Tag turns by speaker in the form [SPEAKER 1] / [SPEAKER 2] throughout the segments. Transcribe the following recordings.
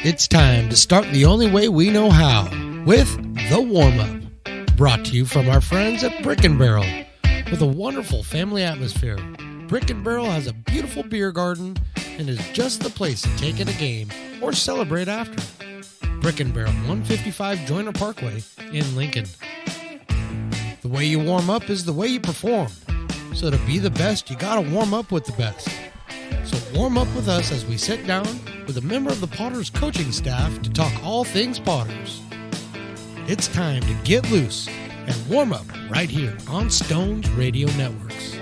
[SPEAKER 1] It's time to start the only way we know how, with the warm-up. Brought to you from our friends at Brick & Barrel. With a wonderful family atmosphere, Brick & Barrel has a beautiful beer garden and is just the place to take in a game or celebrate after. Brick & Barrel, 155 Joyner Parkway in Lincoln. The way you warm up is the way you perform. So to be the best, you gotta warm up with the best. So warm up with us as we sit down with a member of the Potters coaching staff to talk all things Potters. It's time to get loose and warm up right here on Stones Radio Networks.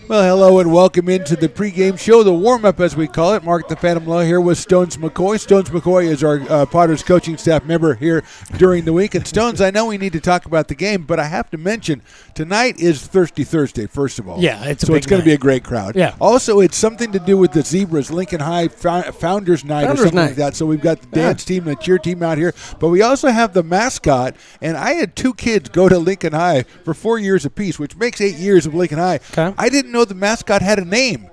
[SPEAKER 2] Well, hello and welcome into the pregame show, the warm-up as we call it. Mark the Phantom Law here with Stones McCoy. Stones McCoy is our Potters coaching staff member here during the week. And Stones, I know we need to talk about the game, but I have to mention, tonight is Thirsty Thursday, first of all.
[SPEAKER 1] Yeah, it's
[SPEAKER 2] so it's going to be a great crowd.
[SPEAKER 1] Yeah.
[SPEAKER 2] Also, it's something to do with the Zebras, Lincoln High Founders Night or something like that. So we've got the dance team and the cheer team out here. But we also have the mascot, and I had two kids go to Lincoln High for 4 years apiece, which makes 8 years of Lincoln High.
[SPEAKER 1] Okay.
[SPEAKER 2] I didn't know the mascot had a name.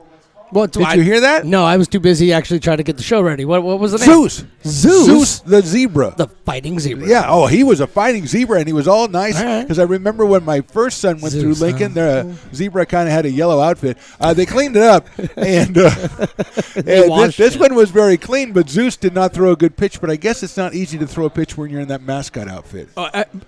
[SPEAKER 1] Well,
[SPEAKER 2] Did you hear that?
[SPEAKER 1] No, I was too busy actually trying to get the show ready. What was the name?
[SPEAKER 2] Zeus the zebra.
[SPEAKER 1] The fighting zebra.
[SPEAKER 2] Yeah, he was a fighting zebra, and he was all nice.
[SPEAKER 1] All
[SPEAKER 2] Because I remember when my first son went through Lincoln, the zebra kind of had a yellow outfit. They cleaned it up, and this one was very clean, but Zeus did not throw a good pitch. But I guess it's not easy to throw a pitch when you're in that mascot outfit.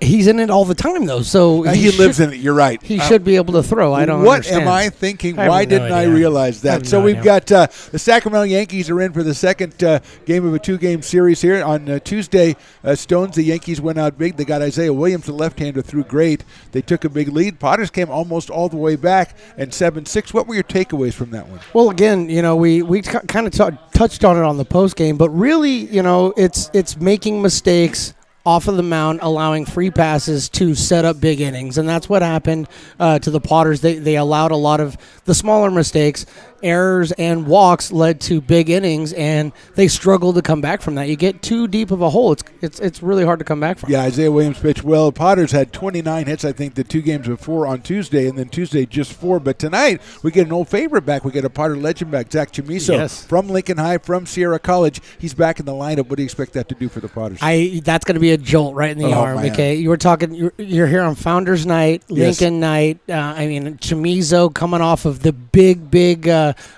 [SPEAKER 1] He's in it all the time, though, so
[SPEAKER 2] he lives in it. You're right.
[SPEAKER 1] He should be able to throw. I don't understand.
[SPEAKER 2] What am I thinking?
[SPEAKER 1] I
[SPEAKER 2] Why didn't I realize that? So we've got the Sacramento Yankees are in for the second game of a two-game series here. On Tuesday, Stones, the Yankees went out big. They got Isaiah Williams, the left-hander, threw great. They took a big lead. Potters came almost all the way back and 7-6. What were your takeaways from that one?
[SPEAKER 1] Well, again, we kind of touched on it on the post game, but really, it's making mistakes off of the mound, allowing free passes to set up big innings, and that's what happened to the Potters. They allowed a lot of the smaller mistakes. Errors and walks led to big innings, and they struggled to come back from that. You get too deep of a hole, it's really hard to come back from.
[SPEAKER 2] Yeah, Isaiah Williams pitched well. Potters had 29 hits, I think, the 2 games before on Tuesday, and then Tuesday just 4. But tonight, we get an old favorite back. We get a Potter legend back, Zach Chamizo, from Lincoln High, from Sierra College. He's back in the lineup. What do you expect that to do for the Potters?
[SPEAKER 1] That's going to be a jolt right in the arm. Man. Okay, you were talking. You're here on Founders Night, Lincoln Night. Chamizo coming off of the big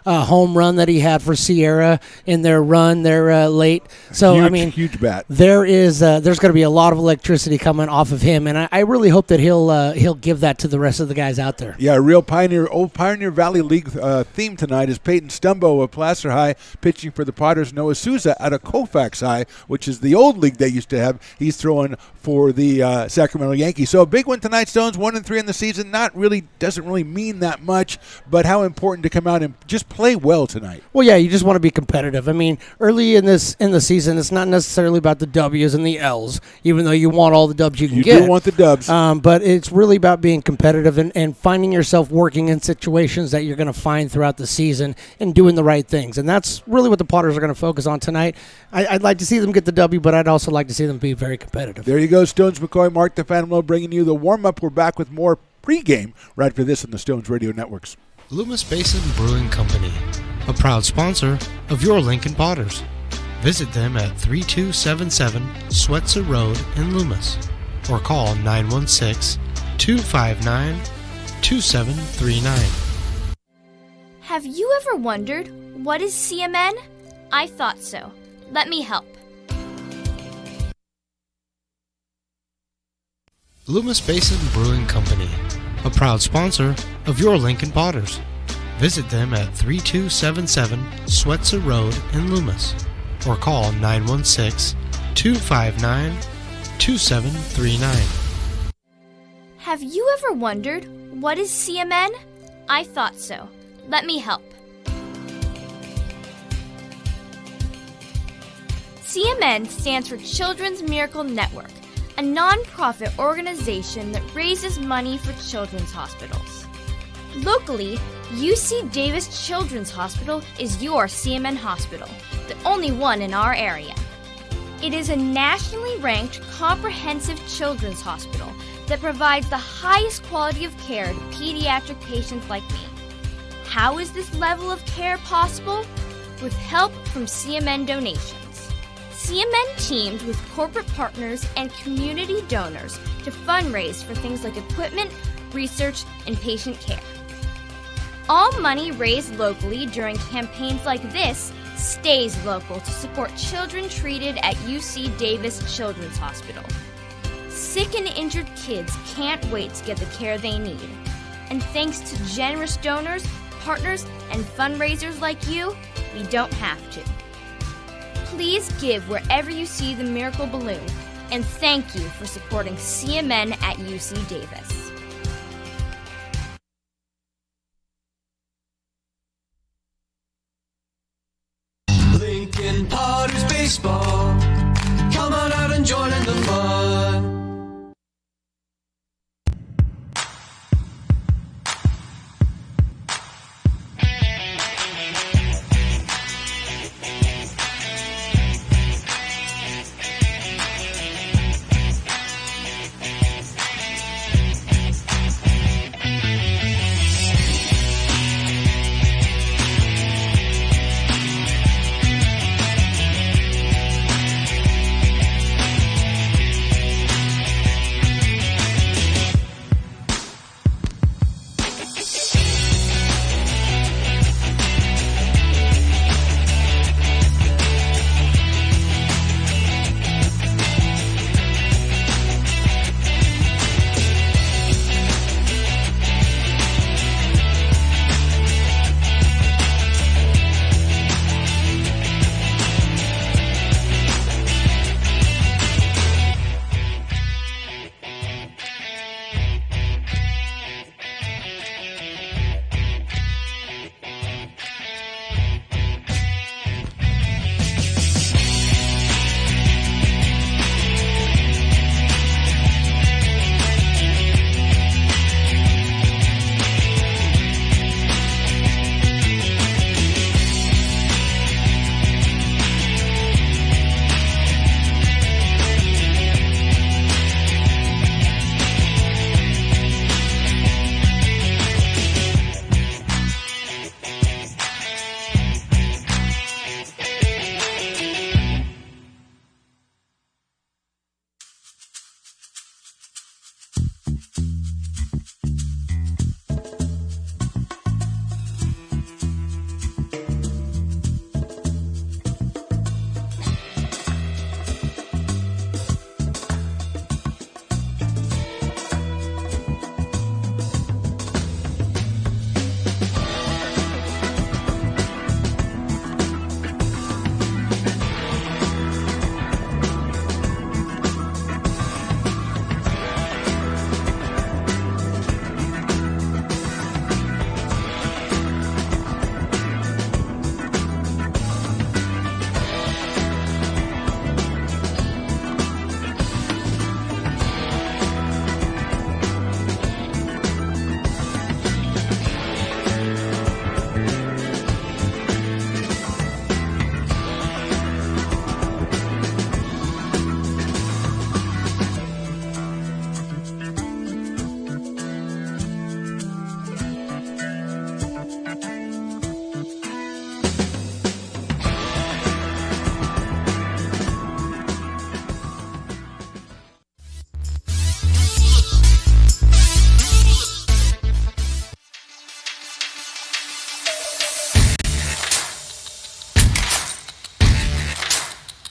[SPEAKER 1] home run that he had for Sierra in their run. They're late. So
[SPEAKER 2] huge bat.
[SPEAKER 1] There's going to be a lot of electricity coming off of him, and I really hope that he'll give that to the rest of the guys out there.
[SPEAKER 2] Yeah, a real old Pioneer Valley League theme tonight is Peyton Stumbo of Placer High pitching for the Potters. Noah Souza out of Colfax High, which is the old league they used to have. He's throwing for the Sacramento Yankees. So a big one tonight, Stones. 1-3 in the season. Doesn't really mean that much, but how important to come out and just play well tonight.
[SPEAKER 1] Well, yeah, you just want to be competitive. Early in the season, it's not necessarily about the W's and the L's, even though you want all the dubs you can get.
[SPEAKER 2] You do want the dubs.
[SPEAKER 1] But it's really about being competitive and finding yourself working in situations that you're going to find throughout the season and doing the right things. And that's really what the Potters are going to focus on tonight. I'd like to see them get the W, but I'd also like to see them be very competitive.
[SPEAKER 2] There you go, Stones McCoy, Mark the Phantom Low, bringing you the warm-up. We're back with more pregame right after this on the Stones Radio Networks.
[SPEAKER 1] Loomis Basin Brewing Company, a proud sponsor of your Lincoln Potters. Visit them at 3277 Swetzer Road in Loomis or call 916-259-2739.
[SPEAKER 3] Have you ever wondered, what is CMN? I thought so. Let me help.
[SPEAKER 1] Loomis Basin Brewing Company, a proud sponsor of your Lincoln Potters. Visit them at 3277 Swetzer Road in Loomis or call 916-259-2739.
[SPEAKER 3] Have you ever wondered, what is CMN? I thought so. Let me help. CMN stands for Children's Miracle Network, a non-profit organization that raises money for children's hospitals. Locally, UC Davis Children's Hospital is your CMN hospital, the only one in our area. It is a nationally ranked comprehensive children's hospital that provides the highest quality of care to pediatric patients like me. How is this level of care possible? With help from CMN donations. CMN teamed with corporate partners and community donors to fundraise for things like equipment, research, and patient care. All money raised locally during campaigns like this stays local to support children treated at UC Davis Children's Hospital. Sick and injured kids can't wait to get the care they need. And thanks to generous donors, partners, and fundraisers like you, we don't have to. Please give wherever you see the Miracle Balloon, and thank you for supporting CMN at UC Davis.
[SPEAKER 4] Lincoln Potters Baseball. Come on out and join in the fun.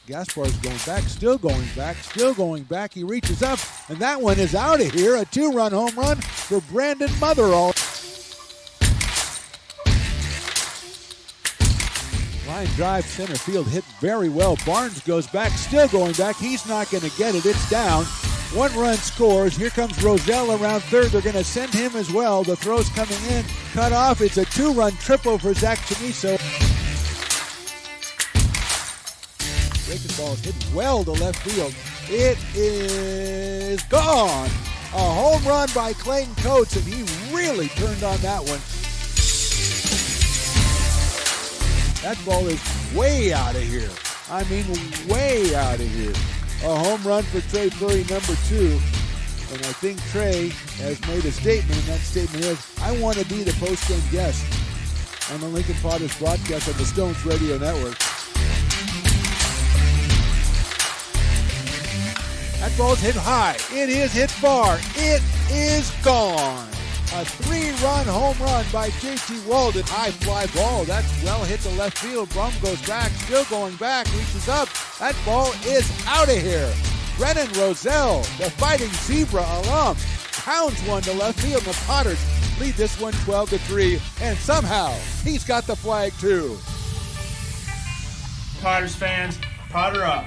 [SPEAKER 2] Gaspar is going back, still going back, still going back. He reaches up, and that one is out of here. A two-run home run for Brandon Motherall. Line drive, center field, hit very well. Barnes goes back, still going back. He's not going to get it. It's down. One run scores. Here comes Roselle around third. They're going to send him as well. The throw's coming in. Cut off. It's a two-run triple for Zach Chamiso. Breaking ball is hit well to left field. It is gone. A home run by Clayton Coates, and he really turned on that one. That ball is way out of here. I mean, way out of here. A home run for Trey Fleury, number 2. And I think Trey has made a statement, and that statement is, I want to be the post-game guest on the Lincoln Potters broadcast on the Stones Radio Network. That ball's hit high. It is hit far. It is gone. A 3-run home run by J.T. Walden. High fly ball. That's well hit to left field. Brum goes back, still going back, reaches up. That ball is out of here. Brennan Roselle, the Fighting Zebra alum, pounds one to left field. The Potters lead this one 12-3, and somehow he's got the flag too.
[SPEAKER 5] Potters fans, Potter up.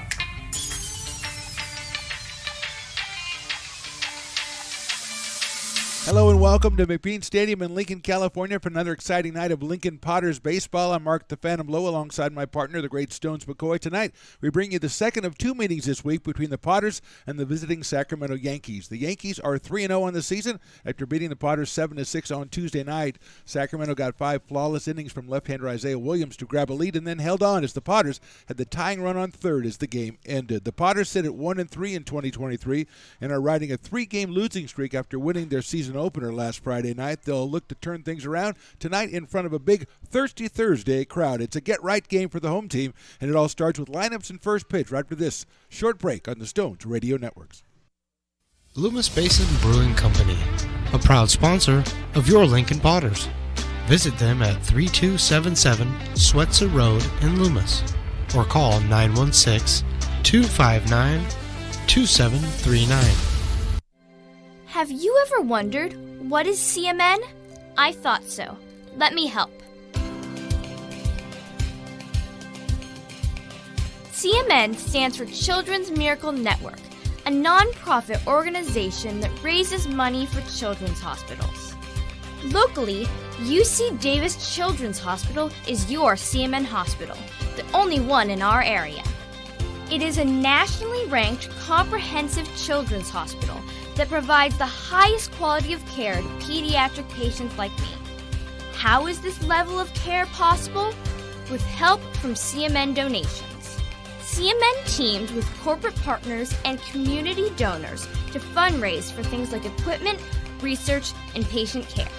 [SPEAKER 2] Hello and welcome to McBean Stadium in Lincoln, California for another exciting night of Lincoln Potters baseball. I'm Mark the Phantom Lowe alongside my partner, the great Stones McCoy. Tonight, we bring you the second of two meetings this week between the Potters and the visiting Sacramento Yankees. The Yankees are 3-0 on the season after beating the Potters 7-6 on Tuesday night. Sacramento got 5 flawless innings from left-hander Isaiah Williams to grab a lead and then held on as the Potters had the tying run on third as the game ended. The Potters sit at 1-3 in 2023 and are riding a 3-game losing streak after winning their season opener last Friday night. They'll look to turn things around tonight in front of a big Thirsty Thursday crowd. It's a get-right game for the home team, and it all starts with lineups and first pitch right after this short break on the Stones Radio Networks.
[SPEAKER 1] Loomis Basin Brewing Company, a proud sponsor of your Lincoln Potters. Visit them at 3277 Swetzer Road in Loomis or call 916-259-2739.
[SPEAKER 3] Have you ever wondered, what is CMN? I thought so. Let me help. CMN stands for Children's Miracle Network, a non-profit organization that raises money for children's hospitals. Locally, UC Davis Children's Hospital is your CMN hospital, the only one in our area. It is a nationally ranked comprehensive children's hospital that provides the highest quality of care to pediatric patients like me. How is this level of care possible? With help from CMN donations. CMN teamed with corporate partners and community donors to fundraise for things like equipment, research, and patient care.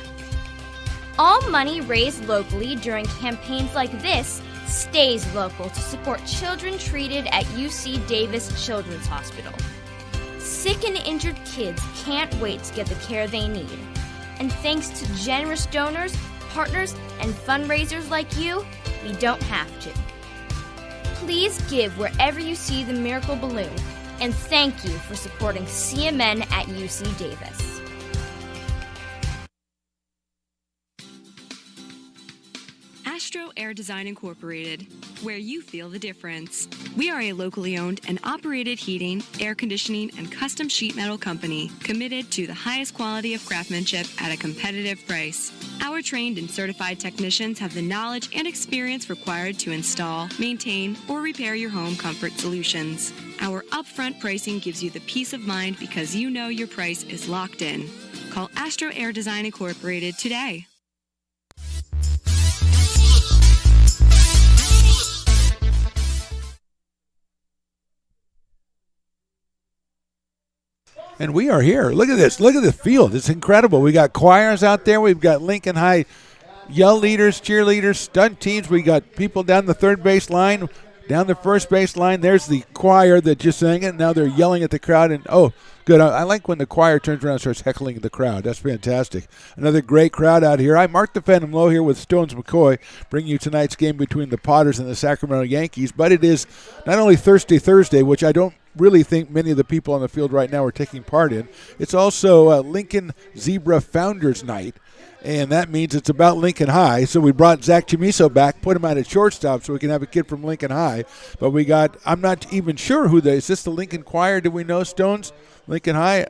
[SPEAKER 3] All money raised locally during campaigns like this stays local to support children treated at UC Davis Children's Hospital. Sick and injured kids can't wait to get the care they need. And thanks to generous donors, partners, and fundraisers like you, we don't have to. Please give wherever you see the Miracle Balloon, and thank you for supporting CMN at UC Davis.
[SPEAKER 6] Astro Air Design Incorporated, where you feel the difference. We are a locally owned and operated heating, air conditioning, and custom sheet metal company committed to the highest quality of craftsmanship at a competitive price. Our trained and certified technicians have the knowledge and experience required to install, maintain, or repair your home comfort solutions. Our upfront pricing gives you the peace of mind because you know your price is locked in. Call Astro Air Design Incorporated today.
[SPEAKER 2] And we are here. Look at this. Look at the field. It's incredible. We got choirs out there. We've got Lincoln High yell leaders, cheerleaders, stunt teams. We got people down the third base line, down the first base line. There's the choir that just sang it. Now they're yelling at the crowd. And, oh, good. I like when the choir turns around and starts heckling the crowd. That's fantastic. Another great crowd out here. I'm Mark the Phantom Lowe here with Stones McCoy, bringing you tonight's game between the Potters and the Sacramento Yankees. But it is not only Thirsty Thursday, which I don't really think many of the people on the field right now are taking part in. It's also Lincoln Zebra Founders Night, and that means it's about Lincoln High. So we brought Zach Chamiso back, put him out at shortstop so we can have a kid from Lincoln High. But we got, I'm not even sure who is this the Lincoln Choir? Do we know, Stones? Lincoln High?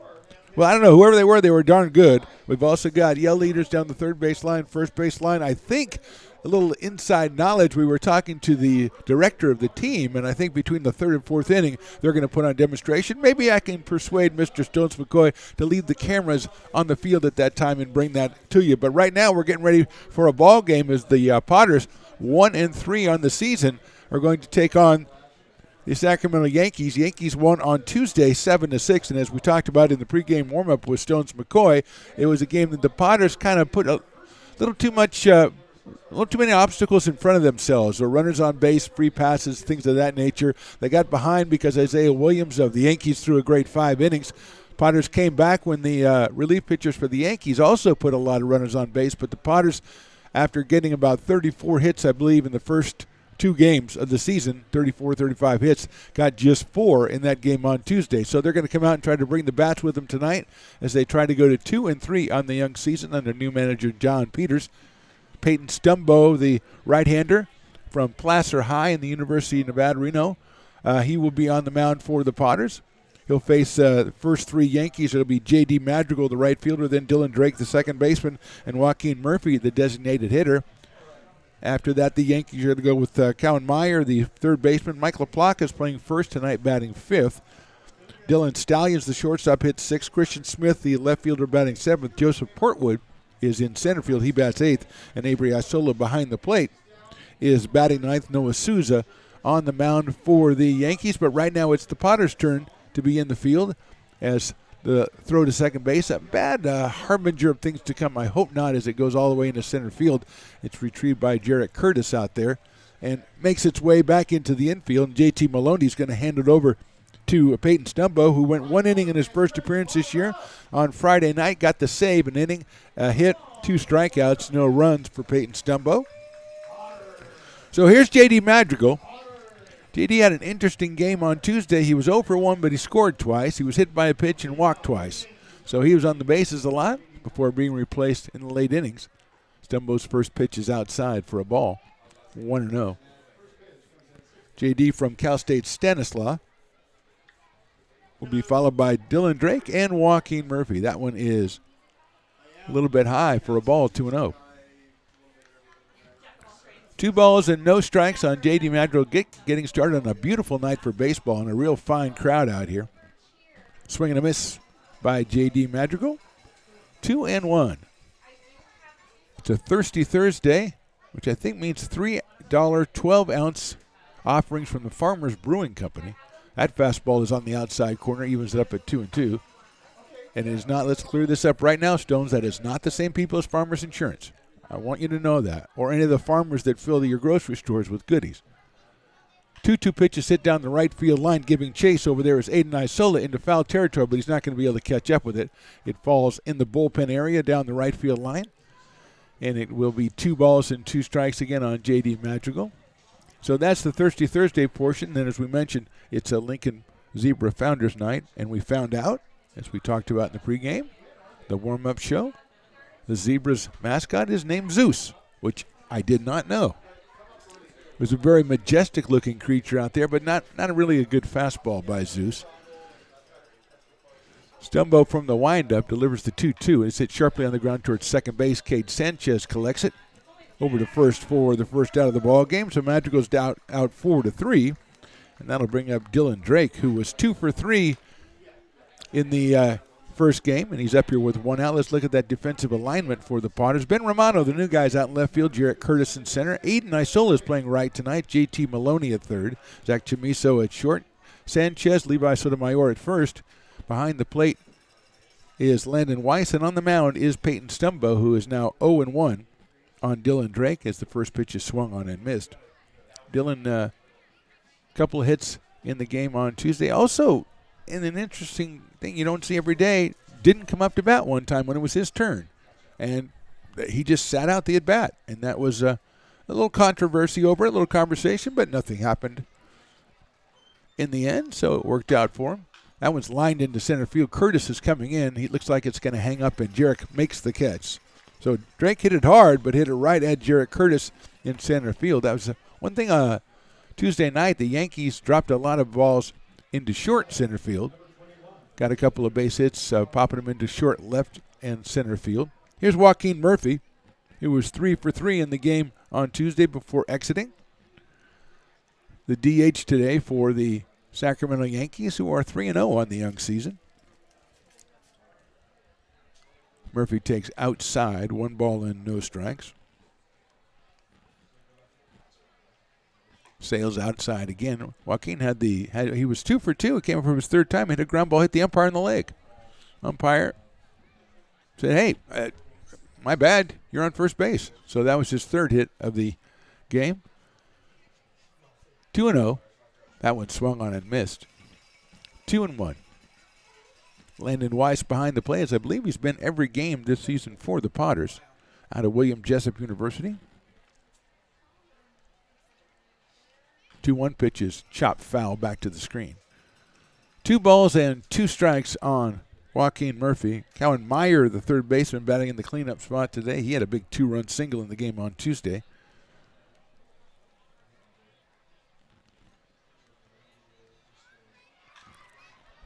[SPEAKER 2] Well, I don't know. Whoever they were darn good. We've also got yell leaders down the third base line, first base line. I think a little inside knowledge, we were talking to the director of the team, and I think between the third and fourth inning, they're going to put on a demonstration. Maybe I can persuade Mr. Stones McCoy to leave the cameras on the field at that time and bring that to you. But right now, we're getting ready for a ball game as the Potters, 1-3 on the season, are going to take on the Sacramento Yankees. Yankees won on Tuesday 7-6, and as we talked about in the pregame warm-up with Stones McCoy, it was a game that the Potters kind of put a little too much a little too many obstacles in front of themselves. So runners on base, free passes, things of that nature. They got behind because Isaiah Williams of the Yankees threw a great 5 innings. Potters came back when the relief pitchers for the Yankees also put a lot of runners on base, but the Potters, after getting about 34 hits, I believe, in the first 2 games of the season, 34, 35 hits, got just 4 in that game on Tuesday. So they're going to come out and try to bring the bats with them tonight as they try to go to 2-3 on the young season under new manager John Peters. Peyton Stumbo, the right-hander from Placer High in the University of Nevada, Reno, he will be on the mound for the Potters. He'll face the first 3 Yankees. It'll be J.D. Madrigal, the right fielder, then Dylan Drake, the second baseman, and Joaquin Murphy, the designated hitter. After that, the Yankees are going to go with Cowan Meyer, the third baseman. Mike LaPlaca is playing first tonight, batting 5th. Dylan Stallions, the shortstop, hits 6th. Christian Smith, the left fielder, batting 7th. Joseph Portwood is in center field. He bats 8th. And Avery Isola behind the plate is batting 9th. Noah Souza on the mound for the Yankees. But right now it's the Potters' turn to be in the field as the throw to second base. A bad harbinger of things to come. I hope not, as it goes all the way into center field. It's retrieved by Jarrett Curtis out there and makes its way back into the infield. And JT Maloney is going to hand it over to Peyton Stumbo, who went 1 inning in his first appearance this year. On Friday night, got the save, an inning, a hit, 2 strikeouts, no runs for Peyton Stumbo. So here's J.D. Madrigal. J.D. had an interesting game on Tuesday. He was 0 for 1, but he scored twice. He was hit by a pitch and walked twice. So he was on the bases a lot before being replaced in the late innings. Stumbo's first pitch is outside for a ball, 1-0. J.D. from Cal State Stanislaus will be followed by Dylan Drake and Joaquin Murphy. That one is a little bit high for a ball, 2-0. 2 balls and no strikes on J.D. Madrigal, getting started on a beautiful night for baseball and a real fine crowd out here. Swing and a miss by J.D. Madrigal. 2-1. It's a Thirsty Thursday, which I think means $3 12-ounce offerings from the Farmers Brewing Company. That fastball is on the outside corner, evens it up at 2-2. And it is not, let's clear this up right now, Stones, that is not the same people as Farmers Insurance. I want you to know that. Or any of the farmers that fill your grocery stores with goodies. 2-2 pitches hit down the right field line, giving chase over there is Aiden Isola into foul territory, but he's not going to be able to catch up with it. It falls in the bullpen area down the right field line. And it will be 2 balls and 2 strikes again on J.D. Madrigal. So that's the Thirsty Thursday portion. Then, as we mentioned, it's a Lincoln Zebra Founders Night. And we found out, as we talked about in the pregame, the warm-up show, the Zebra's mascot is named Zeus, which I did not know. It was a very majestic-looking creature out there, but not really a good fastball by Zeus. Stumbo from the windup delivers the 2-2. It's hit sharply on the ground towards second base. Cade Sanchez collects it over to first for the first out of the ball game. So Madrigal's out 4-3, and that'll bring up Dylan Drake, who was 2 for 3 in the first game, and he's up here with 1 out. Let's look at that defensive alignment for the Potters. Ben Romano, the new guy's out in left field. Jarrett Curtis in center. Aiden Isola is playing right tonight. JT Maloney at third. Zach Chamiso at short. Sanchez, Levi Sotomayor at first. Behind the plate is Landon Weiss, and on the mound is Peyton Stumbo, who is now 0-1 on Dylan Drake as the first pitch is swung on and missed. Dylan, a couple of hits in the game on Tuesday. Also, in an interesting thing you don't see every day, didn't come up to bat one time when it was his turn. And he just sat out the at-bat. And that was a little controversy over it, a little conversation, but nothing happened in the end, so it worked out for him. That one's lined into center field. Curtis is coming in. He looks like it's going to hang up, and Jarrett makes the catch. So Drake hit it hard, but hit it right at Jarrett Curtis in center field. That was one thing Tuesday night. The Yankees dropped a lot of balls into short center field. Got a couple of base hits, popping them into short left and center field. Here's Joaquin Murphy, who was 3 for 3 in the game on Tuesday before exiting. The DH today for the Sacramento Yankees, who are 3-0 on the young season. Murphy takes outside, 1 ball and no strikes. Sails outside again. Joaquin he was 2 for 2. It came from his third time. Hit a ground ball, hit the umpire in the leg. Umpire said, hey, my bad, you're on first base. So that was his third hit of the game. 2-0. That one swung on and missed. 2-1. Landon Weiss behind the play, as I believe he's been every game this season for the Potters out of William Jessup University. 2-1 pitches, chopped foul back to the screen. 2 balls and 2 strikes on Joaquin Murphy. Cowan Meyer, the third baseman, batting in the cleanup spot today. He had a big 2-run single in the game on Tuesday.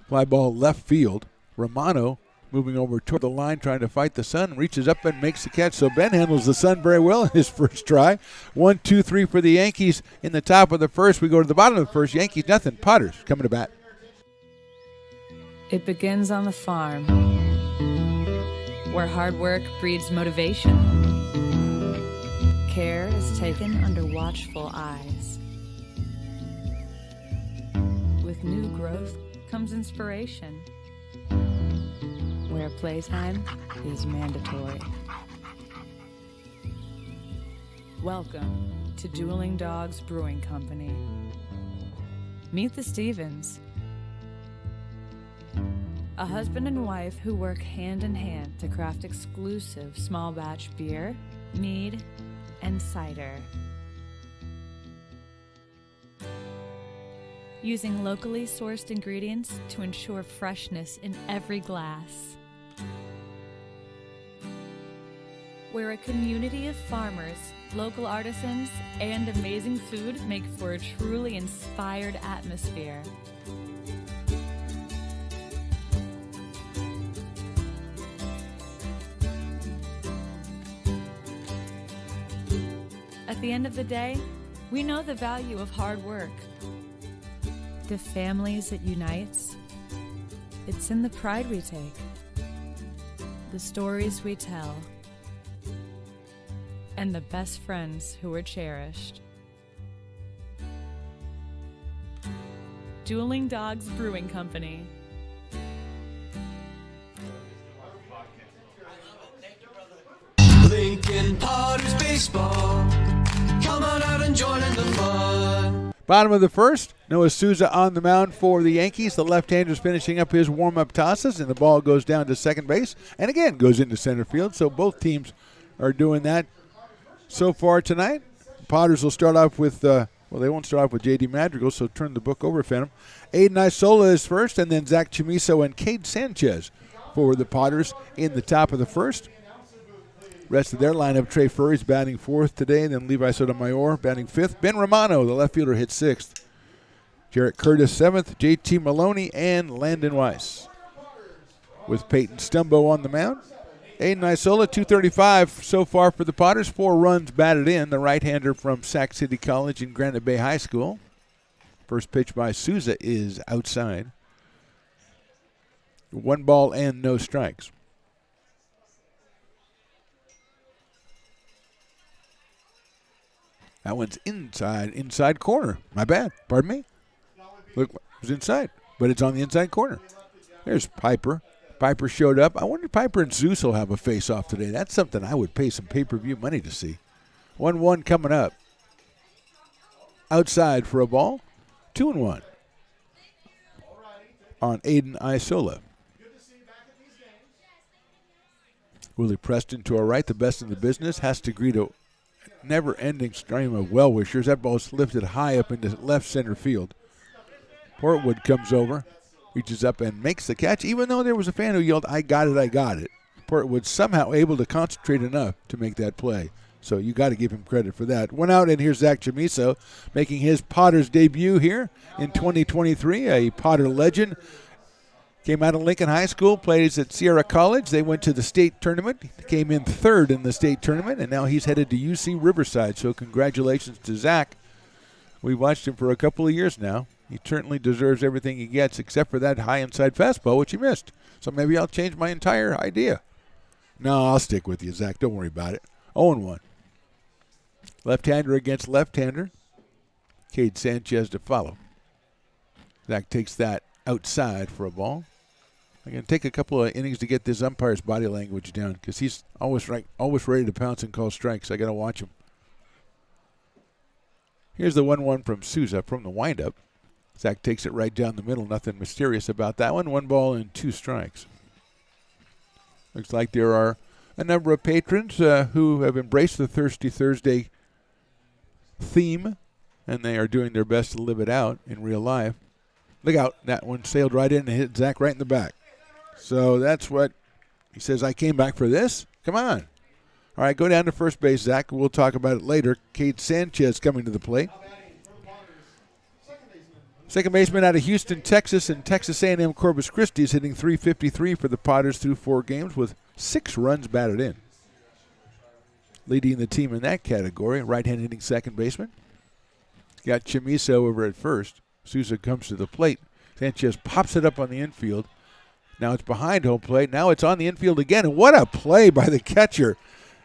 [SPEAKER 2] Fly ball left field. Romano moving over toward the line, trying to fight the sun, reaches up and makes the catch. So Ben handles the sun very well in his first try. 1, 2, 3 for the Yankees in the top of the first. We go to the bottom of the first. Yankees nothing. Potters coming to bat.
[SPEAKER 7] It begins on the farm, where hard work breeds motivation. Care is taken under watchful eyes. With new growth comes inspiration, where playtime is mandatory. Welcome to Dueling Dogs Brewing Company. Meet the Stevens, a husband and wife who work hand in hand to craft exclusive small batch beer, mead, and cider. Using locally sourced ingredients to ensure freshness in every glass. Where a community of farmers, local artisans, and amazing food make for a truly inspired atmosphere. At the end of the day, we know the value of hard work. The families it unites, it's in the pride we take, the stories we tell, and the best friends who are cherished. Dueling Dogs Brewing Company.
[SPEAKER 4] Lincoln Potters Baseball. Come on out and join in the fun.
[SPEAKER 2] Bottom of the first, Noah Souza on the mound for the Yankees. The left-hander's finishing up his warm-up tosses, and the ball goes down to second base and again goes into center field. So both teams are doing that so far tonight. Potters will start off with, they won't start off with J.D. Madrigal, so turn the book over, Phantom. Aiden Isola is first, and then Zach Chamiso and Cade Sanchez for the Potters in the top of the first. Rest of their lineup, Trey Furry's batting fourth today, then Levi Sotomayor batting fifth. Ben Romano, the left fielder, hit sixth. Jarrett Curtis seventh, JT Maloney, and Landon Weiss. With Peyton Stumbo on the mound. Aiden Isola, 235 so far for the Potters. 4 runs batted in. The right-hander from Sac City College and Granite Bay High School. First pitch by Souza is outside. 1 ball and no strikes. That one's inside corner. My bad. Pardon me. Look, it was inside, but it's on the inside corner. There's Piper. Piper showed up. I wonder if Piper and Zeus will have a face-off today. That's something I would pay some pay-per-view money to see. 1-1 coming up. Outside for a ball. 2-1 on Aiden Isola. Willie Preston to our right, the best in the business, has to greet a never-ending stream of well-wishers. That ball's lifted high up into left center field. Portwood comes over, reaches up and makes the catch, even though there was a fan who yelled, "I got it, I got it." Portwood somehow able to concentrate enough to make that play. So you got to give him credit for that. One out, and here's Zach Chamiso making his Potters debut here in 2023, a Potter legend. Came out of Lincoln High School, plays at Sierra College. They went to the state tournament, came in third in the state tournament, and now he's headed to UC Riverside. So congratulations to Zach. We've watched him for a couple of years now. He certainly deserves everything he gets, except for that high inside fastball, which he missed. So maybe I'll change my entire idea. No, I'll stick with you, Zach. Don't worry about it. 0-1. Left-hander against left-hander. Cade Sanchez to follow. Zach takes that outside for a ball. I'm going to take a couple of innings to get this umpire's body language down because he's always ready to pounce and call strikes. I got to watch him. Here's the 1-1 from Souza from the windup. Zach takes it right down the middle. Nothing mysterious about that one. 1 ball and 2 strikes. Looks like there are a number of patrons who have embraced the Thirsty Thursday theme, and they are doing their best to live it out in real life. Look out. That one sailed right in and hit Zach right in the back. So that's what he says. I came back for this? Come on. All right, go down to first base, Zach. We'll talk about it later. Kate Sanchez coming to the plate. Second baseman out of Houston, Texas, and Texas A&M Corpus Christi is hitting .353 for the Potters through 4 games with 6 runs batted in. Leading the team in that category, right-hand hitting second baseman. Got Chamiso over at first. Souza comes to the plate. Sanchez pops it up on the infield. Now it's behind home plate. Now it's on the infield again. And what a play by the catcher.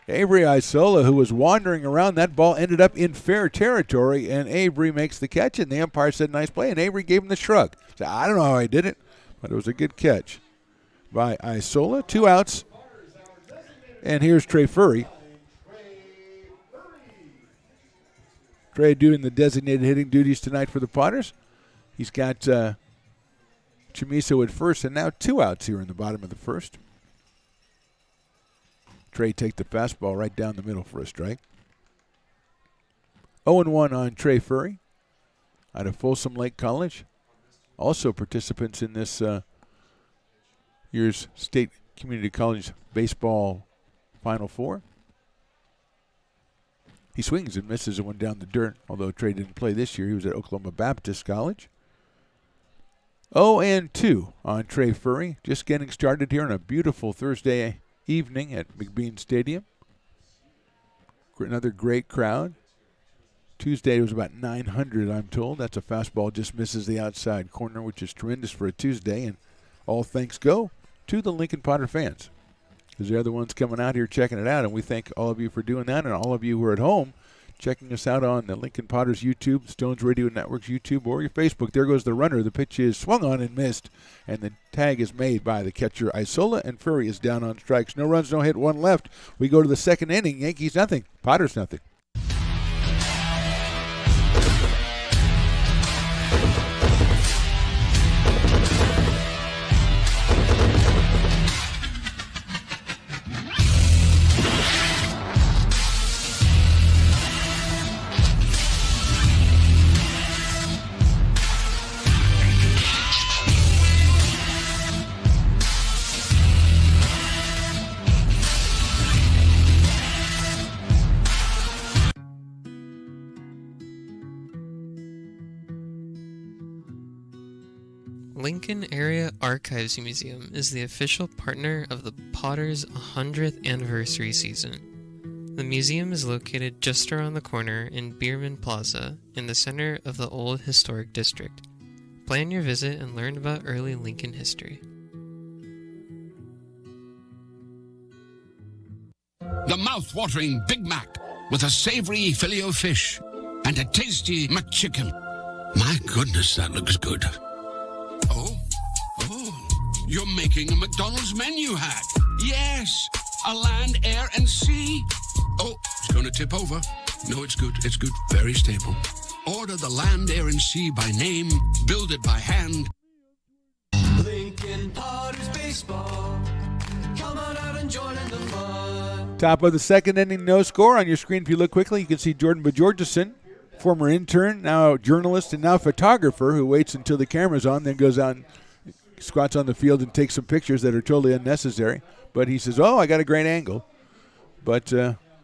[SPEAKER 2] Avery Isola, who was wandering around. That ball ended up in fair territory, and Avery makes the catch, and the umpire said, nice play, and Avery gave him the shrug. So I don't know how he did it, but it was a good catch by Isola. 2 outs, and here's Trey Furry. Trey doing the designated hitting duties tonight for the Potters. He's got Chamiso at first, and now 2 outs here in the bottom of the first. Trey takes the fastball right down the middle for a strike. 0-1 on Trey Furry out of Folsom Lake College. Also participants in this year's State Community College Baseball Final Four. He swings and misses one down the dirt, although Trey didn't play this year. He was at Oklahoma Baptist College. 0-2 on Trey Furry. Just getting started here on a beautiful Thursday evening at McBean Stadium. Another great crowd. Tuesday was about 900, I'm told. That's a fastball, just misses the outside corner, which is tremendous for a Tuesday. And all thanks go to the Lincoln Potter fans, because they're the ones coming out here checking it out. And we thank all of you for doing that, and all of you who are at home checking us out on the Lincoln Potters YouTube, Stones Radio Network's YouTube, or your Facebook. There goes the runner. The pitch is swung on and missed, and the tag is made by the catcher Isola, and Furry is down on strikes. No runs, no hit, 1 left. We go to the second inning. Yankees nothing, Potters nothing.
[SPEAKER 8] Lincoln Area Archives Museum is the official partner of the Potters' 100th anniversary season. The museum is located just around the corner in Bierman Plaza in the center of the Old Historic District. Plan your visit and learn about early Lincoln history.
[SPEAKER 9] The mouth-watering Big Mac with a savory Filet-O-Fish and a tasty McChicken. My goodness, that looks good. Oh, you're making a McDonald's menu hack. Yes, a land, air, and sea. Oh, it's going to tip over. No, it's good. It's good. Very stable. Order the land, air, and sea by name. Build it by hand.
[SPEAKER 4] Lincoln Potters Baseball. Come on out and join in the fun.
[SPEAKER 2] Top of the second inning, no score. On your screen, if you look quickly, you can see Jordan Bajorgeson, former intern, now journalist, and now photographer, who waits until the camera's on, then goes out and squats on the field and takes some pictures that are totally unnecessary. But he says, oh, I got a great angle. But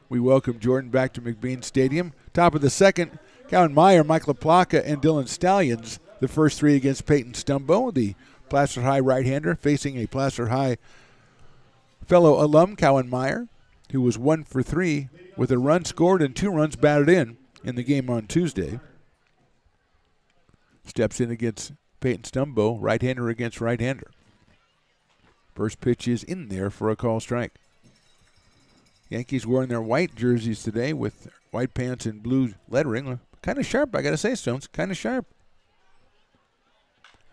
[SPEAKER 2] we welcome Jordan back to McBean Stadium. Top of the second, Cowan Meyer, Mike LaPlaca, and Dylan Stallions, the first 3 against Peyton Stumbo, the Placer High right-hander, facing a Placer High fellow alum, Cowan Meyer, who was 1 for 3 with a run scored and 2 runs batted in the game on Tuesday. Steps in against Peyton Stumbo, right-hander against right-hander. First pitch is in there for a call strike. Yankees wearing their white jerseys today with white pants and blue lettering. Kind of sharp, I got to say, Stones. Kind of sharp.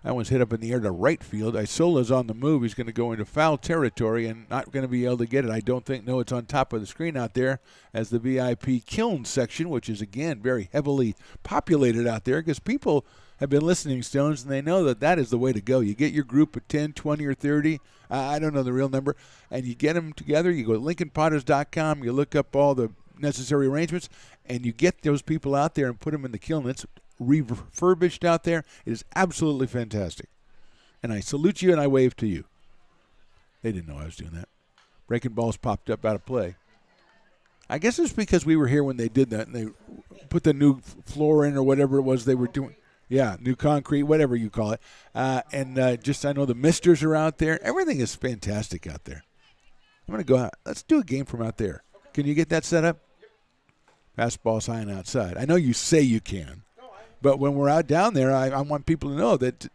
[SPEAKER 2] That one's hit up in the air to right field. Isola's on the move. He's going to go into foul territory and not going to be able to get it. I don't think. No, it's on top of the screen out there as the VIP Kiln section, which is, again, very heavily populated out there because people have been listening, Stones, and they know that that is the way to go. You get your group of 10, 20, or 30. I don't know the real number. And you get them together. You go to LincolnPotters.com. You look up all the necessary arrangements, and you get those people out there and put them in the kiln. It's refurbished out there. It is absolutely fantastic. And I salute you and I wave to you. They didn't know I was doing that. Breaking balls popped up out of play. I guess it's because we were here when they did that and they put the new floor in or whatever it was they were doing. Yeah, new concrete, whatever you call it. Just I know the misters are out there. Everything is fantastic out there. I'm going to go out. Let's do a game from out there. Can you get that set up? Fastball's high and outside. I know you say you can. But when we're out down there, I want people to know that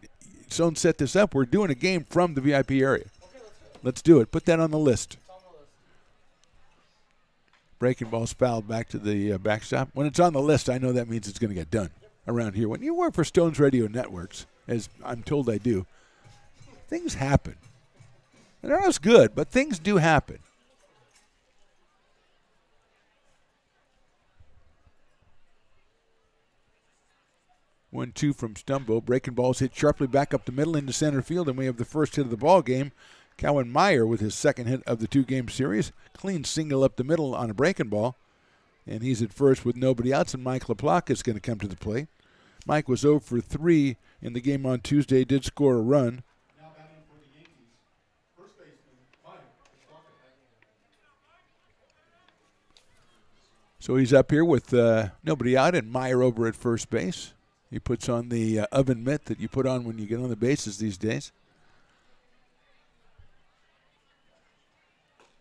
[SPEAKER 2] Stone set this up. We're doing a game from the VIP area. Let's do it. Put that on the list. Breaking ball's fouled back to the backstop. When it's on the list, I know that means it's going to get done around here. When you work for Stone's Radio Networks, as I'm told I do, things happen. And they're always good, but things do happen. 1-2 from Stumbo. Breaking balls hit sharply back up the middle into center field, and we have the first hit of the ball game. Cowan Meyer with his second hit of the two-game series. Clean single up the middle on a breaking ball, and he's at first with nobody outs, and Mike LaPlaca is going to come to the plate. Mike was 0 for 3 in the game on Tuesday, did score a run.
[SPEAKER 10] Now batting for the Yankees, first baseman Mike LaPlaca.
[SPEAKER 2] So he's up here with nobody out and Meyer over at first base. He puts on the oven mitt that you put on when you get on the bases these days.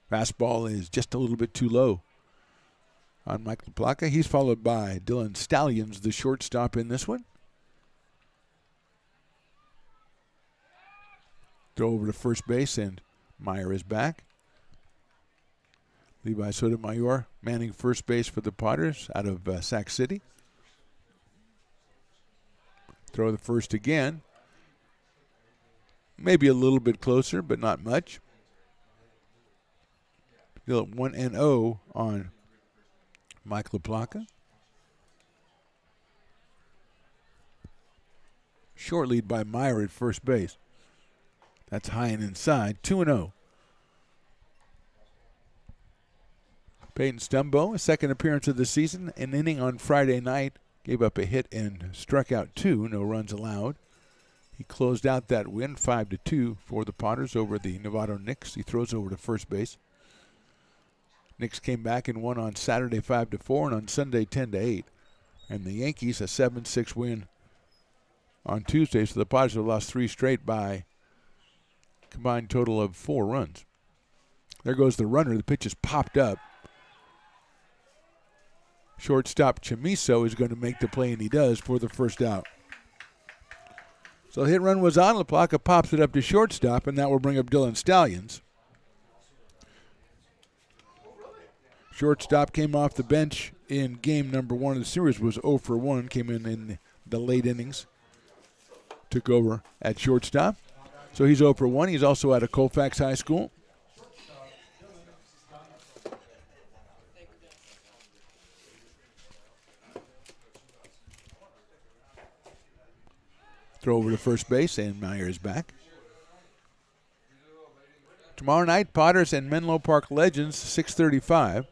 [SPEAKER 2] Fastball is just a little bit too low on Mike LaPlaca. He's followed by Dylan Stallions, the shortstop in this one. Throw over to first base, and Meyer is back. Levi Sotomayor manning first base for the Potters out of Sac City. Throw the first again. Maybe a little bit closer, but not much. Still at 1-0 on Mike LaPlaca. Short lead by Meyer at first base. That's high and inside. 2-0. Peyton Stumbo, a second appearance of the season, an inning on Friday night. Gave up a hit and struck out 2, no runs allowed. He closed out that win 5-2 for the Potters over the Novato Knicks. He throws over to first base. Knicks came back and won on Saturday 5-4 and on Sunday 10-8. And the Yankees a 7-6 win on Tuesday. So the Potters have lost 3 straight by a combined total of 4 runs. There goes the runner. The pitch is popped up. Shortstop Chamiso is going to make the play, and he does for the first out. So the hit run was on. LaPlaca pops it up to shortstop, and that will bring up Dylan Stallions. Shortstop came off the bench in game number 1 of the series, was 0 for 1, came in the late innings, took over at shortstop. So he's 0 for 1. He's also out of Colfax High School. Throw over to first base, and Meyer is back. Tomorrow night, Potters and Menlo Park Legends, 6:35.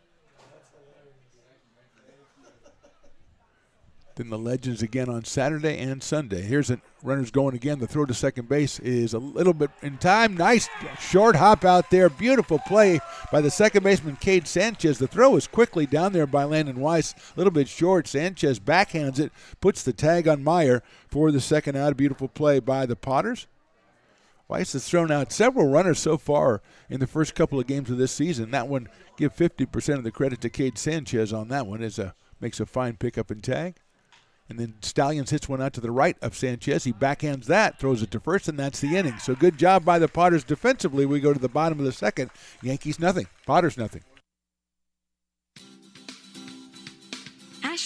[SPEAKER 2] Then the Legends again on Saturday and Sunday. Here's it. Runners going again. The throw to second base is a little bit in time. Nice short hop out there. Beautiful play by the second baseman, Cade Sanchez. The throw is quickly down there by Landon Weiss. A little bit short. Sanchez backhands it, puts the tag on Meyer for the second out. A beautiful play by the Potters. Weiss has thrown out several runners so far in the first couple of games of this season. That one, give 50% of the credit to Cade Sanchez on that one. Makes a fine pickup and tag. And then Stallions hits one out to the right of Sanchez. He backhands that, throws it to first, and that's the inning. So good job by the Potters defensively. We go to the bottom of the second. Yankees nothing. Potters nothing.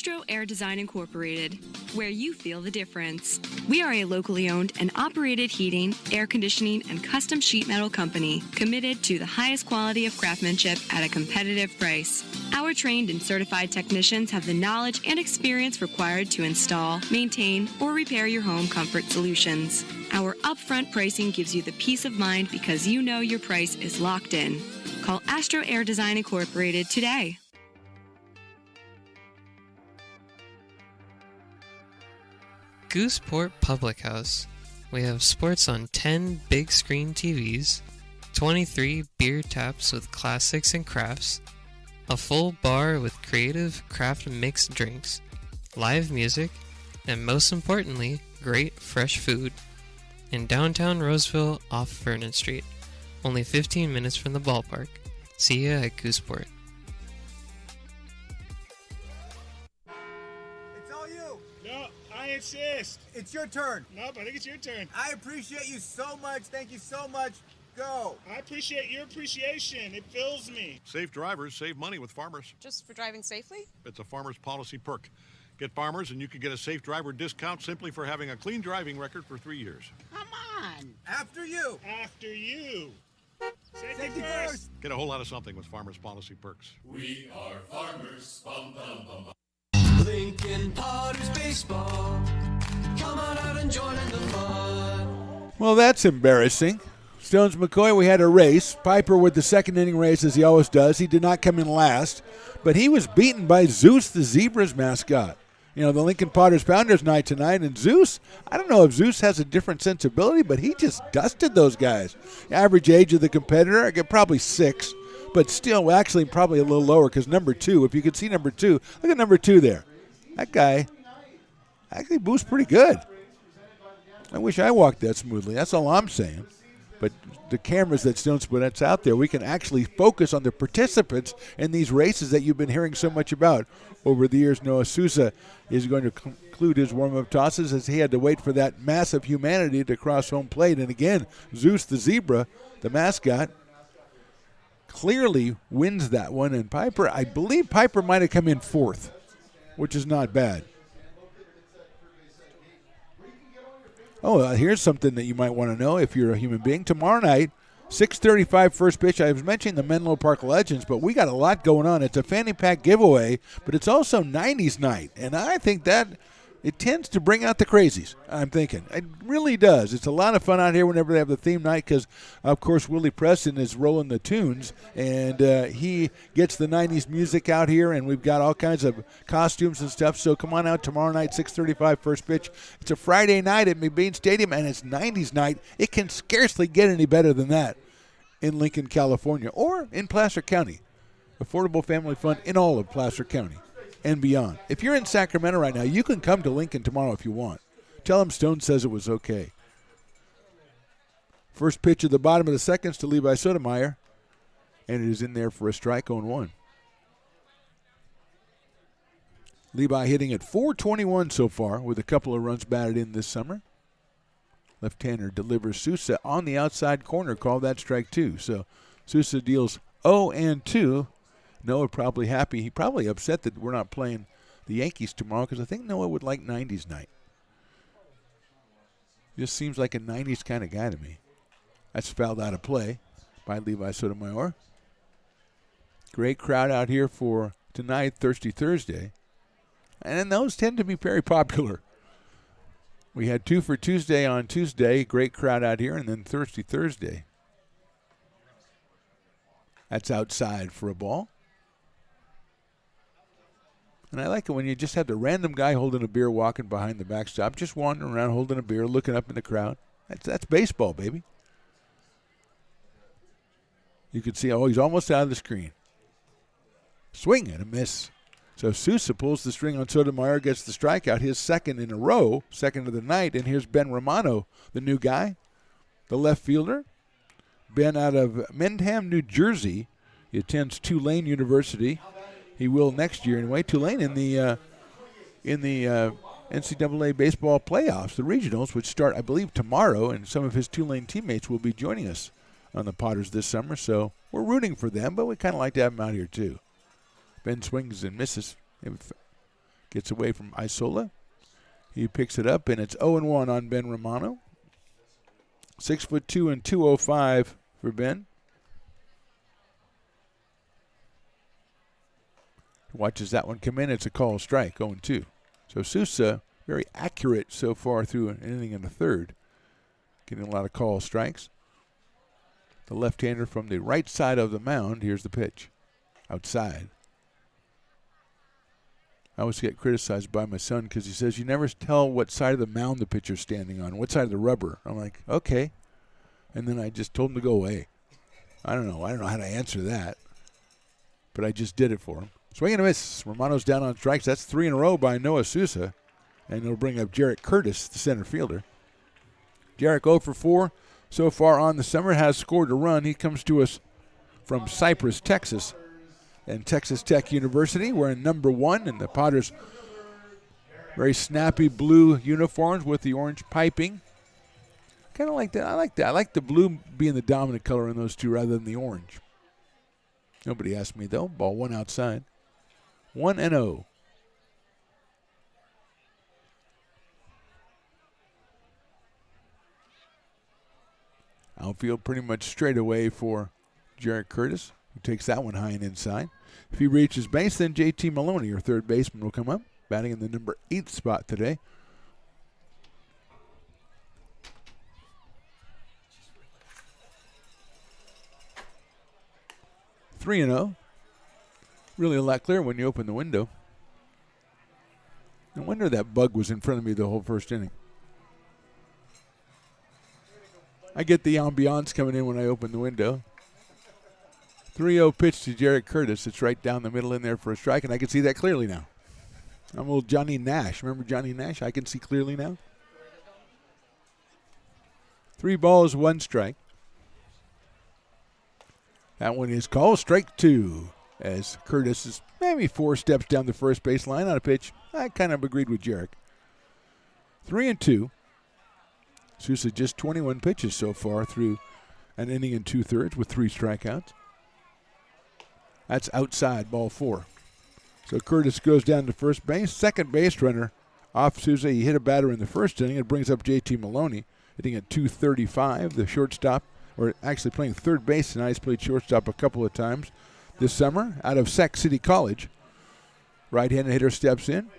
[SPEAKER 6] Astro Air Design Incorporated, where you feel the difference. We are a locally owned and operated heating, air conditioning, and custom sheet metal company committed to the highest quality of craftsmanship at a competitive price. Our trained and certified technicians have the knowledge and experience required to install, maintain, or repair your home comfort solutions. Our upfront pricing gives you the peace of mind because you know your price is locked in. Call Astro Air Design Incorporated today.
[SPEAKER 8] Gooseport Public House. We have sports on 10 big screen TVs, 23 beer taps with classics and crafts, a full bar with creative craft mixed drinks, live music, and most importantly, great fresh food. In downtown Roseville off Vernon Street, only 15 minutes from the ballpark. See ya at Gooseport.
[SPEAKER 5] No, I insist.
[SPEAKER 11] It's your turn.
[SPEAKER 5] Nope, I think it's your turn.
[SPEAKER 11] I appreciate you so much. Thank you so much. Go.
[SPEAKER 5] I appreciate your appreciation. It fills me.
[SPEAKER 10] Safe drivers save money with Farmers.
[SPEAKER 12] Just for driving safely?
[SPEAKER 10] It's a Farmers policy perk. Get Farmers and you can get a safe driver discount simply for having a clean driving record for 3 years.
[SPEAKER 11] Come on. After you.
[SPEAKER 5] After you.
[SPEAKER 11] Safety first.
[SPEAKER 10] Get a whole lot of something with Farmers policy perks.
[SPEAKER 4] We are farmers. Bum, bum, bum, bum. Lincoln Potters Baseball. Come on out and join in the fun.
[SPEAKER 2] Well, that's embarrassing. Stones McCoy, we had a race. Piper with the second inning race, as he always does. He did not come in last, but he was beaten by Zeus, the Zebra's mascot. You know, the Lincoln Potters Founders night tonight, and Zeus, I don't know if Zeus has a different sensibility, but he just dusted those guys. Average age of the competitor, I get probably 6, but still actually probably a little lower because number 2, if you could see number 2, look at number 2 there. That guy actually boosts pretty good. I wish I walked that smoothly. That's all I'm saying. But the cameras that Stones put that's out there, we can actually focus on the participants in these races that you've been hearing so much about over the years. Noah Souza is going to conclude his warm-up tosses as he had to wait for that mass of humanity to cross home plate. And again, Zeus the Zebra, the mascot, clearly wins that one. And Piper, I believe Piper might have come in 4th, which is not bad. Oh, here's something that you might want to know if you're a human being. Tomorrow night, 6:35 first pitch. I was mentioning the Menlo Park Legends, but we got a lot going on. It's a fanny pack giveaway, but it's also 90s night, and I think that it tends to bring out the crazies, I'm thinking. It really does. It's a lot of fun out here whenever they have the theme night because, of course, Willie Preston is rolling the tunes, and he gets the 90s music out here, and we've got all kinds of costumes and stuff. So come on out tomorrow night, 6:35 first pitch. It's a Friday night at McBean Stadium, and it's 90s night. It can scarcely get any better than that in Lincoln, California, or in Placer County. Affordable Family Fund in all of Placer County and beyond. If you're in Sacramento right now, you can come to Lincoln tomorrow if you want. Tell them Stone says it was okay. First pitch at the bottom of the seconds to Levi Sotomayor, and it is in there for a strike on 1. Levi hitting at .421 so far with a couple of runs batted in this summer. Left-hander delivers Sousa on the outside corner, called that strike 2. So Sousa deals 0-2. Noah probably happy. He probably upset that we're not playing the Yankees tomorrow because I think Noah would like 90s night. Just seems like a 90s kind of guy to me. That's fouled out of play by Levi Sotomayor. Great crowd out here for tonight, Thirsty Thursday. And those tend to be very popular. We had 2 for Tuesday on Tuesday. Great crowd out here. And then Thirsty Thursday. That's outside for a ball. And I like it when you just have the random guy holding a beer walking behind the backstop, just wandering around holding a beer, looking up in the crowd. That's baseball, baby. You can see, he's almost out of the screen. Swing and a miss. So Sousa pulls the string on Sotomayor, gets the strikeout, his second in a row, second of the night. And here's Ben Romano, the new guy, the left fielder. Ben out of Mendham, New Jersey. He attends Tulane University. He will next year anyway. Tulane in the NCAA baseball playoffs, the regionals, which start, I believe, tomorrow, and some of his Tulane teammates will be joining us on the Potters this summer. So we're rooting for them, but we kind of like to have them out here too. Ben swings and misses. Gets away from Isola. He picks it up, and it's 0-1 on Ben Romano. 6'2" and 205 for Ben. Watches that one come in. It's a call strike, 0-2. So Sousa, very accurate so far through an inning and a third. Getting a lot of call strikes. The left-hander from the right side of the mound. Here's the pitch. Outside. I always get criticized by my son because he says, you never tell what side of the mound the pitcher's standing on, what side of the rubber. I'm like, okay. And then I just told him to go away. I don't know how to answer that. But I just did it for him. Swing and a miss. Romano's down on strikes. That's 3 in a row by Noah Sousa. And it'll bring up Jarrett Curtis, the center fielder. Jarrett 0 for 4 so far on the summer, has scored a run. He comes to us from Cypress, Texas, and Texas Tech University. We're in number 1, and the Potters very snappy blue uniforms with the orange piping. Kind of like that. I like that. I like the blue being the dominant color in those two rather than the orange. Nobody asked me, though. Ball 1 outside. 1-0. Outfield pretty much straight away for Jarrett Curtis, who takes that one high and inside. If he reaches base, then JT Maloney, your third baseman, will come up, batting in the number 8 spot today. Three and 0. Really a lot clearer when you open the window. No wonder that bug was in front of me the whole first inning. I get the ambiance coming in when I open the window. 3-0 pitch to Jarrett Curtis. It's right down the middle in there for a strike, and I can see that clearly now. I'm old Johnny Nash. Remember Johnny Nash? I can see clearly now. 3 balls, 1 strike. That one is called strike 2, as Curtis is maybe 4 steps down the first base line on a pitch. I kind of agreed with Jarrett. 3-2. Sousa just 21 pitches so far through an inning and 2/3 with 3 strikeouts. That's outside, ball 4. So Curtis goes down to first base. Second base runner off Sousa. He hit a batter in the first inning. It brings up JT Maloney, hitting at .235. The shortstop, or actually playing third base tonight. He's played shortstop a couple of times this summer out of Sac City College. Right-handed hitter steps in.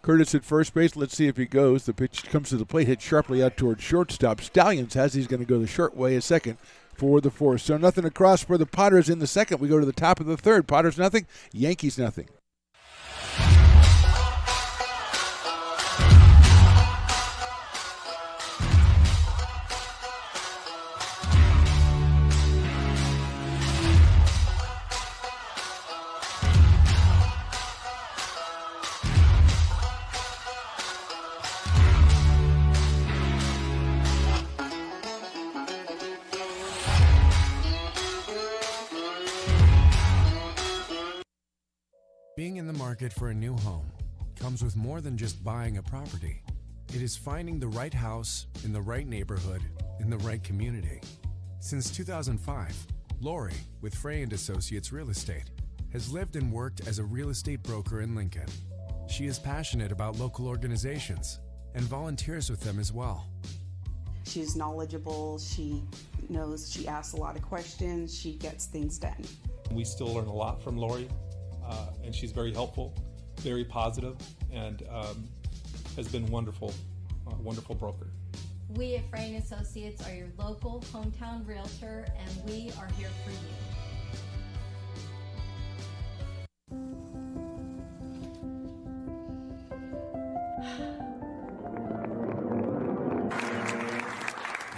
[SPEAKER 2] Curtis at first base. Let's see if he goes. The pitch comes to the plate, hit sharply out towards shortstop. Stallions has he's going to go the short way a second for the 4th. So nothing across for the Potters in the second. We go to the top of the 3rd. Potters nothing, Yankees nothing.
[SPEAKER 12] Being in the market for a new home comes with more than just buying a property. It is finding the right house in the right neighborhood in the right community. Since 2005, Lori, with Frey & Associates Real Estate, has lived and worked as a real estate broker in Lincoln. She is passionate about local organizations and volunteers with them as well.
[SPEAKER 13] She's knowledgeable, she knows, she asks a lot of questions, she gets things done.
[SPEAKER 14] We still learn a lot from Lori, and she's very helpful, very positive, and has been wonderful, wonderful broker.
[SPEAKER 15] We at Frey & Associates are your local hometown realtor, and we are here for you.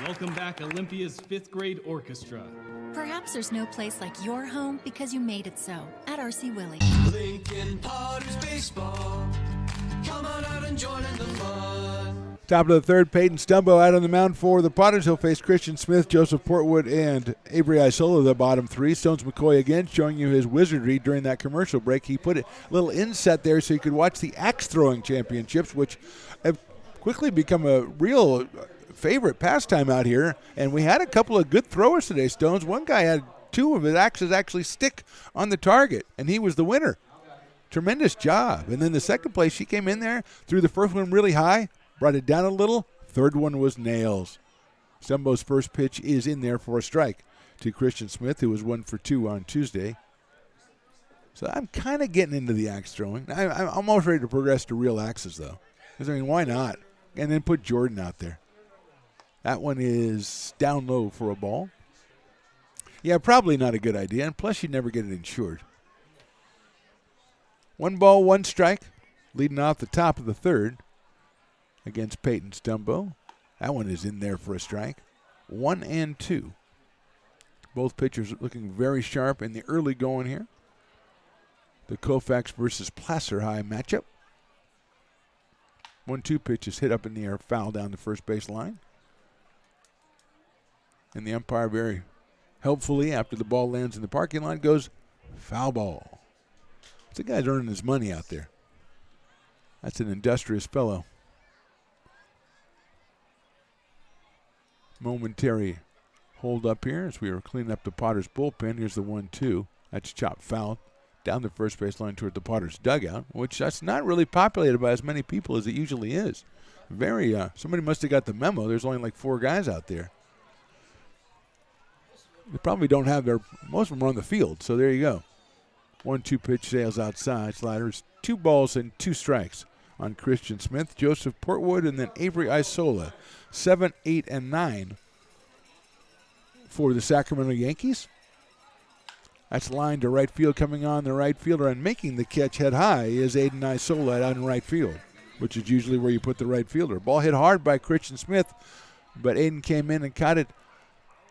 [SPEAKER 16] Welcome back, Olympia's 5th grade orchestra.
[SPEAKER 17] Perhaps there's no place like your home because you made it so at RC Willey.
[SPEAKER 4] Lincoln Potters Baseball. Come on out and join in the fun.
[SPEAKER 2] Top of the 3rd, Peyton Stumbo out on the mound for the Potters. He'll face Christian Smith, Joseph Portwood, and Avery Isola, the bottom 3. Stones McCoy again showing you his wizardry during that commercial break. He put a little inset there so you could watch the axe throwing championships, which have quickly become a real favorite pastime out here. And we had a couple of good throwers today, Stones. One guy had two of his axes actually stick on the target, and he was the winner. Tremendous job. And then the second place, she came in there, threw the first one really high, brought it down a little. Third one was nails. Stumbo's first pitch is in there for a strike to Christian Smith, who was 1 for 2 on Tuesday. So I'm kind of getting into the axe throwing. I'm almost ready to progress to real axes, though. Because, I mean, why not? And then put Jordan out there. That one is down low for a ball. Yeah, probably not a good idea. And plus, you'd never get it insured. 1 ball, 1 strike, leading off the top of the third against Peyton Stumbo. That one is in there for a strike. 1 and 2. Both pitchers looking very sharp in the early going here. The Koufax versus Placer High matchup. 1-2 pitch is hit up in the air, foul down the first base line. And the umpire very helpfully, after the ball lands in the parking lot, goes foul ball. The guy's earning his money out there. That's an industrious fellow. Momentary hold up here as we are cleaning up the Potters bullpen. Here's the 1-2. That's chopped foul down the first base line toward the Potters dugout, which that's not really populated by as many people as it usually is. Somebody must have got the memo. There's only like 4 guys out there. They probably don't have most of them are on the field, so there you go. 1-2 pitch sails outside. Sliders 2 balls and 2 strikes on Christian Smith, Joseph Portwood, and then Avery Isola. 7, 8, and 9 for the Sacramento Yankees. That's line to right field, coming on the right fielder and making the catch head high is Aiden Isola out in right field, which is usually where you put the right fielder. Ball hit hard by Christian Smith, but Aiden came in and caught it,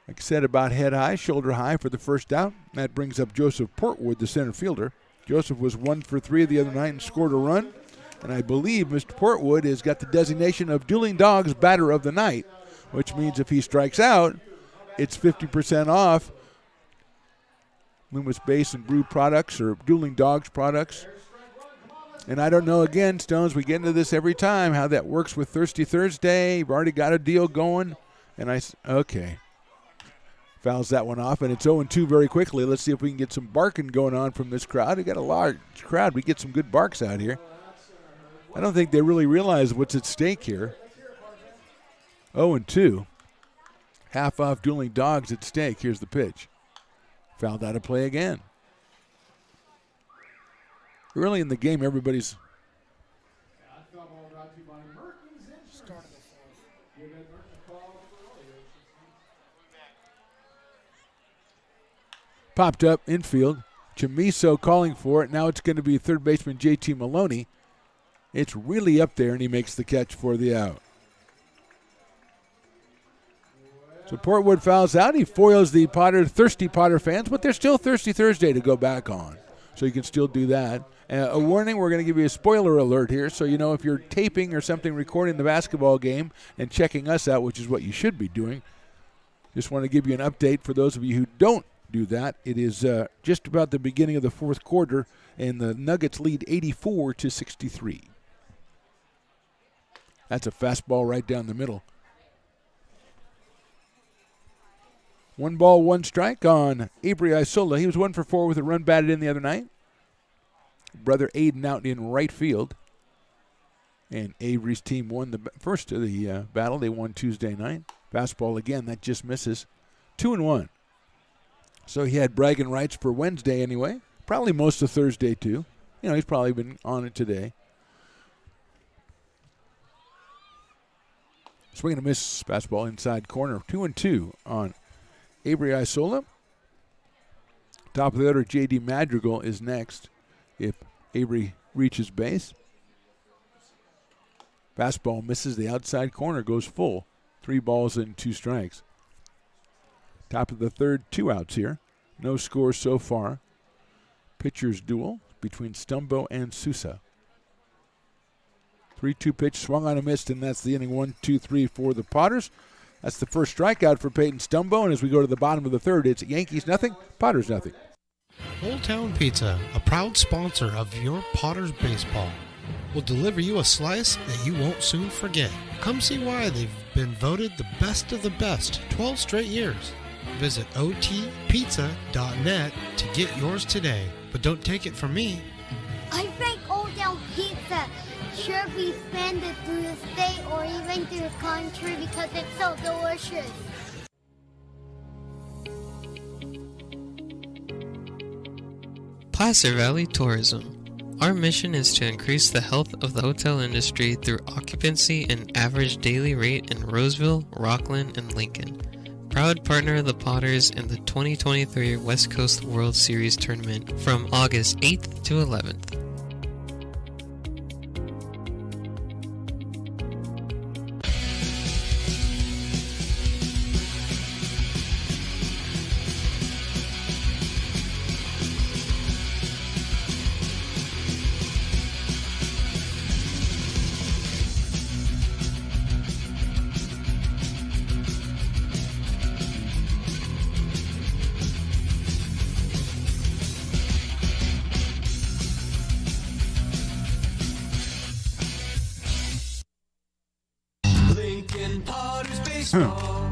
[SPEAKER 2] like I said, about head high, shoulder high for the first out. That brings up Joseph Portwood, the center fielder. Joseph was 1 for 3 the other night and scored a run. And I believe Mr. Portwood has got the designation of Dueling Dogs batter of the night, which means if he strikes out, it's 50% off Loomis Base and Brew products or Dueling Dogs products. And I don't know, again, Stones, we get into this every time, how that works with Thirsty Thursday. You've already got a deal going. And okay. Fouls that one off, and it's 0-2 very quickly. Let's see if we can get some barking going on from this crowd. We got a large crowd. We get some good barks out here. I don't think they really realize what's at stake here. 0-2. Half off Dueling Dogs at stake. Here's the pitch. Fouled out of play again. Early in the game, everybody's... Popped up infield. Chamiso calling for it. Now it's going to be third baseman JT Maloney. It's really up there, and he makes the catch for the out. So Portwood fouls out. He foils the thirsty Potter fans, but there's still Thirsty Thursday to go back on. So you can still do that. A warning, we're going to give you a spoiler alert here, so you know if you're taping or something, recording the basketball game and checking us out, which is what you should be doing. Just want to give you an update for those of you who don't do that. It is just about the beginning of the fourth quarter, and the Nuggets lead 84-63. That's a fastball right down the middle. 1 ball, 1 strike on Avery Isola. He was 1 for 4 with a run batted in the other night. Brother Aiden out in right field. And Avery's team won the first of the battle. They won Tuesday night. Fastball again, that just misses. 2-1. So he had bragging rights for Wednesday anyway. Probably most of Thursday too. He's probably been on it today. Swing and a miss. Fastball inside corner. 2-2 on Avery Isola. Top of the order, J.D. Madrigal is next if Avery reaches base. Fastball misses the outside corner, goes full. 3 balls and 2 strikes. Top of the third, 2 outs here. No score so far. Pitcher's duel between Stumbo and Sousa. 3-2 pitch, swung on a miss, and that's the inning. 1-2-3 for the Potters. That's the first strikeout for Peyton Stumbo, and as we go to the bottom of the third, it's Yankees nothing, Potters nothing.
[SPEAKER 1] Old Town Pizza, a proud sponsor of your Potters baseball, will deliver you a slice that you won't soon forget. Come see why they've been voted the best of the best 12 straight years. Visit otpizza.net to get yours today. But don't take it from me.
[SPEAKER 18] I think Old Town Pizza should be expanded through the state or even through the country because it's so delicious.
[SPEAKER 8] Placer Valley Tourism. Our mission is to increase the health of the hotel industry through occupancy and average daily rate in Roseville, Rockland, and Lincoln. Proud partner of the Potters in the 2023 West Coast World Series Tournament from August 8th to 11th.
[SPEAKER 4] Lincoln Potters baseball.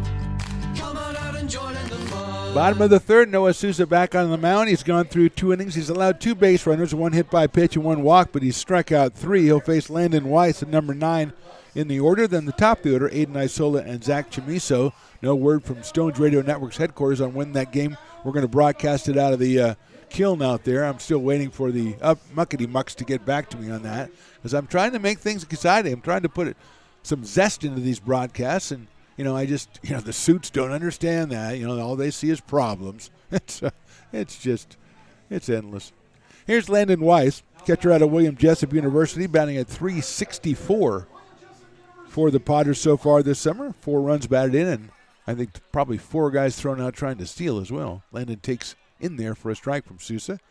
[SPEAKER 4] Come on out and join in the fun.
[SPEAKER 2] Bottom of the third, Noah Souza back on the mound. He's gone through 2 innings. He's allowed 2 base runners, 1 hit by pitch and 1 walk, but he's struck out 3. He'll face Landon Weiss at number 9 in the order. Then the top of the order, Aiden Isola and Zach Chamiso. No word from Stones Radio Network's headquarters on when that game. We're going to broadcast it out of the kiln out there. I'm still waiting for the muckety mucks to get back to me on that because I'm trying to make things exciting. I'm trying to put some zest into these broadcasts, and the suits don't understand that. All they see is problems. It's endless. Here's Landon Weiss, catcher out of William Jessup University, batting at .364 for the Potters so far this summer. 4 runs batted in, and I think probably 4 guys thrown out trying to steal as well. Landon takes in there for a strike from Sousa,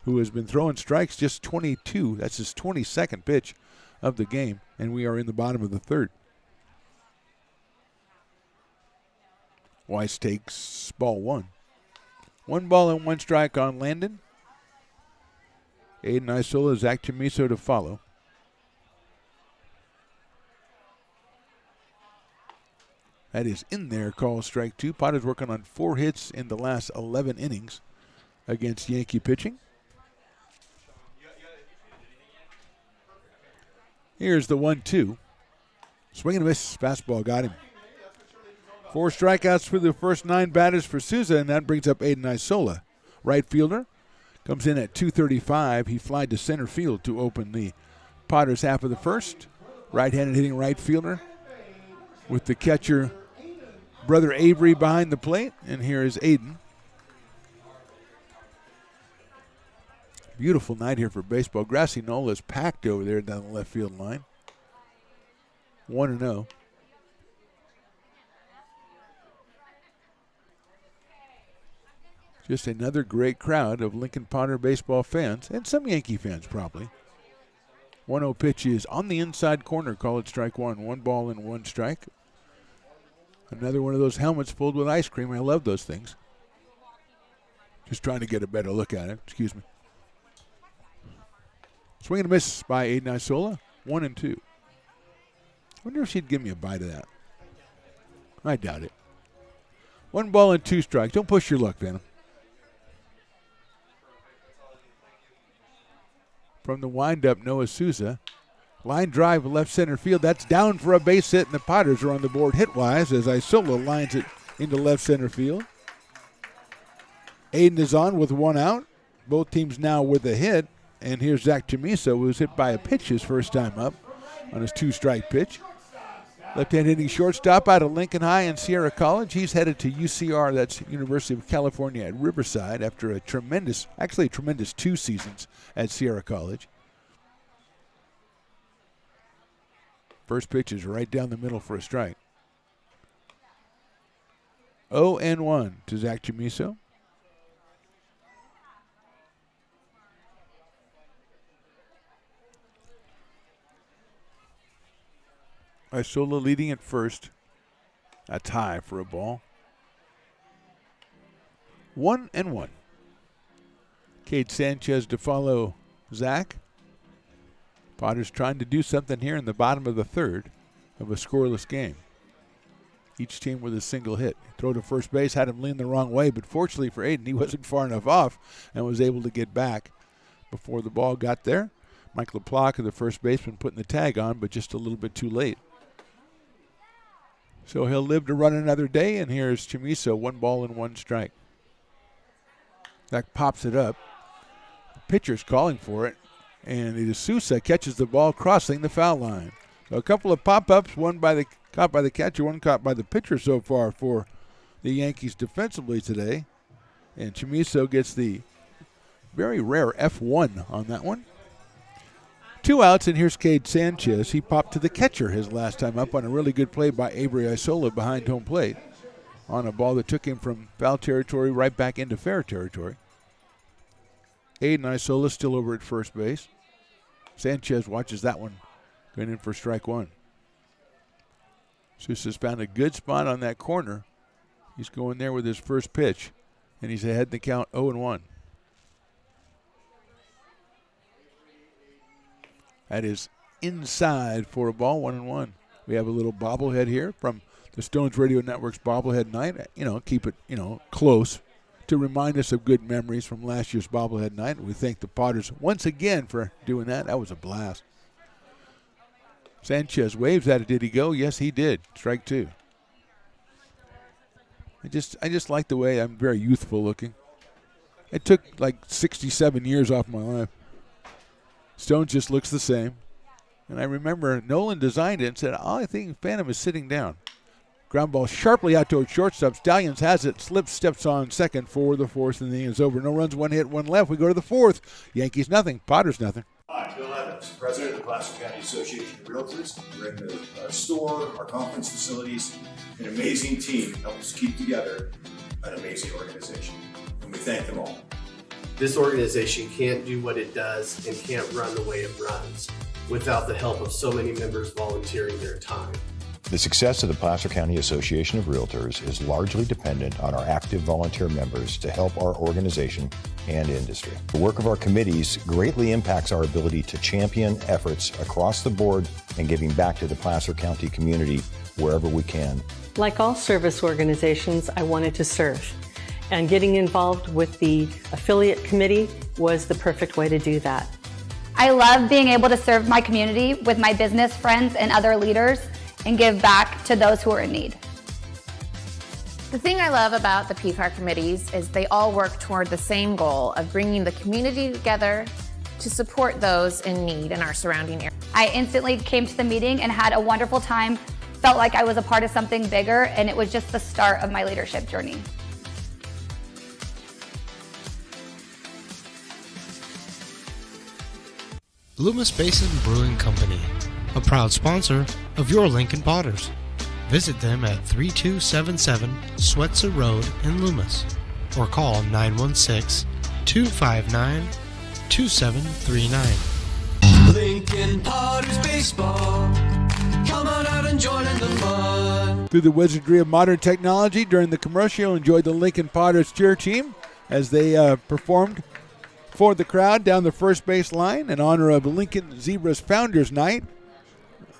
[SPEAKER 2] who has been throwing strikes, just 22. That's his 22nd pitch of the game, and we are in the bottom of the third. Weiss takes ball 1. 1 ball and 1 strike on Landon. Aiden Isola, Zach Chamiso to follow. That is in there, call strike 2. Potter's working on 4 hits in the last 11 innings against Yankee pitching. Here's the 1-2. Swing and miss. Fastball got him. 4 strikeouts for the first 9 batters for Souza, and that brings up Aiden Isola. Right fielder comes in at .235. He flied to center field to open the Potters half of the first. Right-handed hitting right fielder with the catcher, Brother Avery, behind the plate. And here is Aiden. Beautiful night here for baseball. Grassy Knoll is packed over there down the left field line. 1-0. Just another great crowd of Lincoln Potter baseball fans, and some Yankee fans probably. 1-0 pitch is on the inside corner. Call it strike 1. 1 ball and 1 strike. Another one of those helmets filled with ice cream. I love those things. Just trying to get a better look at it. Excuse me. Swing and a miss by Aiden Isola. 1-2. I wonder if she'd give me a bite of that. I doubt it. 1 ball and 2 strikes. Don't push your luck, Venom. From the windup, Noah Souza. Line drive left center field. That's down for a base hit, and the Potters are on the board hit-wise as Isola lines it into left center field. Aiden is on with 1 out. Both teams now with a hit. And here's Zach Chamiso, who was hit by a pitch his first time up on his 2-strike pitch. Left-hand hitting shortstop out of Lincoln High and Sierra College. He's headed to UCR, that's University of California at Riverside, after a tremendous 2 seasons at Sierra College. First pitch is right down the middle for a strike. 0-1 to Zach Chamiso. Isola leading at first. That's high for a ball. 1-1. Cade Sanchez to follow Zach. Potters trying to do something here in the bottom of the third of a scoreless game. each team with a single hit. Throw to first base, had him lean the wrong way, but fortunately for Aiden, he wasn't far enough off and was able to get back before the ball got there. Mike LaPlaque, the first baseman, putting the tag on, but just a little bit too late. So he'll live to run another day, and here's Chamizo, 1 ball and 1 strike. That pops it up. The pitcher's calling for it, and Sousa catches the ball crossing the foul line. So a couple of pop-ups, one caught by the catcher, one caught by the pitcher so far for the Yankees defensively today. And Chamizo gets the very rare F1 on that one. 2 outs, and here's Cade Sanchez. He popped to the catcher his last time up on a really good play by Avery Isola behind home plate on a ball that took him from foul territory right back into fair territory. Aiden Isola still over at first base. Sanchez watches that one going in for strike 1. Sousa's found a good spot on that corner. He's going there with his first pitch, and he's ahead in the count 0-1. That is inside for a ball, 1-1. We have a little bobblehead here from the Stones Radio Network's bobblehead night. Keep it, close to remind us of good memories from last year's bobblehead night. We thank the Potters once again for doing that. That was a blast. Sanchez waves at it. Did he go? Yes, he did. Strike 2. I just like the way I'm very youthful looking. It took like 67 years off my life. Stones just looks the same. And I remember Nolan designed it and said, I think Phantom is sitting down. Ground ball sharply out towards shortstop. Stallions has it. Slips, steps on second for the 4th, and the inning is over. No runs, 1 hit, 1 left. We go to the 4th. Yankees nothing. Potters nothing.
[SPEAKER 19] Hi, Bill Evans, President of the Placer County Association of Realtors. We're in the store, our conference facilities. An amazing team helps keep together an amazing organization. And we thank them all.
[SPEAKER 20] This organization can't do what it does and can't run the way it runs without the help of so many members volunteering their time.
[SPEAKER 21] The success of the Placer County Association of Realtors is largely dependent on our active volunteer members to help our organization and industry. The work of our committees greatly impacts our ability to champion efforts across the board and giving back to the Placer County community wherever we can.
[SPEAKER 22] Like all service organizations, I wanted to serve. And getting involved with the affiliate committee was the perfect way to do that.
[SPEAKER 23] I love being able to serve my community with my business friends and other leaders and give back to those who are in need.
[SPEAKER 24] The thing I love about the PCAR committees is they all work toward the same goal of bringing the community together to support those in need in our surrounding area.
[SPEAKER 23] I instantly came to the meeting and had a wonderful time, felt like I was a part of something bigger, and it was just the start of my leadership journey.
[SPEAKER 1] Loomis Basin Brewing Company, a proud sponsor of your Lincoln Potters. Visit them at 3277 Swetzer Road in Loomis or call 916-259-2739.
[SPEAKER 4] Lincoln Potters Baseball. Come on out and join in the fun.
[SPEAKER 2] Through the wizardry of modern technology, during the commercial, enjoyed the Lincoln Potters cheer team as they performed for the crowd down the first base line in honor of Lincoln Zebras Founders Night.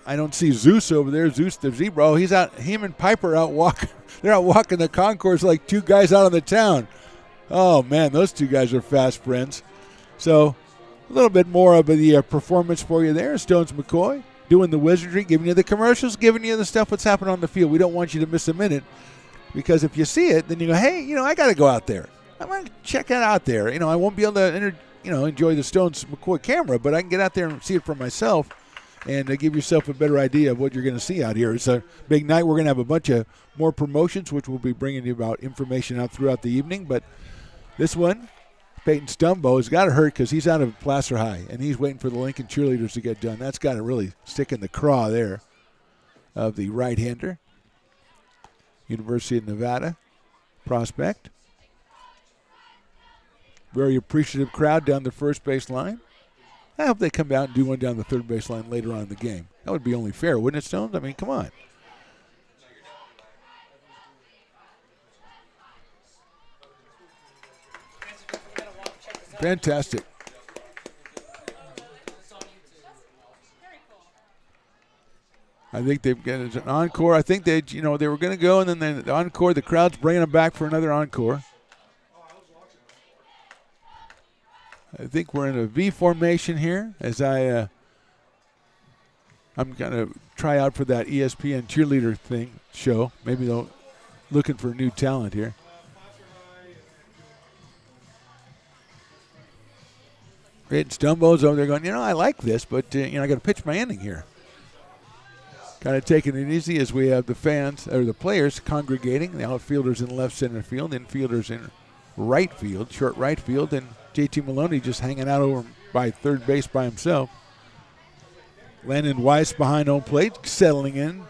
[SPEAKER 2] I don't see Zeus over there. Zeus the Zebra. Oh, he's out. Him and Piper out walking. They're out walking the concourse like two guys out on the town. Oh, man, those two guys are fast friends. So a little bit more of the performance for you there. Stones McCoy doing the wizardry, giving you the commercials, giving you the stuff what's happening on the field. We don't want you to miss a minute because if you see it, then you go, hey, I got to go out there. I'm going to check it out there. I won't be able to enjoy the Stones McCoy camera, but I can get out there and see it for myself and give yourself a better idea of what you're going to see out here. It's a big night. We're going to have a bunch of more promotions, which we'll be bringing you about information out throughout the evening. But this one, Peyton Stumbo, has got to hurt because he's out of Placer High, and he's waiting for the Lincoln cheerleaders to get done. That's got to really stick in the craw there of the right-hander. University of Nevada prospect. Very appreciative crowd down the first base line. I hope they come out and do one down the third base line later on in the game. That would be only fair, wouldn't it, Stones? I mean, come on. Fantastic. I think they've got an encore. I think they were going to go, and then the encore, the crowd's bringing them back for another encore. I think we're in a V formation here as I'm going to try out for that ESPN cheerleader show. Maybe they're looking for new talent here. Peyton Stumbo's over there going, I like this, but, I got to pitch my inning here. Kind of taking it easy as we have the fans, or the players congregating, the outfielders in left center field, infielders in right field, short right field, and JT Maloney just hanging out over by third base by himself. Landon Weiss behind home plate, settling in.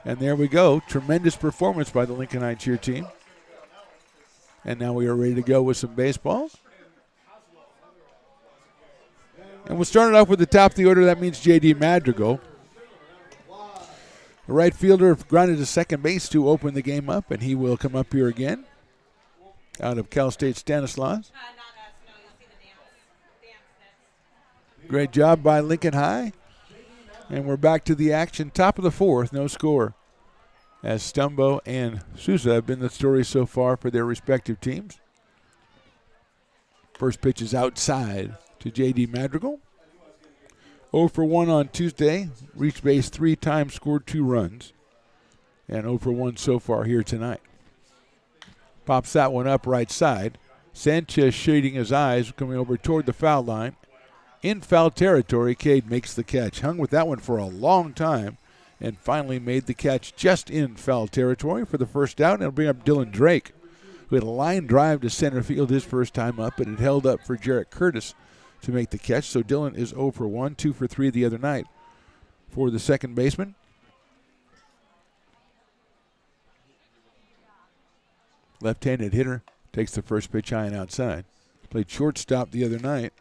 [SPEAKER 2] And there we go. Tremendous performance by the Lincoln High cheer team. And now we are ready to go with some baseball. And we'll start it off with the top of the order. That means J.D. Madrigal. The right fielder grounded to second base to open the game up, and he will come up here again out of Cal State Stanislaus. Great job by Lincoln High. And we're back to the action. Top of the fourth, no score. As Stumbo and Sousa have been the story so far for their respective teams. First pitch is outside to J.D. Madrigal. 0 for 1 on Tuesday. Reached base 3 times, scored 2 runs. And 0 for 1 so far here tonight. Pops that one up right side. Sanchez shading his eyes, coming over toward the foul line. In foul territory, Cade makes the catch. Hung with that one for a long time and finally made the catch just in foul territory for the first out. And it'll bring up Dylan Drake, who had a line drive to center field his first time up, but it held up for Jarrett Curtis to make the catch. So Dylan is 0 for 1, 2 for 3 the other night for the second baseman. Left-handed hitter takes the first pitch high and outside. Played shortstop the other night.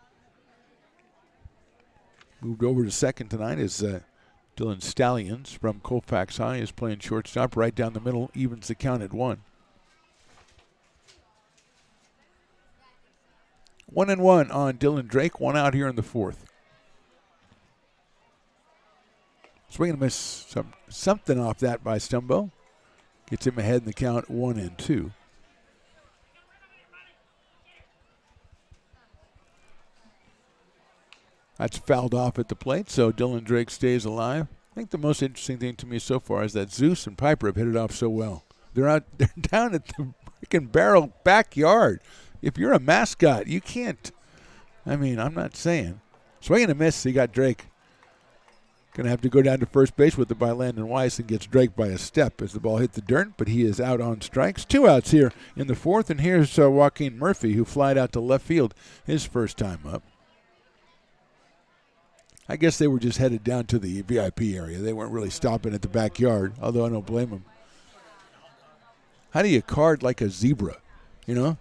[SPEAKER 2] Moved over to second tonight as Dylan Stallions from Colfax High is playing shortstop right down the middle, evens the count at 1. 1-1 on Dylan Drake, 1 out here in the fourth. Swing and miss, something off that by Stumbo. Gets him ahead in the count, 1-2. That's fouled off at the plate, so Dylan Drake stays alive. I think the most interesting thing to me so far is that Zeus and Piper have hit it off so well. They're down at the freaking Barrel backyard. If you're a mascot, you can't. I'm not saying. Swing and a miss, he got Drake. Going to have to go down to first base with it by Landon Weiss and gets Drake by a step as the ball hit the dirt, but he is out on strikes. 2 outs here in the fourth, and here's Joaquin Murphy, who flied out to left field his first time up. I guess they were just headed down to the VIP area. They weren't really stopping at the backyard, although I don't blame them. How do you card like a zebra, It'd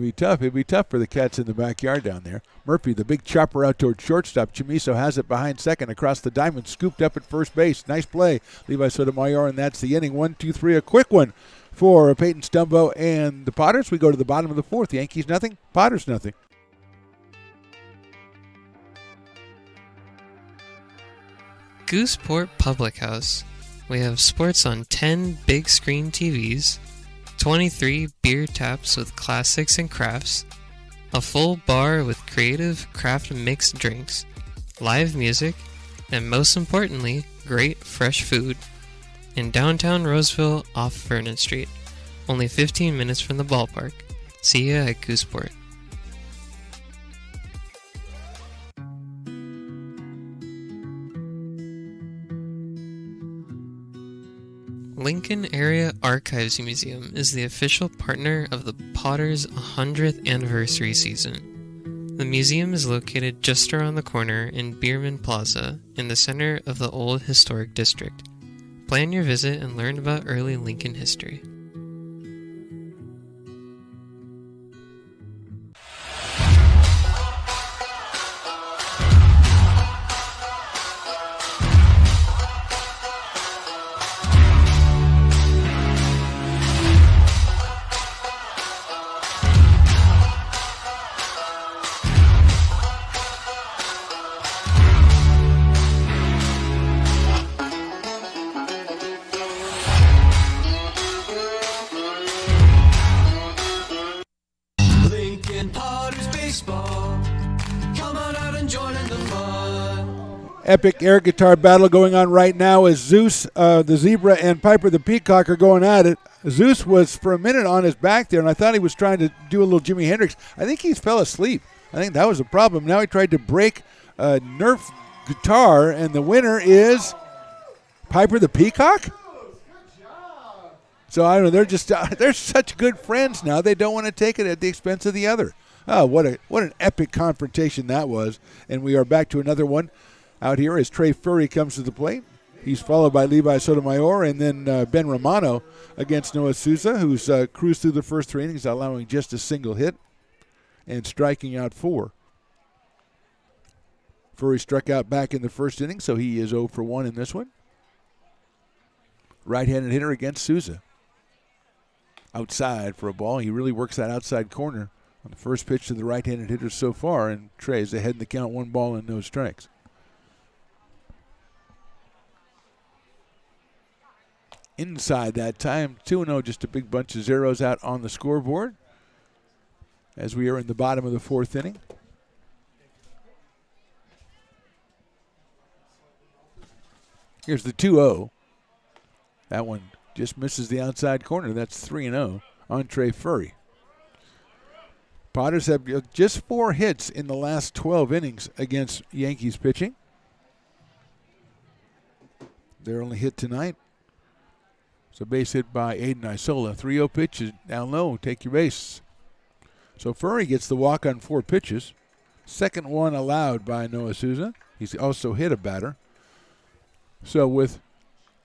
[SPEAKER 2] be tough. It'd be tough for the cats in the backyard down there. Murphy, the big chopper out toward shortstop. Chamiso has it behind second across the diamond, scooped up at first base. Nice play, Levi Sotomayor, and that's the inning. 1-2-3, a quick one for Peyton Stumbo and the Potters. We go to the bottom of the fourth. Yankees nothing, Potters nothing.
[SPEAKER 8] Gooseport Public House. We have sports on 10 big screen TVs, 23 beer taps with classics and crafts, a full bar with creative craft mixed drinks, live music, and most importantly, great fresh food. In downtown Roseville off Vernon Street, only 15 minutes from the ballpark. See ya at Gooseport. Lincoln Area Archives Museum is the official partner of the Potters 100th anniversary season. The museum is located just around the corner in Bierman Plaza in the center of the old historic district. Plan your visit and learn about early Lincoln history.
[SPEAKER 2] epic air guitar battle going on right now as Zeus, the zebra, and Piper the peacock are going at it. Zeus was for a minute on his back there, and I thought he was trying to do a little Jimi Hendrix. I think he fell asleep. I think that was the problem. Now he tried to break a Nerf guitar, and the winner is Piper the peacock? So I don't know. They're such good friends now. They don't want to take it at the expense of the other. Oh, what an epic confrontation that was. And we are back to another one out here as Trey Furry comes to the plate. He's followed by Levi Sotomayor and then Ben Romano against Noah Souza, who's cruised through the first 3 innings, allowing just a single hit and striking out 4. Furry struck out back in the first inning, so he is 0 for 1 in this one. Right-handed hitter against Souza. Outside for a ball. He really works that outside corner on the first pitch to the right-handed hitter so far, and Trey's ahead in the count, 1 ball and no strikes. Inside that time, 2-0, just a big bunch of zeros out on the scoreboard as we are in the bottom of the 4th inning. Here's the 2-0. That one just misses the outside corner. That's 3-0 on Trey Furry. Potters have just 4 hits in the last 12 innings against Yankees pitching. Their only hit tonight. So base hit by Aiden Isola. 3-0 pitch is down low. Take your base. So Furry gets the walk on 4 pitches. Second one allowed by Noah Souza. He's also hit a batter. So with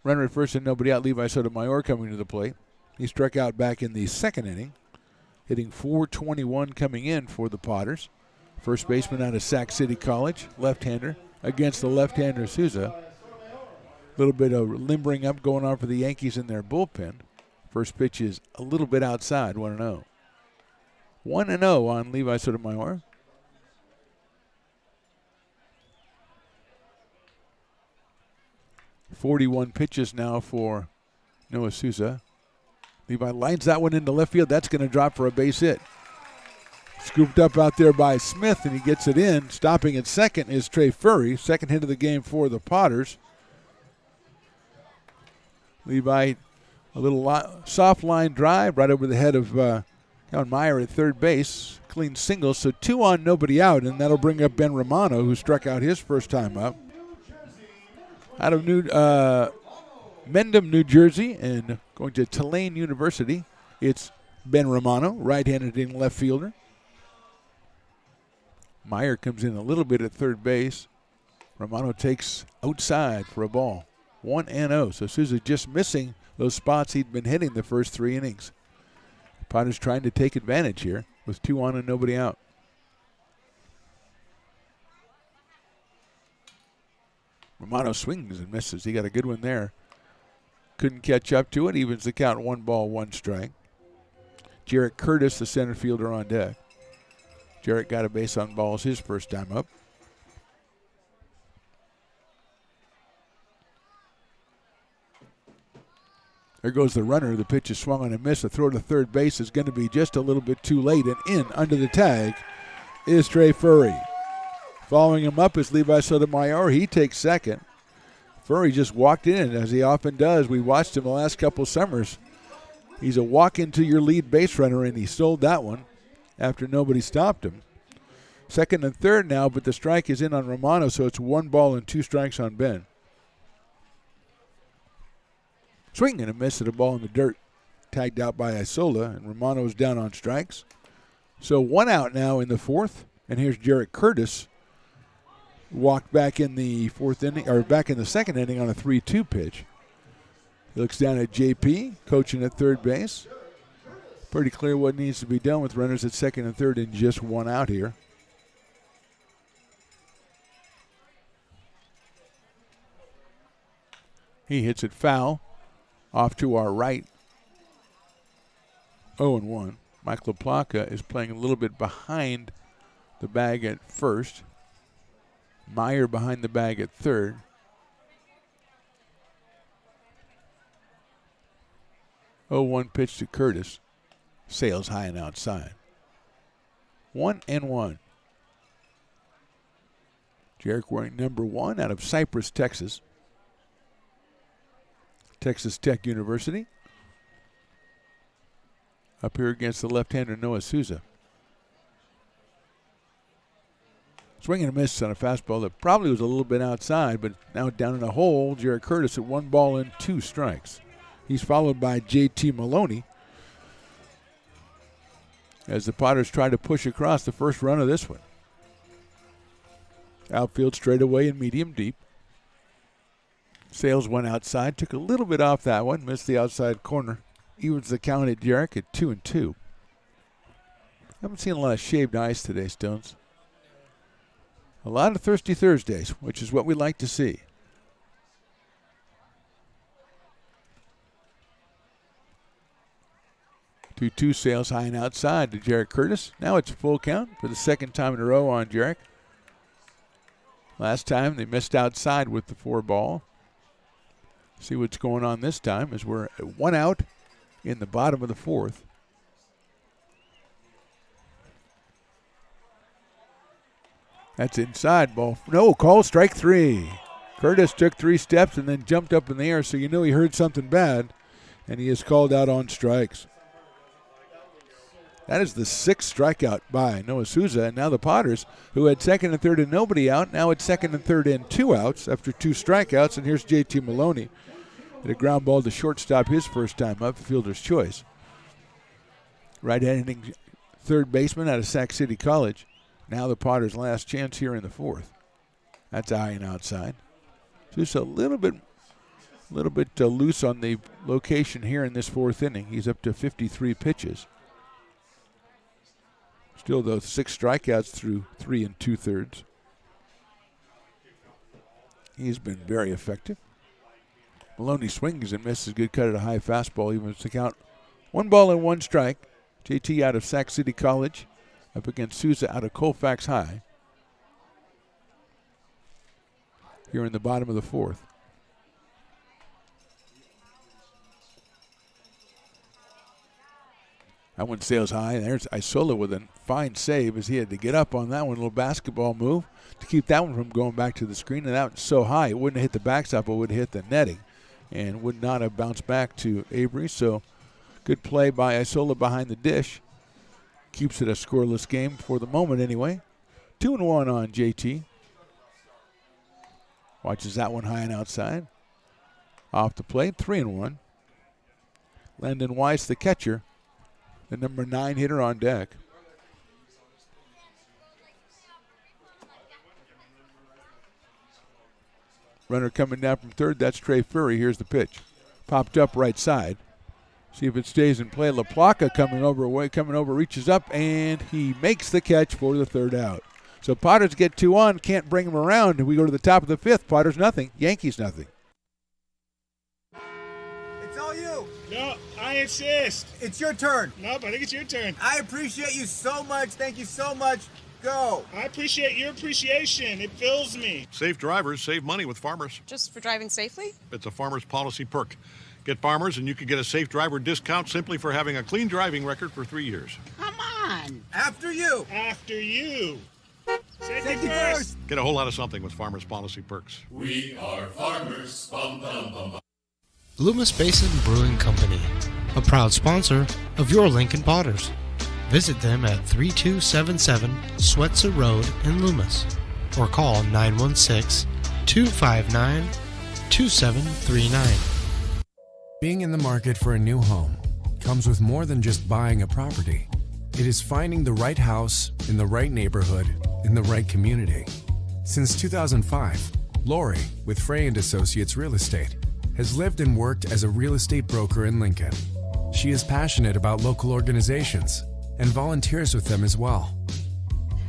[SPEAKER 2] runner at first and nobody out, Levi Sotomayor coming to the plate. He struck out back in the 2nd inning, hitting .421 coming in for the Potters. First baseman out of Sac City College, left-hander against the left-hander Souza. A little bit of limbering up going on for the Yankees in their bullpen. First pitch is a little bit outside, 1-0. 1-0 on Levi Sotomayor. .41 pitches now for Noah Souza. Levi lines that one into left field. That's going to drop for a base hit. Scooped up out there by Smith, and he gets it in. Stopping at second is Trey Furry. Second hit of the game for the Potters. Levi, a little soft line drive right over the head of Kevin Meyer at third base. Clean single, so 2 on, nobody out, and that'll bring up Ben Romano, who struck out his first time up. Out of Mendham, New Jersey, and going to Tulane University, it's Ben Romano, right-handed in left fielder. Meyer comes in a little bit at third base. Romano takes outside for a ball. 1-0. So Souza just missing those spots he'd been hitting the first 3 innings. Potter's trying to take advantage here with 2 on and nobody out. Romano swings and misses. He got a good one there. Couldn't catch up to it. Evens the count, 1 ball, 1 strike. Jarrett Curtis, the center fielder, on deck. Jarrett got a base on balls his first time up. There goes the runner. The pitch is swung on and missed. The throw to third base is going to be just a little bit too late. And in under the tag is Trey Furry. Following him up is Levi Sotomayor. He takes second. Furry just walked in, as he often does. We watched him the last couple summers. He's a walk into your lead base runner, and he stole that one after nobody stopped him. Second and third now, but the strike is in on Romano, so it's 1 ball and 2 strikes on Ben. Swing and a miss at a ball in the dirt. Tagged out by Isola, and Romano is down on strikes. So 1 out now in the 4th, and here's Jarrett Curtis. Walked back in the 4th inning, or back in the 2nd inning on a 3-2 pitch. He looks down at JP, coaching at third base. Pretty clear what needs to be done with runners at second and third and just 1 out here. He hits it foul off to our right. 0-1. Mike LaPlaca is playing a little bit behind the bag at first. Meyer behind the bag at third. Oh, 1 pitch to Curtis. Sails high and outside. 1-1. Jarek wearing number 1 out of Cypress, Texas. Texas Tech University. Up here against the left-hander Noah Souza. Swing and a miss on a fastball that probably was a little bit outside, but now down in a hole, Jarek Curtis at 1 ball and 2 strikes. He's followed by J.T. Maloney as the Potters try to push across the first run of this one. Outfield straightaway and medium deep. Sales went outside, took a little bit off that one, missed the outside corner. Evens the count at Jarek at 2-2. Haven't seen a lot of shaved ice today, Stones. A lot of Thirsty Thursdays, which is what we like to see. Two sails high and outside to Jarek Curtis. Now it's a full count for the second time in a row on Jarek. Last time they missed outside with the 4 ball. See what's going on this time as we're at 1 out in the bottom of the 4th. That's inside ball. No, call strike 3. Curtis took 3 steps and then jumped up in the air, so you knew he heard something bad, and he is called out on strikes. That is the 6th strikeout by Noah Souza, and now the Potters, who had second and third and nobody out, now at second and third and 2 outs after 2 strikeouts, and here's J.T. Maloney. Hit a ground ball to shortstop his first time up, fielder's choice. Right-handed third baseman out of Sac City College. Now the Potters' last chance here in the 4th. That's high and outside. Just a little bit loose on the location here in this 4th inning. He's up to 53 pitches. Still, though, 6 strikeouts through 3 2/3. He's been very effective. Maloney swings and misses. Good cut at a high fastball. Evens the count. 1 ball and 1 strike. JT out of Sac City College up against Souza out of Colfax High. Here in the bottom of the 4th. That one sails high. There's Isola with a fine save as he had to get up on that one. A little basketball move to keep that one from going back to the screen. And that one's so high, it wouldn't have hit the backstop, but would have hit the netting and would not have bounced back to Avery. So good play by Isola behind the dish. Keeps it a scoreless game for the moment anyway. 2-1 on JT. Watches that one high and outside. Off the plate, 3-1. Landon Weiss, the catcher, the number 9 hitter on deck. Runner coming down from third, that's Trey Furry. Here's the pitch. Popped up right side. See if it stays in play. LaPlaca coming over, reaches up, and he makes the catch for the 3rd out. So Potters get 2 on, can't bring him around. We go to the top of the 5th. Potters nothing, Yankees nothing.
[SPEAKER 11] It's all you.
[SPEAKER 5] No, I insist.
[SPEAKER 11] It's your turn.
[SPEAKER 5] Nope, I think it's your turn.
[SPEAKER 11] I appreciate you so much. Thank you so much. Go.
[SPEAKER 5] I appreciate your appreciation. It fills me.
[SPEAKER 10] Safe drivers save money with Farmers.
[SPEAKER 3] Just for driving safely?
[SPEAKER 10] It's a Farmers policy perk. Get Farmers and you can get a safe driver discount simply for having a clean driving record for 3 years.
[SPEAKER 11] Come on. After you.
[SPEAKER 5] After you.
[SPEAKER 11] Safety first.
[SPEAKER 10] Get a whole lot of something with Farmers policy perks.
[SPEAKER 4] We are farmers. Bum, bum, bum, bum.
[SPEAKER 1] Loomis Basin Brewing Company, a proud sponsor of your Lincoln Potters. Visit them at 3277 Swetzer Road in Loomis or call 916-259-2739.
[SPEAKER 12] Being in the market for a new home comes with more than just buying a property. It is finding the right house in the right neighborhood in the right community. Since 2005, Lori with Frey & Associates Real Estate has lived and worked as a real estate broker in Lincoln. She is passionate about local organizations and volunteers with them as well.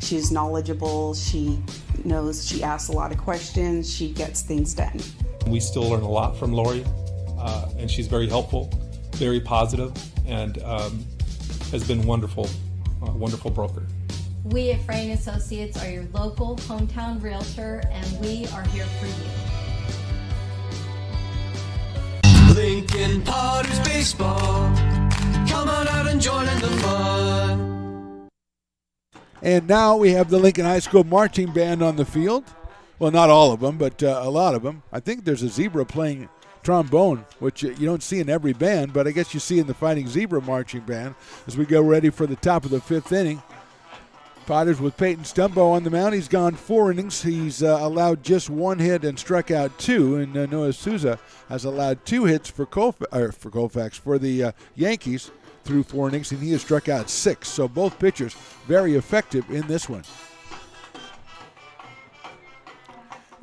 [SPEAKER 13] She's knowledgeable, she knows, she asks a lot of questions, she gets things done.
[SPEAKER 14] We still learn a lot from Lori, and she's very helpful, very positive, and has been wonderful, wonderful broker.
[SPEAKER 15] We at Frey & Associates are your local hometown realtor, and we are here for you.
[SPEAKER 4] Lincoln Potters Baseball. Come on out and join in the fun.
[SPEAKER 2] And now we have the Lincoln High School Marching Band on the field. Well, not all of them, but a lot of them. I think there's a zebra playing trombone, which you don't see in every band, but I guess you see in the Fighting Zebra Marching Band as we go ready for the top of the 5th inning. Potters with Peyton Stumbo on the mound. He's gone 4 innings. He's allowed just 1 hit and struck out 2. And Noah Souza has allowed 2 hits for the Yankees through 4 innings, and he has struck out 6. So both pitchers very effective in this one.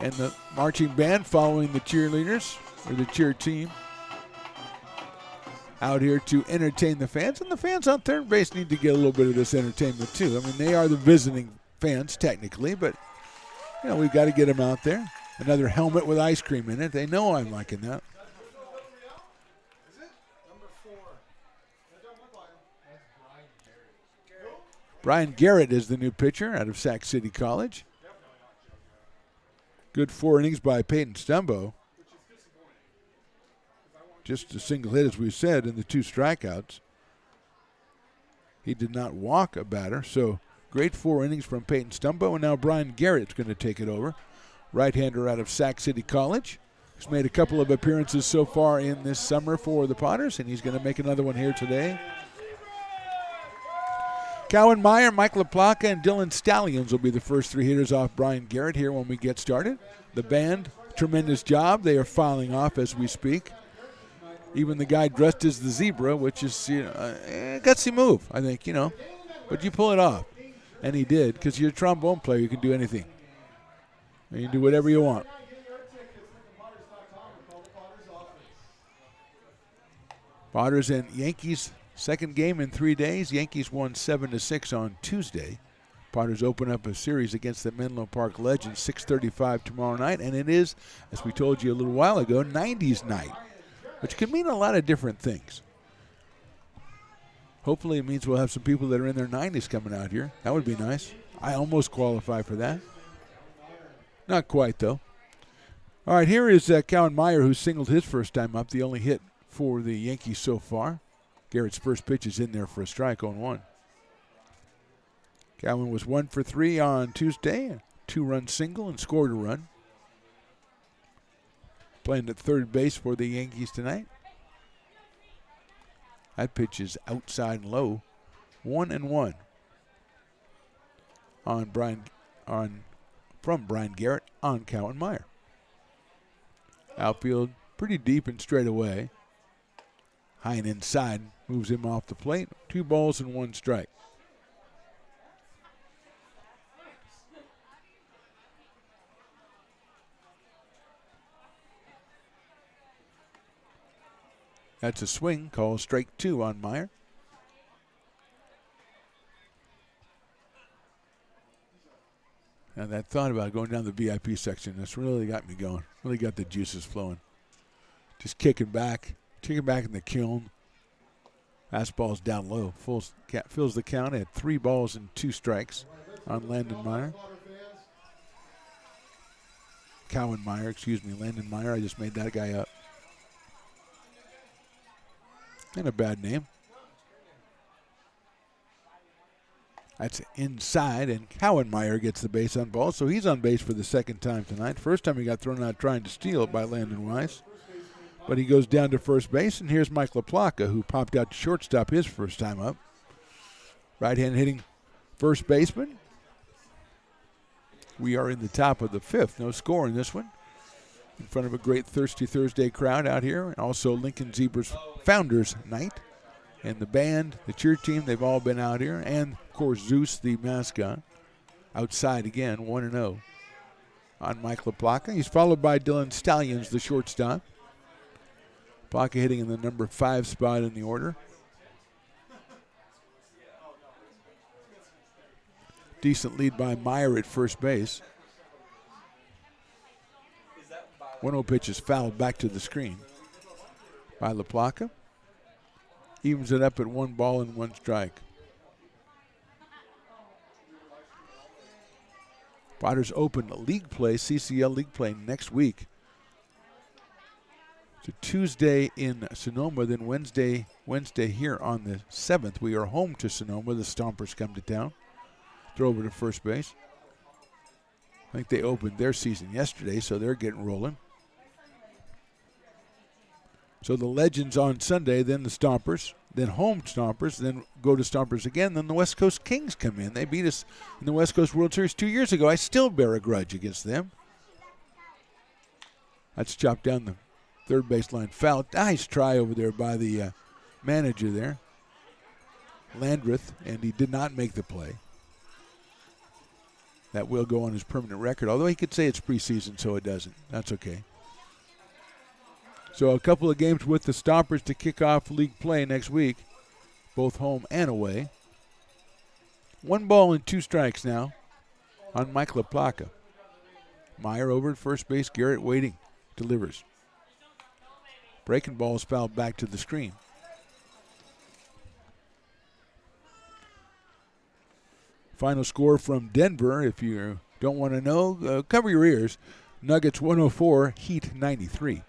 [SPEAKER 2] And the marching band following the cheerleaders, or the cheer team, out here to entertain the fans. And the fans on third base need to get a little bit of this entertainment too. I mean, they are the visiting fans technically, but we've got to get them out there. Another helmet with ice cream in it. They know I'm liking that. Brian Garrett is the new pitcher out of Sac City College. Good 4 innings by Peyton Stumbo. Just a single hit, as we said, and the 2 strikeouts. He did not walk a batter, so great 4 innings from Peyton Stumbo, and now Brian Garrett's going to take it over. Right-hander out of Sac City College. He's made a couple of appearances so far in this summer for the Potters, and he's going to make another one here today. Cowan Meyer, Mike LaPlaca, and Dylan Stallions will be the first 3 hitters off Brian Garrett here when we get started. The band, tremendous job. They are filing off as we speak. Even the guy dressed as the zebra, which is a gutsy move, I think, But you pull it off. And he did, because you're a trombone player. You can do anything. You can do whatever you want. Potters and Yankees, second game in 3 days. Yankees won 7-6 on Tuesday. Potters open up a series against the Menlo Park Legends, 6:35 tomorrow night. And it is, as we told you a little while ago, 90s night, which could mean a lot of different things. Hopefully it means we'll have some people that are in their 90s coming out here. That would be nice. I almost qualify for that. Not quite, though. All right, here is Cowan Meyer, who singled his first time up, the only hit for the Yankees so far. Garrett's first pitch is in there for a strike on 1. Cowan was 1 for 3 on Tuesday, a 2-run single, and scored a run. Playing at third base for the Yankees tonight. That pitch is outside and low. 1-1 from Brian Garrett on Cowan Meyer. Outfield pretty deep and straight away. High and inside moves him off the plate. 2 balls and 1 strike. That's a swing, called strike 2 on Meyer. And that thought about going down the VIP section, that's really got me going. Really got the juices flowing. Just kicking back in the kiln. Fastball's down low. Fills the count at 3 balls and 2 strikes on Landon Meyer. Cowan Meyer, Landon Meyer. I just made that guy up. And a bad name. That's inside, and Cowan Meyer gets the base on ball, so he's on base for the second time tonight. First time he got thrown out trying to steal it by Landon Weiss. But he goes down to first base, and here's Mike LaPlaca, who popped out to shortstop his first time up. Right-hand hitting first baseman. We are in the top of the 5th. No score in this one. In front of a great Thirsty Thursday crowd out here, and also Lincoln Zebras Founders Night. And the band, the cheer team, they've all been out here. And, of course, Zeus, the mascot, outside again, 1-0 on Mike LaPlaca. He's followed by Dylan Stallions, the shortstop. LaPlaca hitting in the number 5 spot in the order. Decent lead by Meyer at first base. 1-0 pitch is fouled back to the screen by LaPlaca. Evens it up at 1 ball and 1 strike. Potters open league play, CCL league play next week. So Tuesday in Sonoma, then Wednesday here on the 7th. We are home to Sonoma. The Stompers come to town. Throw over to first base. I think they opened their season yesterday, so they're getting rolling. So the Legends on Sunday, then the Stompers, then home Stompers, then go to Stompers again, then the West Coast Kings come in. They beat us in the West Coast World Series 2 years ago. I still bear a grudge against them. That's chopped down the third baseline foul. Nice try over there by the manager there, Landreth, and he did not make the play. That will go on his permanent record, although he could say it's preseason, so it doesn't. That's okay. So a couple of games with the Stompers to kick off league play next week, both home and away. 1 ball and 2 strikes now on Mike LaPlaca. Meyer over at first base, Garrett waiting, delivers. Breaking ball is fouled back to the screen. Final score from Denver, if you don't want to know, cover your ears. Nuggets 104, Heat 93.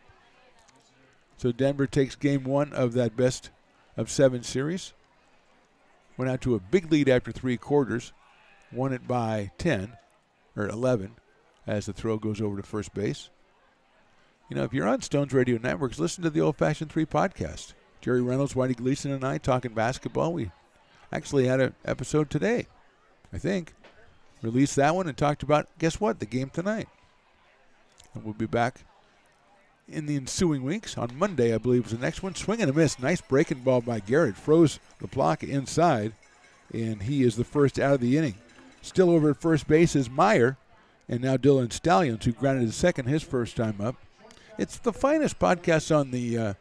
[SPEAKER 2] So Denver takes game 1 of that best of 7 series. Went out to a big lead after 3 quarters. Won it by 10, or 11, as the throw goes over to first base. You know, if you're on Stones Radio Networks, listen to the Old Fashioned 3 podcast. Jerry Reynolds, Whitey Gleason, and I talking basketball. We actually had an episode today, I think. Released that one and talked about, guess what, the game tonight. And we'll be back in the ensuing weeks. On Monday, I believe, was the next one. Swing and a miss. Nice breaking ball by Garrett. Froze LaPlaca inside, and he is the first out of the inning. Still over at first base is Meyer, and now Dylan Stallions, who grounded to second his first time up. It's the finest podcast on the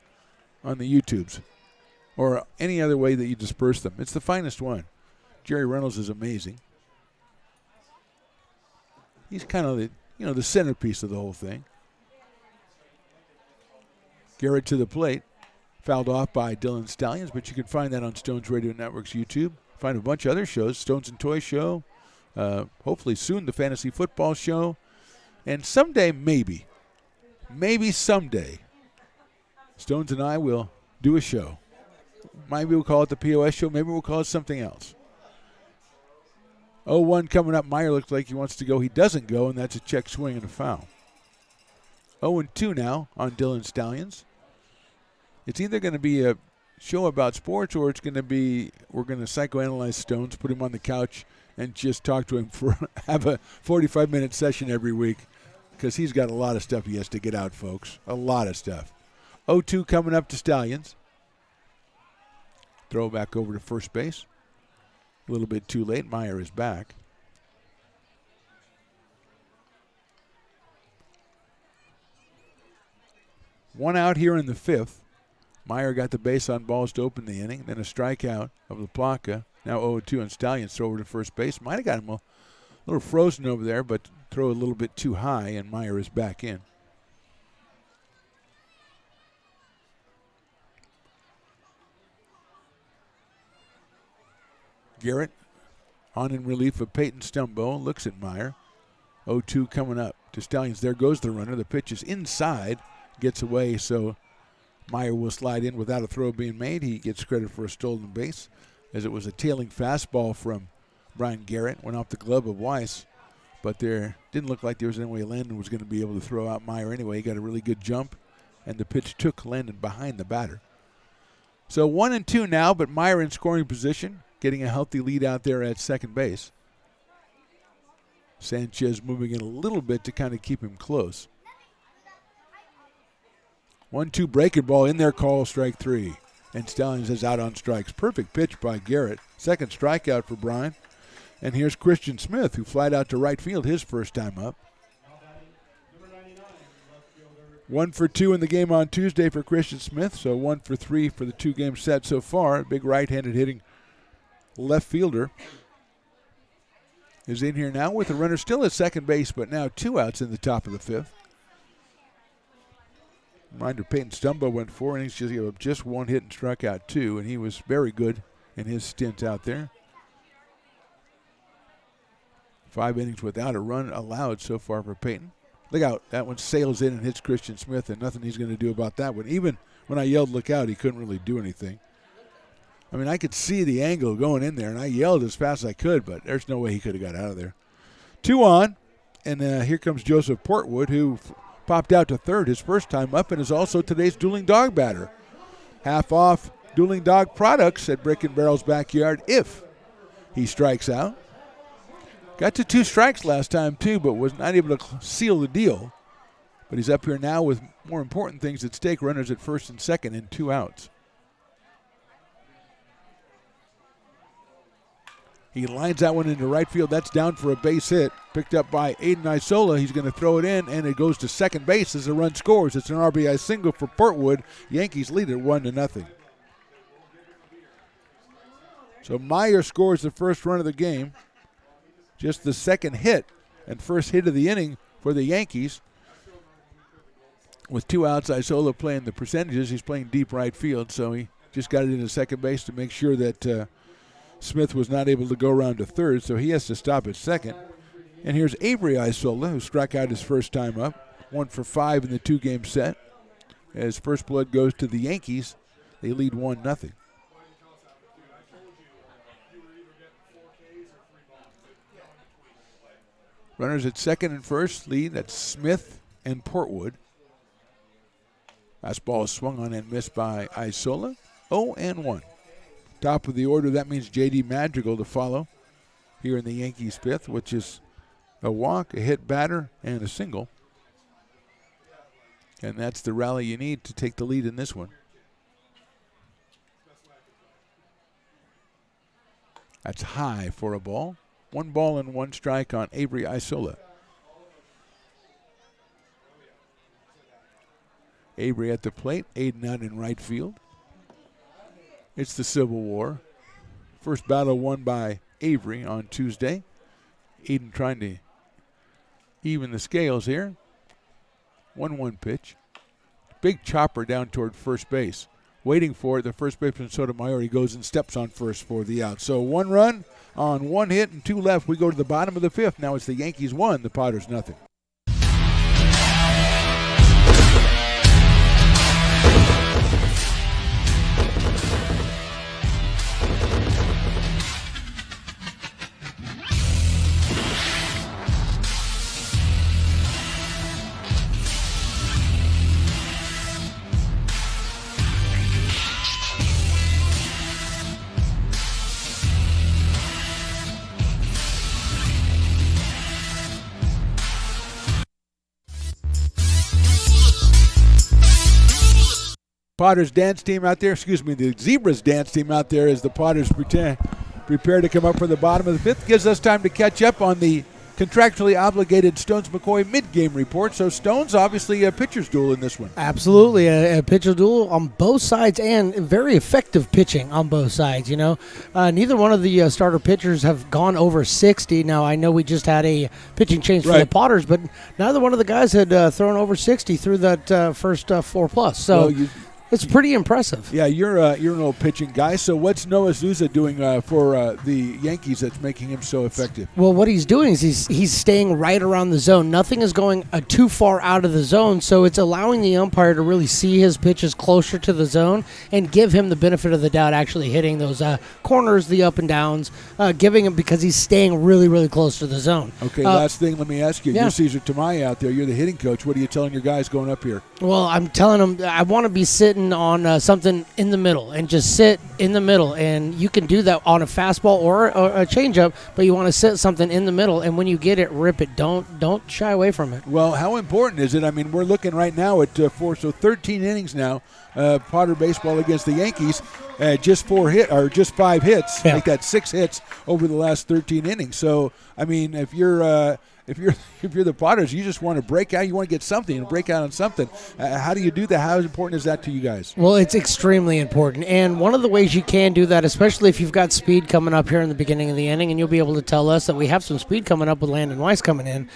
[SPEAKER 2] YouTubes, or any other way that you disperse them. It's the finest one. Jerry Reynolds is amazing. He's kind of the centerpiece of the whole thing. Garrett to the plate, fouled off by Dylan Stallions, but you can find that on Stones Radio Network's YouTube. Find a bunch of other shows, Stones and Toy Show, hopefully soon the Fantasy Football Show, and someday, maybe someday, Stones and I will do a show. Maybe we'll call it the POS Show, maybe we'll call it something else. 0-1 coming up. Meyer looks like he wants to go. He doesn't go, and that's a check swing and a foul. 0-2 now on Dylan Stallions. It's either going to be a show about sports or it's going to be we're going to psychoanalyze Stones, put him on the couch, and just talk to him have a 45-minute session every week because he's got a lot of stuff he has to get out, folks. A lot of stuff. 0-2 coming up to Stallions. Throw back over to first base. A little bit too late. Meyer is back. One out here in the 5th. Meyer got the base on balls to open the inning. Then a strikeout of LaPlaca. Now 0-2 and Stallions throw over to first base. Might have got him a little frozen over there, but throw a little bit too high, and Meyer is back in. Garrett on in relief of Peyton Stumbo. Looks at Meyer. 0-2 coming up to Stallions. There goes the runner. The pitch is inside. Gets away, so Meyer will slide in without a throw being made. He gets credit for a stolen base, as it was a tailing fastball from Brian Garrett. Went off the glove of Weiss, but there didn't look like there was any way Landon was going to be able to throw out Meyer anyway. He got a really good jump, and the pitch took Landon behind the batter. So 1-2 now, but Meyer in scoring position, getting a healthy lead out there at second base. Sanchez moving in a little bit to kind of keep him close. 1-2 breaking ball in there, call strike 3. And Stallions is out on strikes. Perfect pitch by Garrett. Second strikeout for Brian. And here's Christian Smith, who flied out to right field his first time up. 1 for 2 in the game on Tuesday for Christian Smith, so 1 for 3 for the 2-game set so far. Big right-handed hitting left fielder is in here now with the runner still at second base, but now 2 outs in the top of the 5th. Reminder, Peyton Stumbo went 4 innings, just 1 hit and struck out 2, and he was very good in his stint out there. 5 innings without a run allowed so far for Peyton. Look out, that one sails in and hits Christian Smith, and nothing he's going to do about that one. Even when I yelled look out, he couldn't really do anything. I mean, I could see the angle going in there, and I yelled as fast as I could, but there's no way he could have got out of there. 2 on. And here comes Joseph Portwood, who popped out to third his first time up and is also today's dueling dog batter. Half off dueling dog products at Brick and Barrel's backyard if he strikes out. Got to 2 strikes last time too, but was not able to seal the deal. But he's up here now with more important things at stake, runners at first and second and 2 outs. He lines that one into right field. That's down for a base hit. Picked up by Aiden Isola. He's going to throw it in, and it goes to second base as the run scores. It's an RBI single for Portwood. Yankees lead it 1-0. So Meyer scores the first run of the game. Just the second hit and first hit of the inning for the Yankees. With 2 outs, Isola playing the percentages. He's playing deep right field, so he just got it into second base to make sure that Smith was not able to go around to third, so he has to stop at second. And here's Avery Isola, who struck out his first time up. 1 for 5 in the 2-game set. As first blood goes to the Yankees, they lead 1-0. Runners at second and first lead. That's Smith and Portwood. Fastball is swung on and missed by Isola. 0-1. Top of the order, that means J.D. Madrigal to follow here in the Yankees' fifth, which is a walk, a hit batter, and a single. And that's the rally you need to take the lead in this one. That's high for a ball. 1 ball and 1 strike on Avery Isola. Avery at the plate, Aiden out in right field. It's the Civil War. First battle won by Avery on Tuesday. Aiden trying to even the scales here. 1-1 pitch. Big chopper down toward first base. Waiting for it, the first baseman Sotomayor, he goes and steps on first for the out. So 1 run on 1 hit and 2 left. We go to the bottom of the 5th. Now it's the Yankees 1, the Potters nothing. Potters dance team out there, the Zebras dance team out there as the Potters prepare to come up for the bottom of the 5th. Gives us time to catch up on the contractually obligated Stones-McCoy mid-game report. So Stones, obviously a pitcher's duel in this one.
[SPEAKER 1] Absolutely, a pitcher duel on both sides and very effective pitching on both sides. Neither one of the starter pitchers have gone over 60. Now, I know we just had a pitching change for the Potters, but neither one of the guys had thrown over 60 through that first 4+. So it's pretty impressive.
[SPEAKER 2] Yeah, you're an old pitching guy. So what's Noah Souza doing for the Yankees that's making him so effective?
[SPEAKER 1] Well, what he's doing is he's staying right around the zone. Nothing is going too far out of the zone, so it's allowing the umpire to really see his pitches closer to the zone and give him the benefit of the doubt actually hitting those corners, the up and downs, giving him because he's staying really, really close to the zone.
[SPEAKER 2] Okay, last thing, let me ask you.
[SPEAKER 1] Yeah.
[SPEAKER 2] You're Cesar Tamayo out there. You're the hitting coach. What are you telling your guys going up here?
[SPEAKER 1] Well, I'm telling them I want to be sitting on something in the middle and just sit in the middle. And you can do that on a fastball or a changeup, but you want to sit something in the middle. And when you get it, rip it. Don't shy away from it.
[SPEAKER 2] Well, how important is it? I mean, we're looking right now at 13 innings now. Potter baseball against the Yankees. Just 5 hits.
[SPEAKER 1] Yeah.
[SPEAKER 2] Make that 6 hits over the last 13 innings. So, I mean, if you're the Potters, you just want to break out. You want to get something and break out on something. How do you do that? How important is that to you guys?
[SPEAKER 1] Well, it's extremely important. And one of the ways you can do that, especially if you've got speed coming up here in the beginning of the inning, and you'll be able to tell us that we have some speed coming up with Landon Weiss coming in.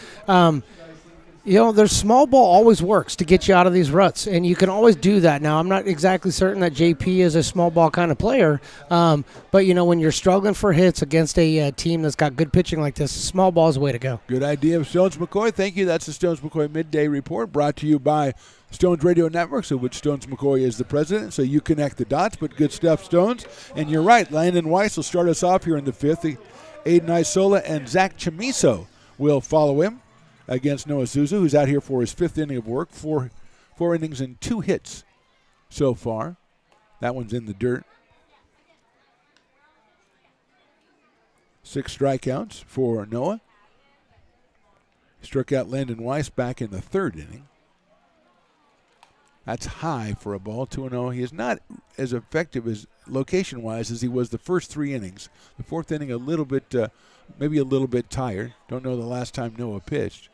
[SPEAKER 1] There's small ball always works to get you out of these ruts, and you can always do that. Now, I'm not exactly certain that JP is a small ball kind of player, but, when you're struggling for hits against a team that's got good pitching like this, small ball is the way to go.
[SPEAKER 2] Good idea, Stones-McCoy. Thank you. That's the Stones-McCoy Midday Report brought to you by Stones Radio Networks, of which Stones-McCoy is the president, so you connect the dots, but good stuff, Stones. And you're right, Landon Weiss will start us off here in the 5th. Aiden Isola and Zach Chamiso will follow him. against Noah Souza, who's out here for his 5th inning of work. Four innings and 2 hits so far. That one's in the dirt. 6 strikeouts for Noah. Struck out Landon Weiss back in the 3rd inning. That's high for a ball, 2-0. He is not as effective as location-wise as he was the first 3 innings. The 4th inning a little bit, maybe a little bit tired. Don't know the last time Noah pitched.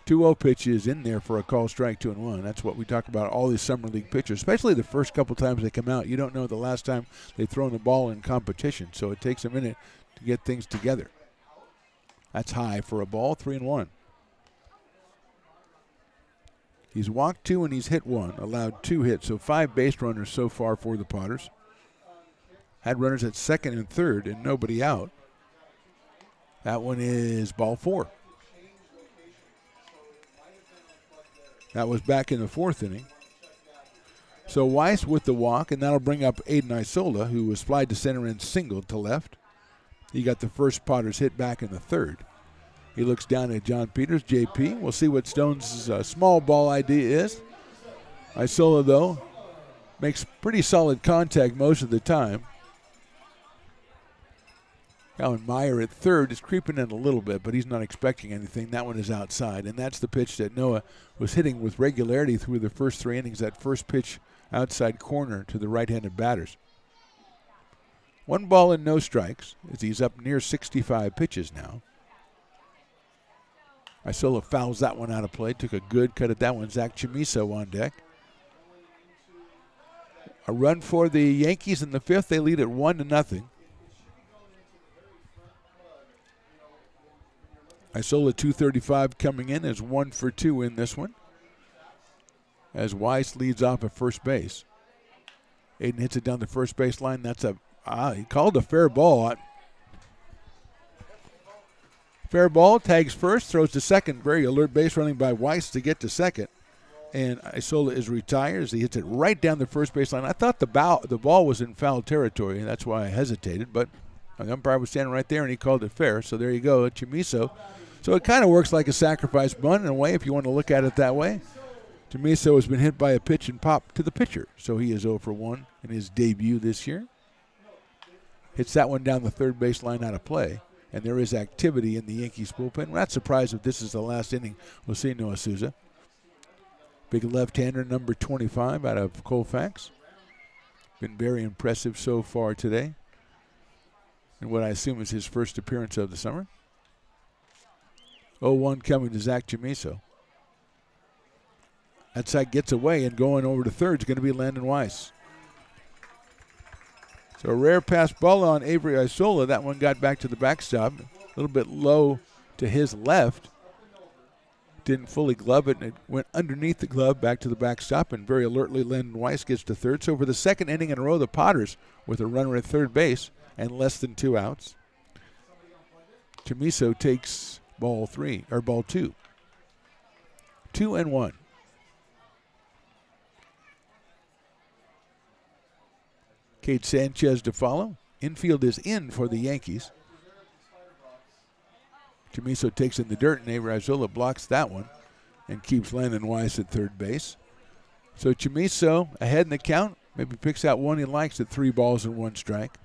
[SPEAKER 2] 2-0 pitch is in there for a call strike, 2-1. That's what we talk about all these summer league pitchers, especially the first couple times they come out. You don't know the last time they've thrown the ball in competition, so it takes a minute to get things together. That's high for a ball, 3-1. He's walked 2 and he's hit 1, allowed 2 hits, so 5 base runners so far for the Potters. Had runners at 2nd and 3rd and nobody out. That one is ball 4. That was back in the 4th inning. So Weiss with the walk, and that'll bring up Aiden Isola, who was flied to center and singled to left. He got the first Potters hit back in the 3rd. He looks down at John Peters, JP. We'll see what Stone's small ball idea is. Isola, though, makes pretty solid contact most of the time. Alan Meyer at 3rd is creeping in a little bit, but he's not expecting anything. That one is outside, and that's the pitch that Noah was hitting with regularity through the first 3 innings, that first pitch outside corner to the right-handed batters. 1 ball and no strikes as he's up near 65 pitches now. Isola fouls that one out of play. Took a good cut at that one. Zach Chamiso on deck. A run for the Yankees in the 5th. They lead at 1-0. Isola 235 coming in as 1 for 2 in this one. As Weiss leads off at first base. Aiden hits it down the first base line. That's he called a fair ball. Fair ball, tags first, throws to second. Very alert base running by Weiss to get to second. And Isola is retired as he hits it right down the first base line. I thought the ball was in foul territory, and that's why I hesitated. But the umpire was standing right there, and he called it fair. So there you go, Chamiso. So it kind of works like a sacrifice bunt in a way, if you want to look at it that way. Chamiso has been hit by a pitch and popped to the pitcher. So he is 0 for 1 in his debut this year. Hits that one down the third base line out of play. And there is activity in the Yankees bullpen. We're not surprised if this is the last inning we'll see Noah Souza. Big left-hander, number 25 out of Colfax. Been very impressive so far today. And what I assume is his first appearance of the summer. 0-1 coming to Zach Chamiso. That side gets away, and going over to third is going to be Landon Weiss. So a rare pass ball on Avery Isola. That one got back to the backstop. A little bit low to his left. Didn't fully glove it, and it went underneath the glove back to the backstop, and very alertly Landon Weiss gets to third. So for the second inning in a row, the Potters with a runner at third base and less than 2 outs. Chamiso takes ball 2. 2-1. Cade Sanchez to follow. Infield is in for the Yankees. Chamiso takes in the dirt, and Avery Isola blocks that one and keeps Landon Weiss at third base. So Chamiso ahead in the count. Maybe picks out one he likes at 3 balls and 1 strike.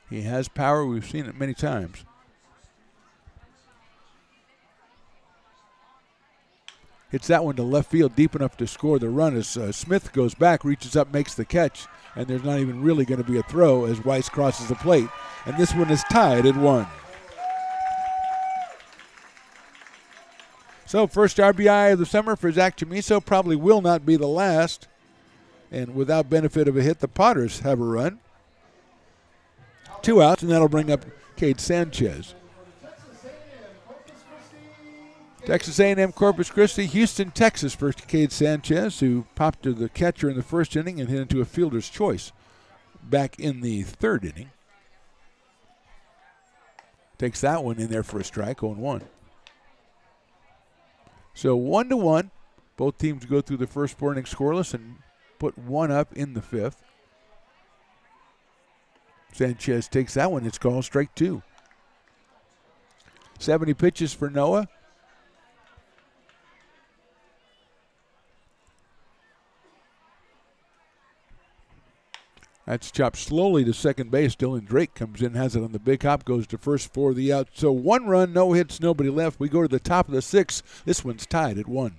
[SPEAKER 2] He has power. We've seen it many times. Hits that one to left field deep enough to score the run as Smith goes back, reaches up, makes the catch, and there's not even really going to be a throw as Weiss crosses the plate. And this one is tied at 1. So first RBI of the summer for Zach Chamiso, probably will not be the last. And without benefit of a hit, the Potters have a run. 2 outs, and that'll bring up Cade Sanchez. Texas A&M Corpus Christi, Houston, Texas for Cade Sanchez, who popped to the catcher in the first inning and hit into a fielder's choice back in the 3rd inning. Takes that one in there for a strike, 0-1. So 1-1. Both teams go through the first 4 innings scoreless and put 1 up in the 5th. Sanchez takes that one. It's called strike 2. 70 pitches for Noah. That's chopped slowly to second base. Dylan Drake comes in, has it on the big hop, goes to first for the out. So 1 run, no hits, nobody left. We go to the top of the 6th. This one's tied at 1.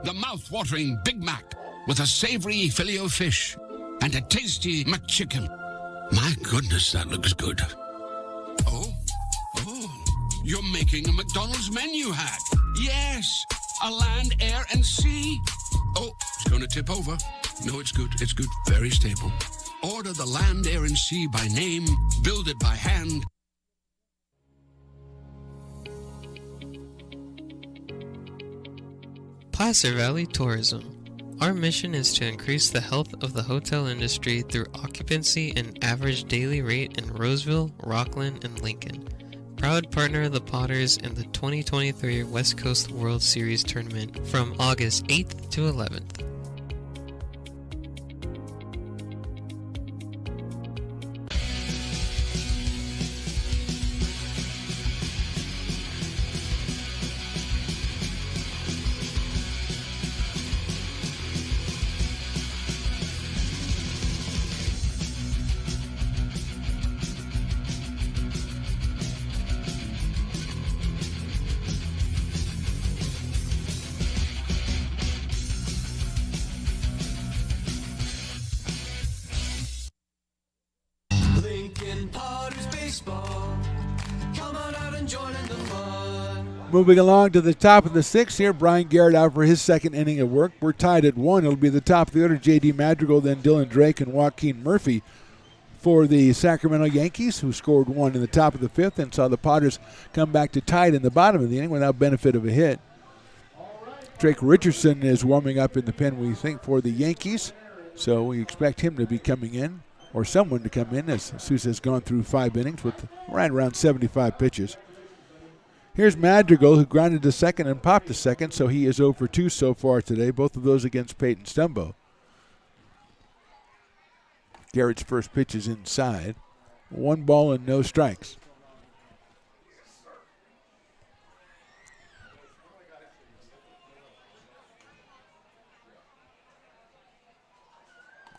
[SPEAKER 3] The mouth-watering Big Mac with a savory Filet-O-Fish and a tasty McChicken. My goodness, that looks good. Oh, you're making a McDonald's menu hack. Yes, a land, air, and sea. Oh, it's going to tip over. No, it's good. It's good. Very stable. Order the land, air, and sea by name. Build it by hand.
[SPEAKER 8] Placer Valley Tourism. Our mission is to increase the health of the hotel industry through occupancy and average daily rate in Roseville, Rockland, and Lincoln. Proud partner of the Potters in the 2023 West Coast World Series Tournament from August 8th to 11th.
[SPEAKER 4] Lincoln Potters baseball. Come on out and join in the fun.
[SPEAKER 2] Moving along to the top of the 6th here, Brian Garrett out for his second inning of work. We're tied at 1. It'll be the top of the order, J.D. Madrigal, then Dylan Drake and Joaquin Murphy for the Sacramento Yankees, who scored 1 in the top of the 5th and saw the Potters come back to tied in the bottom of the inning without benefit of a hit. Drake Richardson is warming up in the pen, we think, for the Yankees, so we expect him to be coming in, or someone to come in, as Sousa has gone through 5 innings with right around 75 pitches. Here's Madrigal, who grounded to second and popped to second, so he is 0 for 2 so far today, both of those against Peyton Stumbo. Garrett's first pitch is inside. 1 ball and no strikes.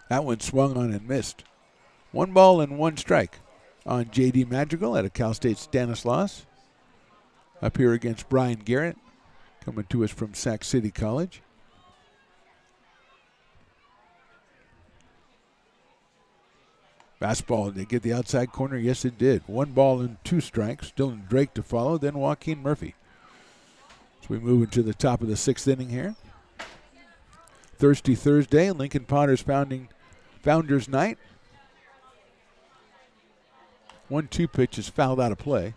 [SPEAKER 2] That one swung on and missed. 1 ball and 1 strike on J.D. Madrigal out of Cal State Stanislaus. Up here against Brian Garrett, coming to us from Sac City College. Fastball, did they get the outside corner? Yes, it did. 1 ball and 2 strikes. Dylan Drake to follow, then Joaquin Murphy. So we move into the top of the 6th inning here. Thirsty Thursday, Lincoln Potters Founders Night. 1-2 pitch is fouled out of play.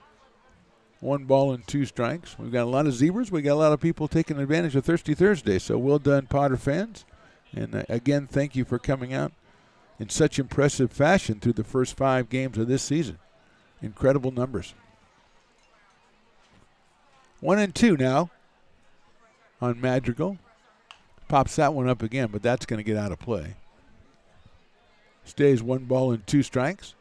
[SPEAKER 2] 1 ball and 2 strikes. We've got a lot of zebras. We got a lot of people taking advantage of Thirsty Thursday. So well done, Potter fans. And again, thank you for coming out in such impressive fashion through the first 5 games of this season. Incredible numbers. 1-2 now on Madrigal. Pops that one up again, but that's going to get out of play. Stays 1 ball and 2 strikes.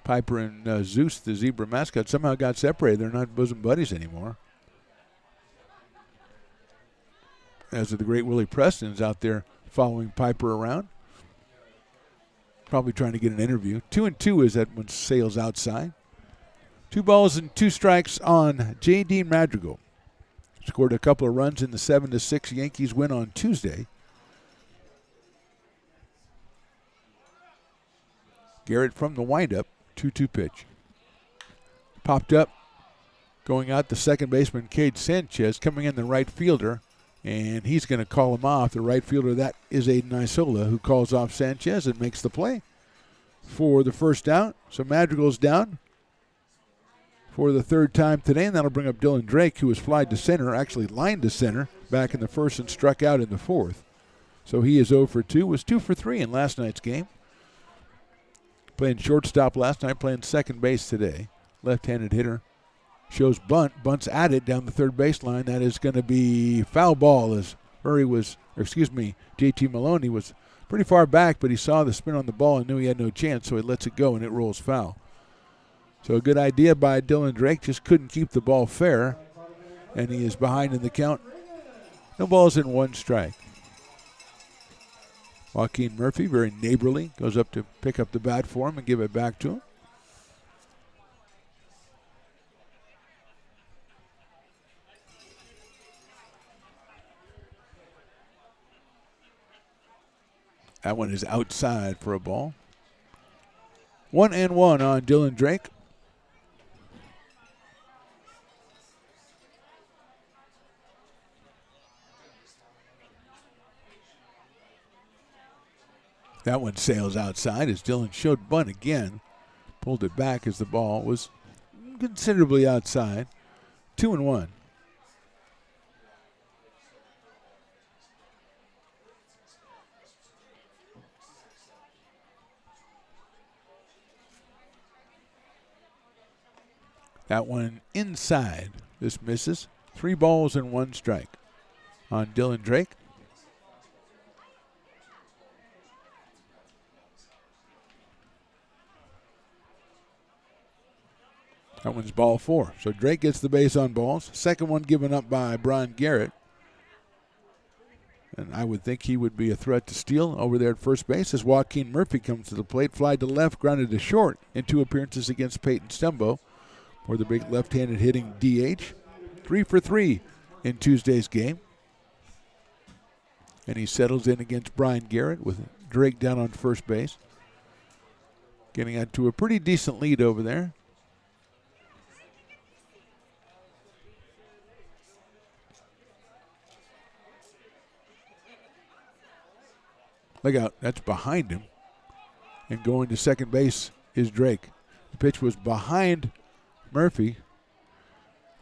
[SPEAKER 2] Piper and Zeus, the zebra mascot, somehow got separated. They're not bosom buddies anymore. As the great Willie Preston's out there following Piper around. Probably trying to get an interview. 2-2 is that one sails outside. 2 balls and 2 strikes on J.D. Madrigal. Scored a couple of runs in the 7-6 Yankees win on Tuesday. Garrett from the windup. 2-2 pitch. Popped up. Going out the second baseman, Cade Sanchez, coming in the right fielder, and he's going to call him off. The right fielder, that is Aiden Isola, who calls off Sanchez and makes the play for the first out. So Madrigal's down for the 3rd time today, and that'll bring up Dylan Drake, who was flied to center, actually lined to center back in the 1st and struck out in the 4th. So he is 0 for 2, was 2 for 3 in last night's game. Playing shortstop last night, playing second base today. Left-handed hitter. Shows bunt. Bunts at it down the 3rd baseline. That is going to be foul ball as JT Maloney was pretty far back, but he saw the spin on the ball and knew he had no chance, so he lets it go and it rolls foul. So a good idea by Dylan Drake, just couldn't keep the ball fair, and he is behind in the count. No balls and 1 strike. Joaquin Murphy, very neighborly, goes up to pick up the bat for him and give it back to him. That one is outside for a ball. 1-1 on Dylan Drake. That one sails outside as Dylan showed bunt again. Pulled it back as the ball was considerably outside. 2-1. That one inside. This misses. 3 balls and 1 strike on Dylan Drake. That one's ball 4. So Drake gets the base on balls. Second one given up by Brian Garrett. And I would think he would be a threat to steal over there at first base as Joaquin Murphy comes to the plate. Fly to left, grounded to short in 2 appearances against Peyton Stembo for the big left-handed hitting DH. 3 for 3 in Tuesday's game. And he settles in against Brian Garrett with Drake down on first base. Getting out to a pretty decent lead over there. Look out, that's behind him. And going to second base is Drake. The pitch was behind Murphy.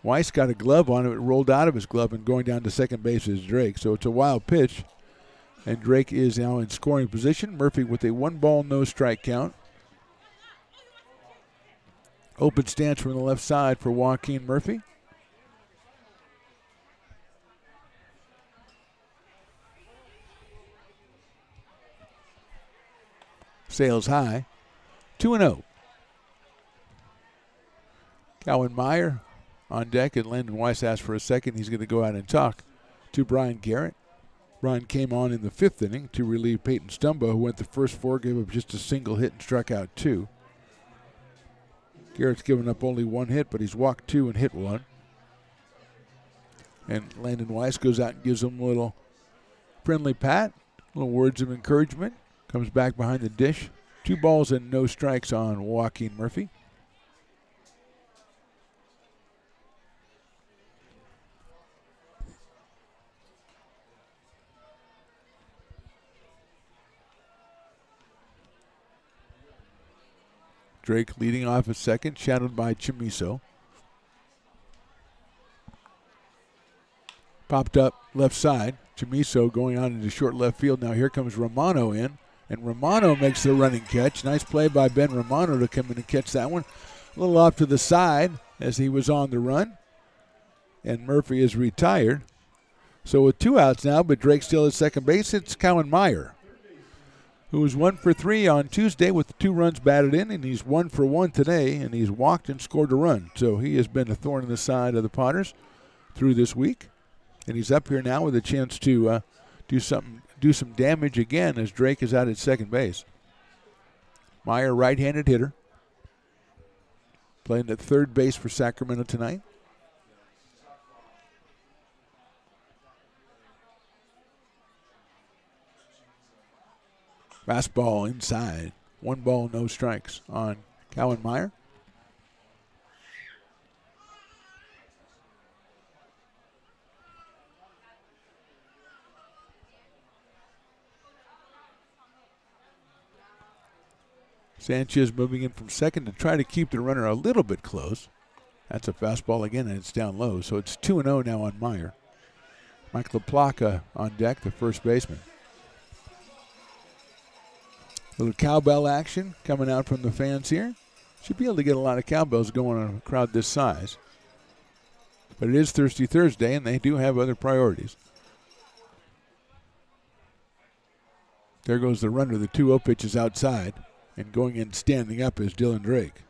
[SPEAKER 2] Weiss got a glove on it. It rolled out of his glove, and going down to second base is Drake. So it's a wild pitch. And Drake is now in scoring position. Murphy with a 1-ball, no strike count. Open stance from the left side for Joaquin Murphy. Sails high. 2-0. Cowan Meyer on deck, and Landon Weiss asked for a second. He's going to go out and talk to Brian Garrett. Brian came on in the 5th inning to relieve Peyton Stumbo, who went the first 4, gave up just a single hit and struck out 2. Garrett's given up only 1 hit, but he's walked 2 and hit 1. And Landon Weiss goes out and gives him a little friendly pat, little words of encouragement. Comes back behind the dish. 2 balls and no strikes on Joaquin Murphy. Drake leading off at second, shadowed by Chimiso. Popped up left side. Chimiso going on into short left field. Now here comes Romano in. And Romano makes the running catch. Nice play by Ben Romano to come in and catch that one. A little off to the side as he was on the run. And Murphy is retired. So with 2 outs now, but Drake still at second base, it's Cowan Meyer, who was 1 for 3 on Tuesday with 2 runs batted in, and he's 1 for 1 today, and he's walked and scored a run. So he has been a thorn in the side of the Potters through this week. And he's up here now with a chance to do some damage again as Drake is out at second base. Meyer, right-handed hitter, playing at third base for Sacramento tonight. Fastball inside. 1 ball, no strikes on Cowan Meyer. Sanchez moving in from second to try to keep the runner a little bit close. That's a fastball again, and it's down low. So it's 2-0 now on Meyer. Mike LaPlaca on deck, the first baseman. Little cowbell action coming out from the fans here. Should be able to get a lot of cowbells going on a crowd this size. But it is Thirsty Thursday, and they do have other priorities. There goes the runner. The 2-0 pitch is outside. And going in standing up is Dylan Drake.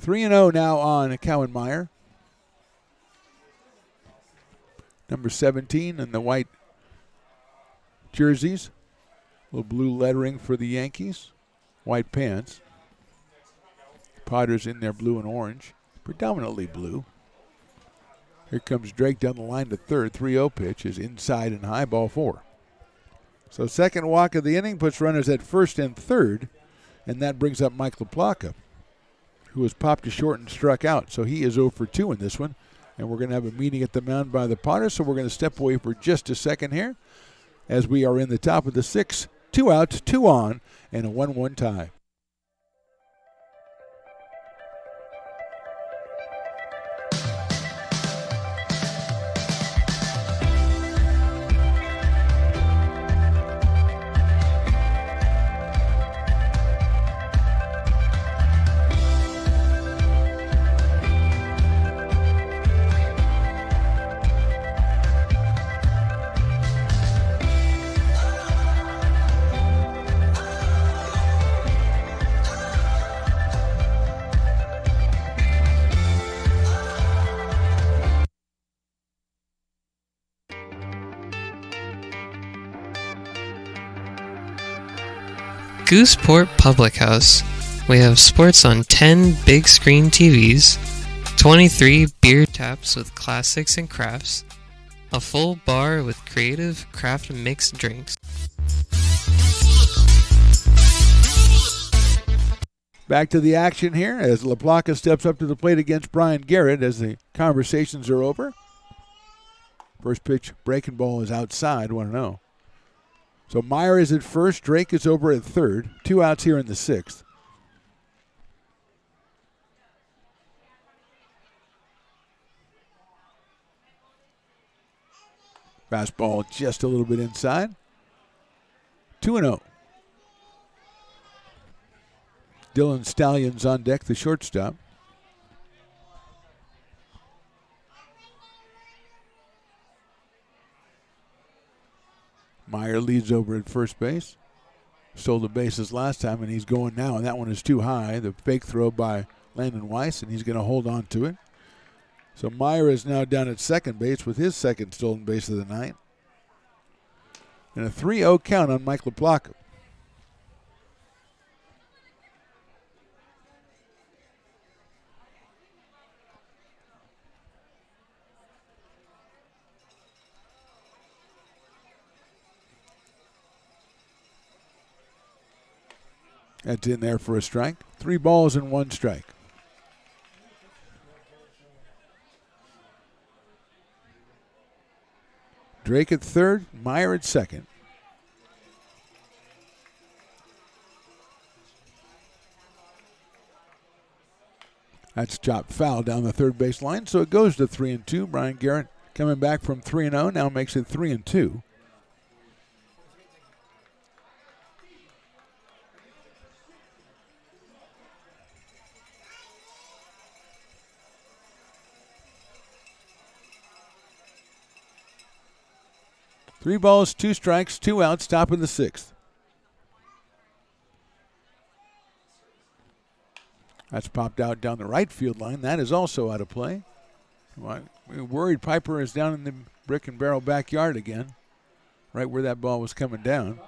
[SPEAKER 2] 3-0 now on Cowan Meyer. Number 17 in the white jerseys. Little blue lettering for the Yankees. White pants. Potters in their blue and orange. Predominantly blue. Here comes Drake down the line to third. 3-0 pitch is inside and high, ball 4. So second walk of the inning puts runners at first and third, and that brings up Mike LaPlaca, who was popped to short and struck out. So he is 0 for 2 in this one, and we're going to have a meeting at the mound by the Potters, so we're going to step away for just a second here as we are in the top of the 6th. 2 outs, 2 on, and a 1-1 tie.
[SPEAKER 8] Gooseport Public House. We have sports on 10 big screen TVs, 23 beer taps with classics and crafts, a full bar with creative craft mixed drinks.
[SPEAKER 2] Back to the action here as LaPlaca steps up to the plate against Brian Garrett as the conversations are over. First pitch, breaking ball is outside, 1-0. So Meyer is at first, Drake is over at third. 2 outs here in the 6th. Fastball just a little bit inside. 2-0. Dylan Stallions on deck, the shortstop. Meyer leads over at first base. Stole the bases last time, and he's going now, and that one is too high. The fake throw by Landon Weiss, and he's going to hold on to it. So Meyer is now down at second base with his second stolen base of the night. And a 3-0 count on Mike LaPlaca. That's in there for a strike. 3 balls and 1 strike. Drake at third, Meyer at second. That's chopped foul down the third base line, so it goes to 3-2. Brian Garrett coming back from 3-0, now makes it 3-2. Three balls, 2 strikes, 2 outs, top of the 6th. That's popped out down the right field line. That is also out of play. We're worried Piper is down in the Brick and Barrel backyard again, right where that ball was coming down.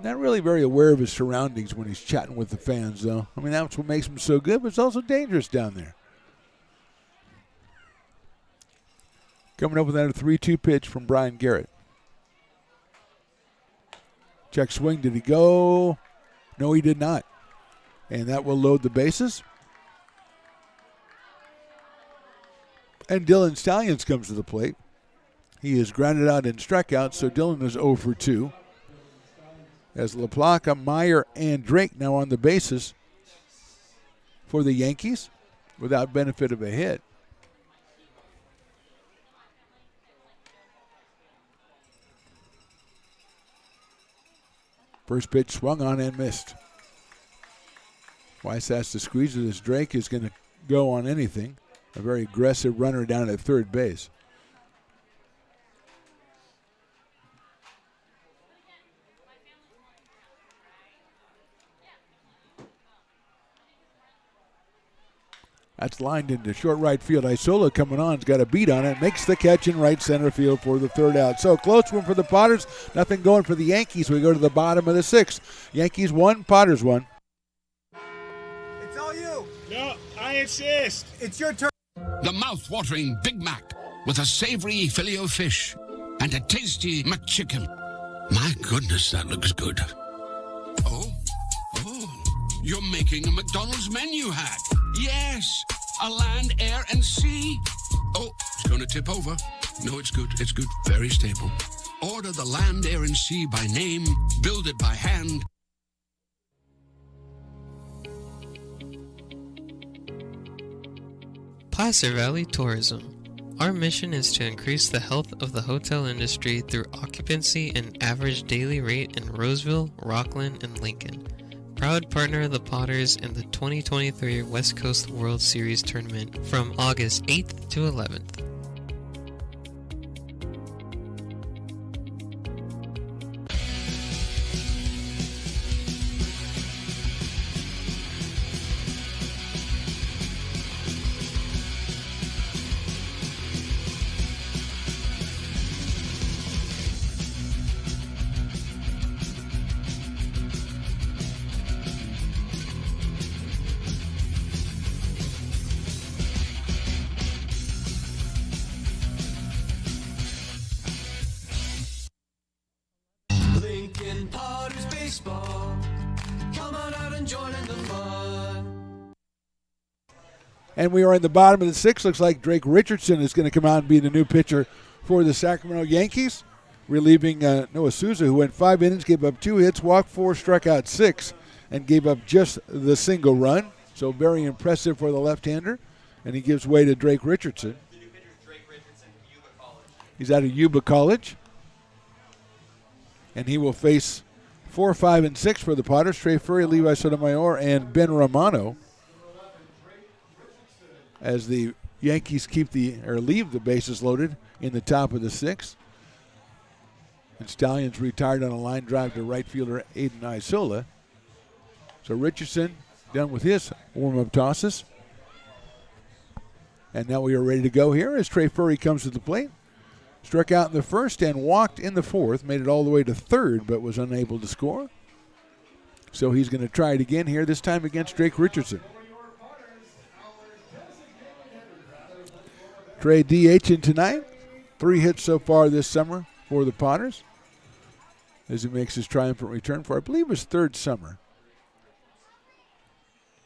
[SPEAKER 2] Not really very aware of his surroundings when he's chatting with the fans, though. I mean, that's what makes him so good, but it's also dangerous down there. Coming up with that 3-2 pitch from Brian Garrett. Check swing. Did he go? No, he did not. And that will load the bases. And Dylan Stallions comes to the plate. He is grounded out and struck out, so Dylan is 0 for 2. As LaPlaca, Meyer, and Drake now on the bases for the Yankees without benefit of a hit. First pitch swung on and missed. Weiss has to squeeze it as Drake is going to go on anything. A very aggressive runner down at third base. That's lined into short right field. Isola coming on, has got a beat on it, makes the catch in right center field for the third out. So close one for the Potters, nothing going for the Yankees. We go to the bottom of the sixth. Yankees 1, Potters 1.
[SPEAKER 11] It's all you.
[SPEAKER 5] No, I insist.
[SPEAKER 11] It's your turn.
[SPEAKER 3] The mouth-watering Big Mac with a savory Filet-O-Fish and a tasty McChicken. My goodness, that looks good. Oh, you're making a McDonald's menu hack. Yes, a land, air, and sea. Oh, it's going to tip over. No, it's good. It's good. Very stable. Order the land, air, and sea by name. Build it by hand.
[SPEAKER 8] Placer Valley Tourism. Our mission is to increase the health of the hotel industry through occupancy and average daily rate in Roseville, Rockland, and Lincoln. Proud partner of the Potters in the 2023 West Coast World Series Tournament from August 8th to 11th.
[SPEAKER 4] Lincoln Potters baseball. Come on out and join in the fun.
[SPEAKER 2] And we are in the bottom of the sixth. Looks like Drake Richardson is going to come out and be the new pitcher for the Sacramento Yankees, relieving Noah Souza, who went 5 innings, gave up 2 hits, walked 4, struck out 6, and gave up just the single run. So very impressive for the left-hander. And he gives way to Drake Richardson. He's out of Yuba College. And he will face 4, 5, and 6 for the Potters. Trey Furry, Levi Sotomayor, and Ben Romano, as the Yankees leave the bases loaded in the top of the sixth. And Stallions retired on a line drive to right fielder Aiden Isola. So Richardson done with his warm-up tosses. And now we are ready to go here as Trey Furry comes to the plate. Struck out in the first and walked in the fourth. Made it all the way to third, but was unable to score. So he's going to try it again here, this time against Drake Richardson. Trey DHing tonight. 3 hits so far this summer for the Potters, as he makes his triumphant return for, I believe, his 3rd summer.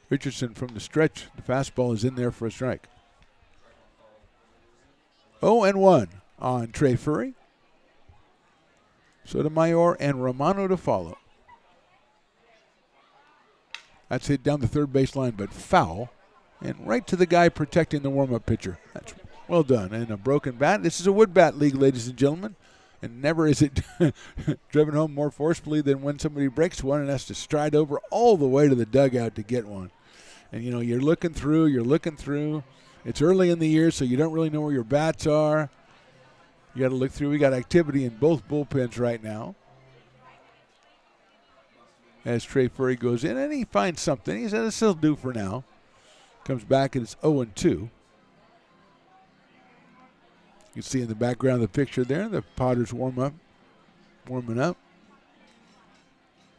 [SPEAKER 2] Richardson from the stretch. The fastball is in there for a strike. 0-1 on Trey Furry. Sotomayor and Romano to follow. That's hit down the third baseline, but foul. And right to the guy protecting the warm-up pitcher. That's well done. And a broken bat. This is a wood bat league, ladies and gentlemen. And never is it driven home more forcefully than when somebody breaks one and has to stride over all the way to the dugout to get one. And, you know, you're looking through. It's early in the year, so you don't really know where your bats are. You got to look through. We got activity in both bullpens right now. As Trey Furry goes in, and he finds something. He said, "This'll do for now." Comes back, and it's 0-2. You can see in the background of the picture there, the Potters warming up.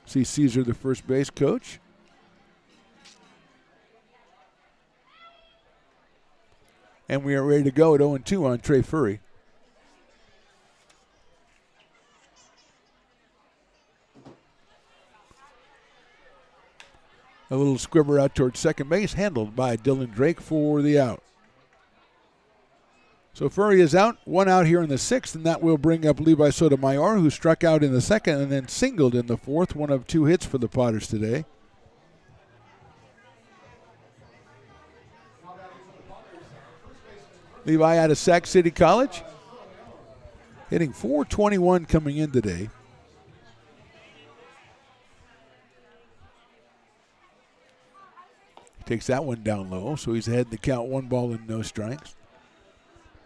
[SPEAKER 2] See Caesar, the first base coach. And we are ready to go at 0-2 on Trey Furry. A little squibber out towards second base, handled by Dylan Drake for the out. So Furry is out, 1 out here in the 6th, and that will bring up Levi Sotomayor, who struck out in the 2nd and then singled in the 4th, 1 of 2 hits for the Potters today. Levi out of Sac City College, hitting .421 coming in today. Takes that one down low, so he's ahead in the count, 1 ball and no strikes.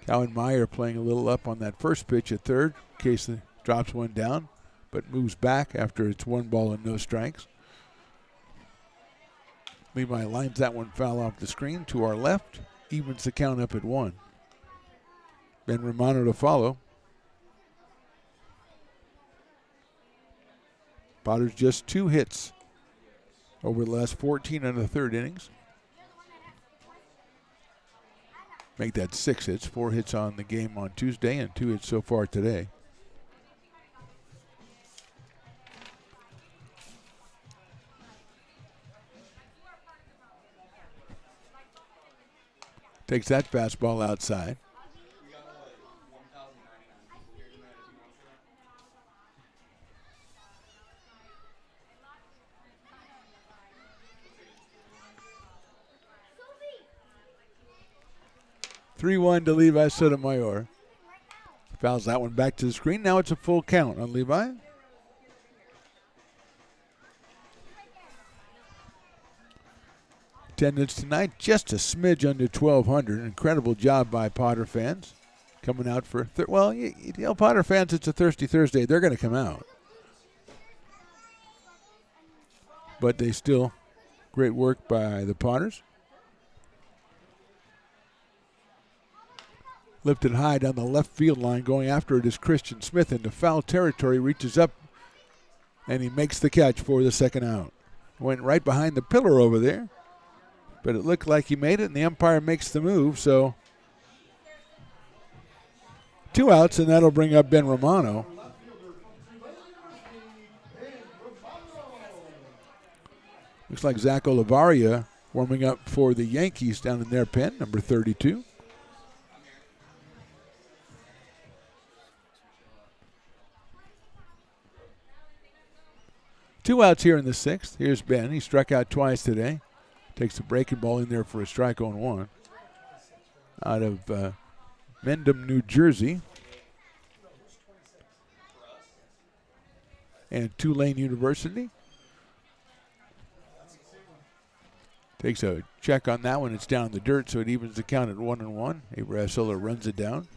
[SPEAKER 2] Cowan Meyer playing a little up on that first pitch at third, in case he drops one down, but moves back after it's 1 ball and no strikes. Levi lines that one foul off the screen to our left. Evens the count up at 1. Ben Romano to follow. Potters just 2 hits over the last 14 and the third innings. Make that 6 hits. 4 hits on the game on Tuesday and 2 hits so far today. Takes that fastball outside. (3-1) to Levi Sotomayor. Fouls that one back to the screen. Now it's a full count on Levi. Attendance tonight just a smidge under 1,200. Incredible job by Potter fans coming out for. Well, you tell Potter fans it's a Thirsty Thursday. They're going to come out. But they still, great work by the Potters. Lifted high down the left field line. Going after it is Christian Smith into foul territory. Reaches up and he makes the catch for the second out. Went right behind the pillar over there. But it looked like he made it, and the umpire makes the move. So 2 outs, and that'll bring up Ben Romano. Looks like Zach Olivaria warming up for the Yankees down in their pen, number 32. Two outs here in the 6th. Here's Ben. He struck out twice today. Takes a breaking ball in there for a strike on 1. Out of Mendham, New Jersey. And Tulane University. Takes a check on that one. It's down in the dirt, so it evens the count at 1-1. Abrasola runs it down.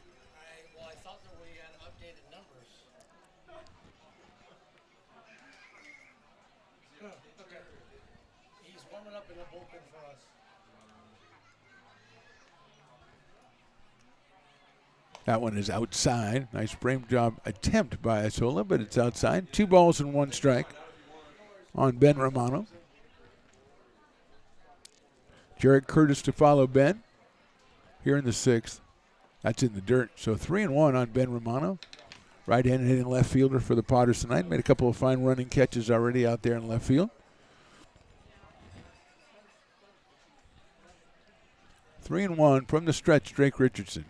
[SPEAKER 2] That one is outside. Nice frame job attempt by Isola, but it's outside. 2 balls and 1 strike on Ben Romano. Jarrett Curtis to follow Ben here in the 6th. That's in the dirt. So 3-1 on Ben Romano. Right-handed hitting left fielder for the Potters tonight. Made a couple of fine running catches already out there in left field. 3-1 from the stretch, Drake Richardson.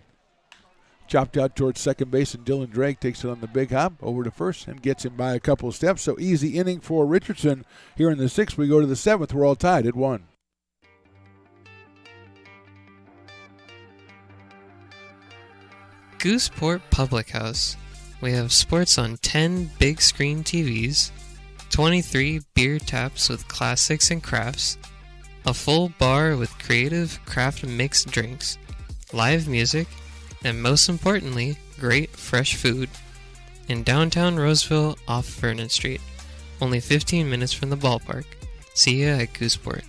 [SPEAKER 2] Chopped out towards second base, and Dylan Drake takes it on the big hop over to first and gets him by a couple of steps. So easy inning for Richardson. Here in the 6th, we go to the 7th. We're all tied at 1.
[SPEAKER 8] Gooseport Public House. We have sports on 10 big screen TVs, 23 beer taps with classics and crafts, a full bar with creative craft mixed drinks, live music, and most importantly, great fresh food. In downtown Roseville off Vernon Street, only 15 minutes from the ballpark. See ya at Gooseport.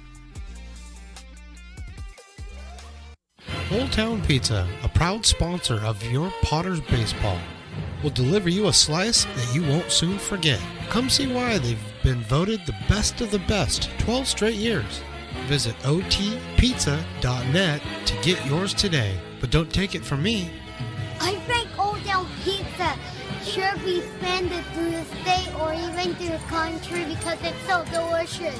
[SPEAKER 1] Old Town Pizza, a proud sponsor of your Potters baseball, will deliver you a slice that you won't soon forget. Come see why they've been voted the best of the best 12 straight years. Visit otpizza.net to get yours today. But don't take it from me.
[SPEAKER 18] I think Old Town Pizza should be expanded through the state or even through the country because it's so delicious.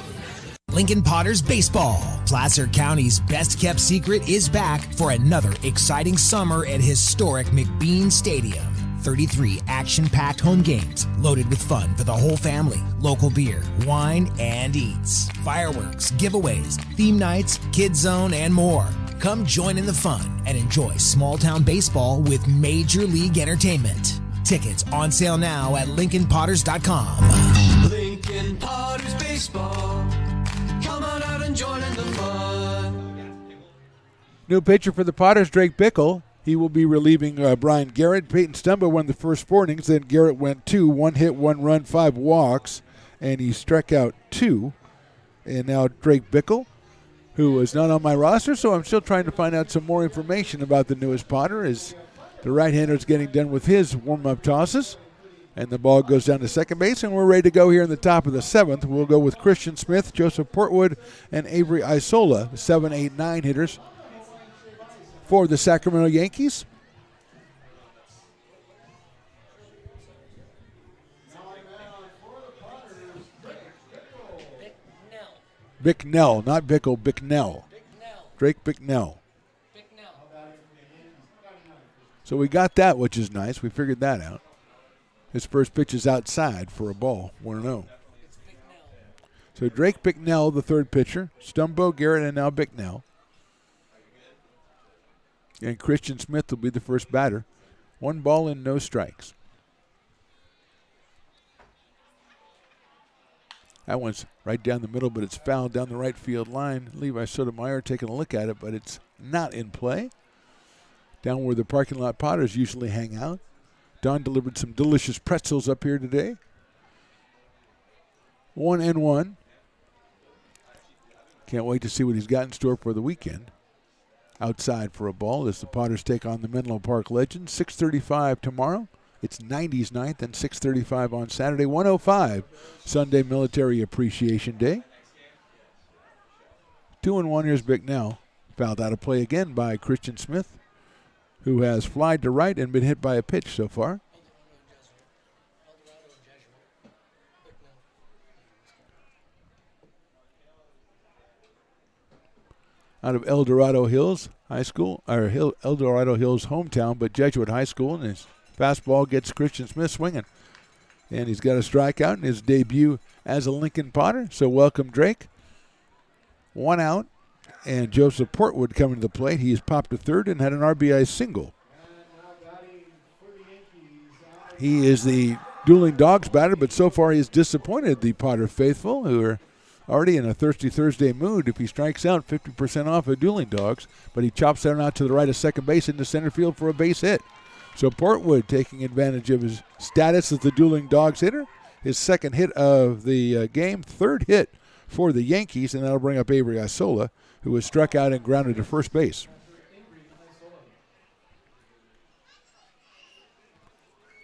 [SPEAKER 6] Lincoln Potters Baseball. Placer County's best-kept secret is back for another exciting summer at historic McBean Stadium. 33 action-packed home games loaded with fun for the whole family. Local beer, wine, and eats. Fireworks, giveaways, theme nights, kids zone, and more. Come join in the fun and enjoy small-town baseball with Major League Entertainment. Tickets on sale now at LincolnPotters.com.
[SPEAKER 4] Lincoln Potters Baseball. Come on out and join in the fun.
[SPEAKER 2] New pitcher for the Potters, Drake Bickle. He will be relieving Brian Garrett. Peyton Stumbo won the first 4 innings. Then Garrett went 2, 1 hit, 1 run, 5 walks, and he struck out 2. And now Drake Bickle who was not on my roster, so I'm still trying to find out some more information about the newest Potter as the right-hander is getting done with his warm-up tosses. And the ball goes down to second base, and we're ready to go here in the top of the 7th. We'll go with Christian Smith, Joseph Portwood, and Avery Isola, the 7, 8, 9 hitters for the Sacramento Yankees. Bicknell, not Bickle, Bicknell. Drake Bicknell. So we got that, which is nice. We figured that out. His first pitch is outside for a ball, 1-0. So Drake Bicknell, the third pitcher. Stumbo, Garrett, and now Bicknell. And Christian Smith will be the first batter. 1 ball and no strikes. That one's right down the middle, but it's fouled down the right field line. Levi Sotomayor taking a look at it, but it's not in play. Down where the parking lot Potters usually hang out. Don delivered some delicious pretzels up here today. 1-1. Can't wait to see what he's got in store for the weekend. Outside for a ball as the Potters take on the Menlo Park Legends. 6:35 tomorrow. It's 90s ninth and 6:35 on Saturday. 1:05 Sunday Military Appreciation Day. 2-1. Here's Bicknell. Fouled out of play again by Christian Smith, who has flied to right and been hit by a pitch so far. Out of El Dorado Hills High School, or El Dorado Hills hometown, but Jesuit High School, and his fastball gets Christian Smith swinging. And he's got a strikeout in his debut as a Lincoln Potter, so welcome Drake. 1 out, and Joseph Portwood coming to the plate. He has popped to third and had an RBI single. He is the dueling dogs batter, but so far he has disappointed the Potter faithful, who are already in a Thirsty Thursday mood. If he strikes out, 50% off of dueling dogs, but he chops that one out to the right of second base into center field for a base hit. So Portwood taking advantage of his status as the dueling dogs hitter. His second hit of the game, third hit for the Yankees, and that'll bring up Avery Isola, who was struck out and grounded to first base.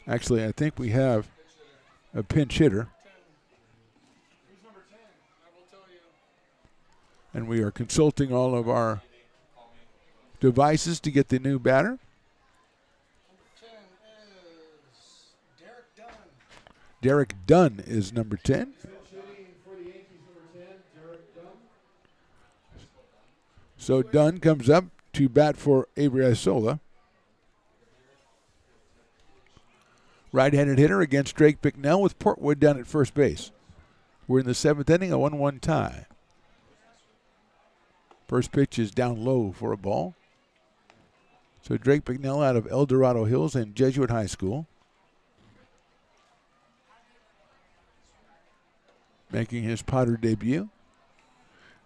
[SPEAKER 2] Actually, I think we have a pinch hitter. And we are consulting all of our devices to get the new batter. Derek Dunn is number 10. So Dunn comes up to bat for Avery Isola. Right-handed hitter against Drake Bicknell with Portwood down at first base. We're in the 7th inning, a 1-1 tie. First pitch is down low for a ball. So Drake Bicknell out of El Dorado Hills and Jesuit High School. Making his Potter debut.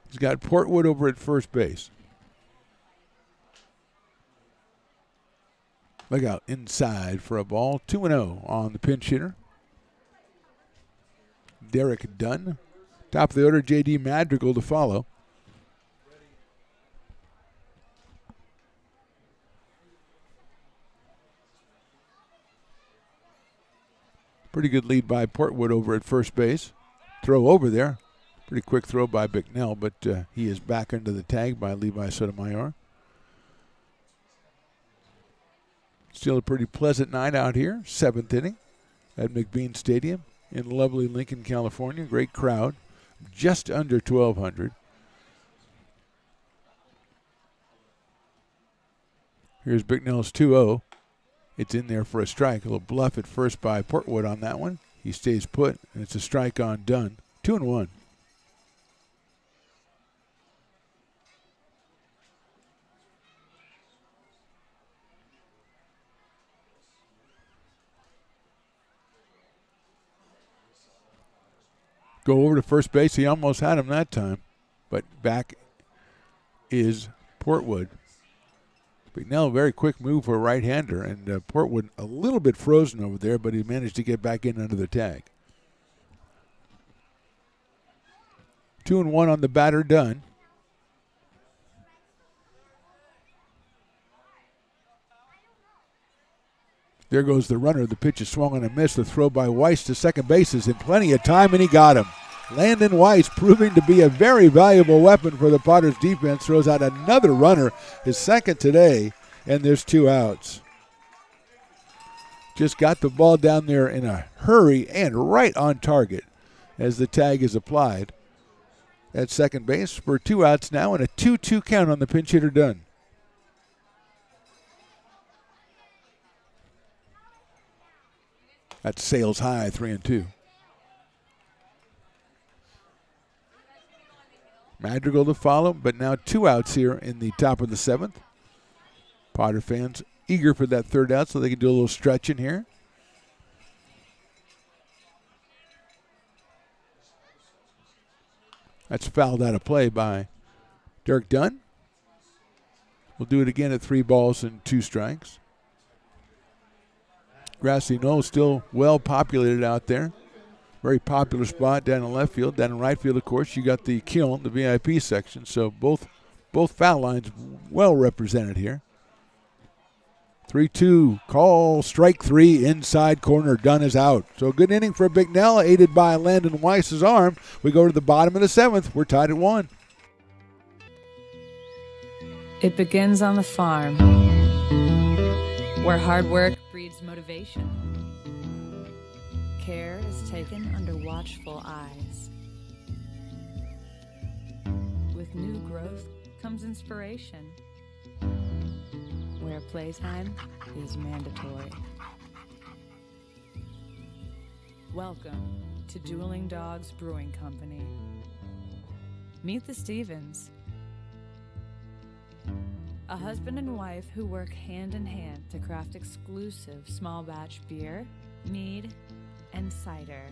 [SPEAKER 2] He's got Portwood over at first base. Look out, inside for a ball. 2-0 on the pinch hitter. Derek Dunn. Top of the order, J.D. Madrigal to follow. Pretty good lead by Portwood over at first base. Throw over there. Pretty quick throw by Bicknell, but he is back under the tag by Levi Sotomayor. Still a pretty pleasant night out here. 7th inning at McBean Stadium in lovely Lincoln, California. Great crowd. Just under 1,200. Here's Bicknell's 2-0. It's in there for a strike. A little bluff at first by Portwood on that one. He stays put, and it's a strike on Dunn. 2-1. Go over to first base. He almost had him that time, but back is Portwood. Bicknell, a very quick move for a right-hander, and Portwood a little bit frozen over there, but he managed to get back in under the tag. 2-1 on the batter, Dunn. There goes the runner. The pitch is swung and a miss. The throw by Weiss to second base is in plenty of time, and he got him. Landon Weiss, proving to be a very valuable weapon for the Potters defense, throws out another runner, his second today, and there's 2 outs. Just got the ball down there in a hurry and right on target as the tag is applied at second base for 2 outs now and a 2-2 count on the pinch hitter Dunn. That's Sales high, 3-2. Madrigal to follow, but now 2 outs here in the top of the 7th. Potter fans eager for that 3rd out so they can do a little stretching here. That's fouled out of play by Derek Dunn. We'll do it again at 3 balls and 2 strikes. Grassy Knoll still well populated out there. Very popular spot down in left field. Down in right field, of course, you got the Kiln, the VIP section. So both foul lines well represented here. 3-2, call, strike 3, inside corner. Dunn is out. So a good inning for Bicknell, aided by Landon Weiss's arm. We go to the bottom of the 7th. We're tied at 1.
[SPEAKER 7] It begins on the farm, where hard work breeds motivation. Care is taken under watchful eyes. With new growth comes inspiration, where playtime is mandatory. Welcome to Dueling Dogs Brewing Company. Meet the Stevens, a husband and wife who work hand in hand to craft exclusive small batch beer, mead, and cider.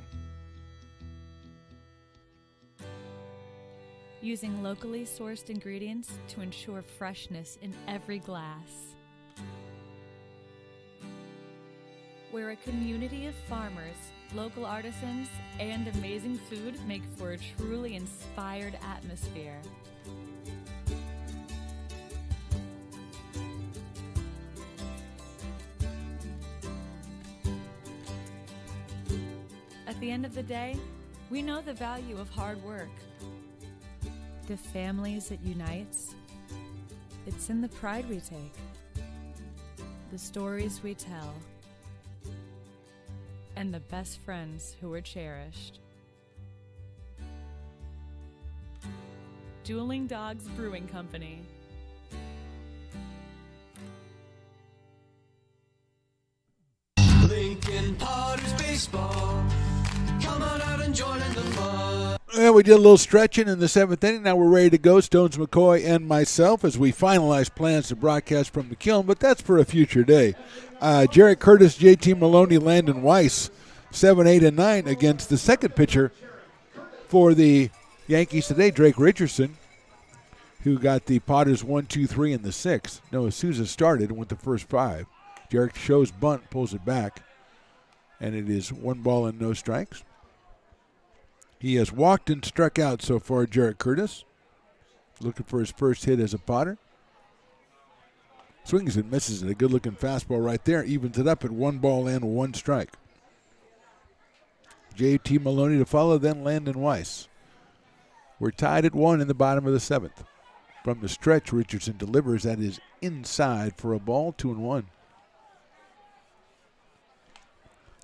[SPEAKER 7] Using locally sourced ingredients to ensure freshness in every glass. Where a community of farmers, local artisans, and amazing food make for a truly inspired atmosphere. At the end of the day, we know the value of hard work. The families it unites, it's in the pride we take, the stories we tell, and the best friends who are cherished. Dueling Dogs Brewing Company.
[SPEAKER 4] Lincoln Potters Baseball. Come on out and join in the fun.
[SPEAKER 2] Well, we did a little stretching in the 7th inning. Now we're ready to go, Stones McCoy and myself, as we finalize plans to broadcast from the Kiln, but that's for a future day. Jarrett Curtis, JT Maloney, Landon Weiss, 7, 8, and 9 against the second pitcher for the Yankees today, Drake Richardson, who got the Potters 1, 2, 3 in the 6th. Noah Souza started and went the first 5. Jarrett shows bunt, pulls it back, and it is 1 ball and no strikes. He has walked and struck out so far, Jarrett Curtis. Looking for his first hit as a Potter. Swings and misses it. A good-looking fastball right there. Evens it up at 1 ball and 1 strike. J.T. Maloney to follow, then Landon Weiss. We're tied at 1 in the bottom of the 7th. From the stretch, Richardson delivers. That is inside for a ball, 2-1.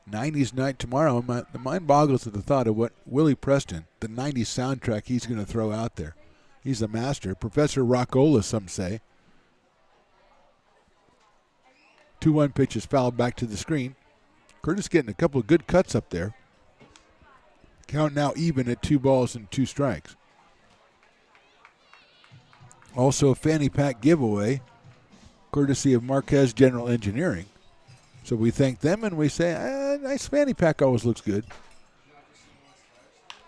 [SPEAKER 2] 90s night tomorrow. The mind boggles at the thought of what Willie Preston, the 90s soundtrack he's going to throw out there. He's a master. Professor Rockola, some say. 2-1 pitch is fouled back to the screen. Curtis getting a couple of good cuts up there. Count now even at 2 balls and 2 strikes. Also a fanny pack giveaway, courtesy of Marquez General Engineering. So we thank them and we say, nice fanny pack, always looks good.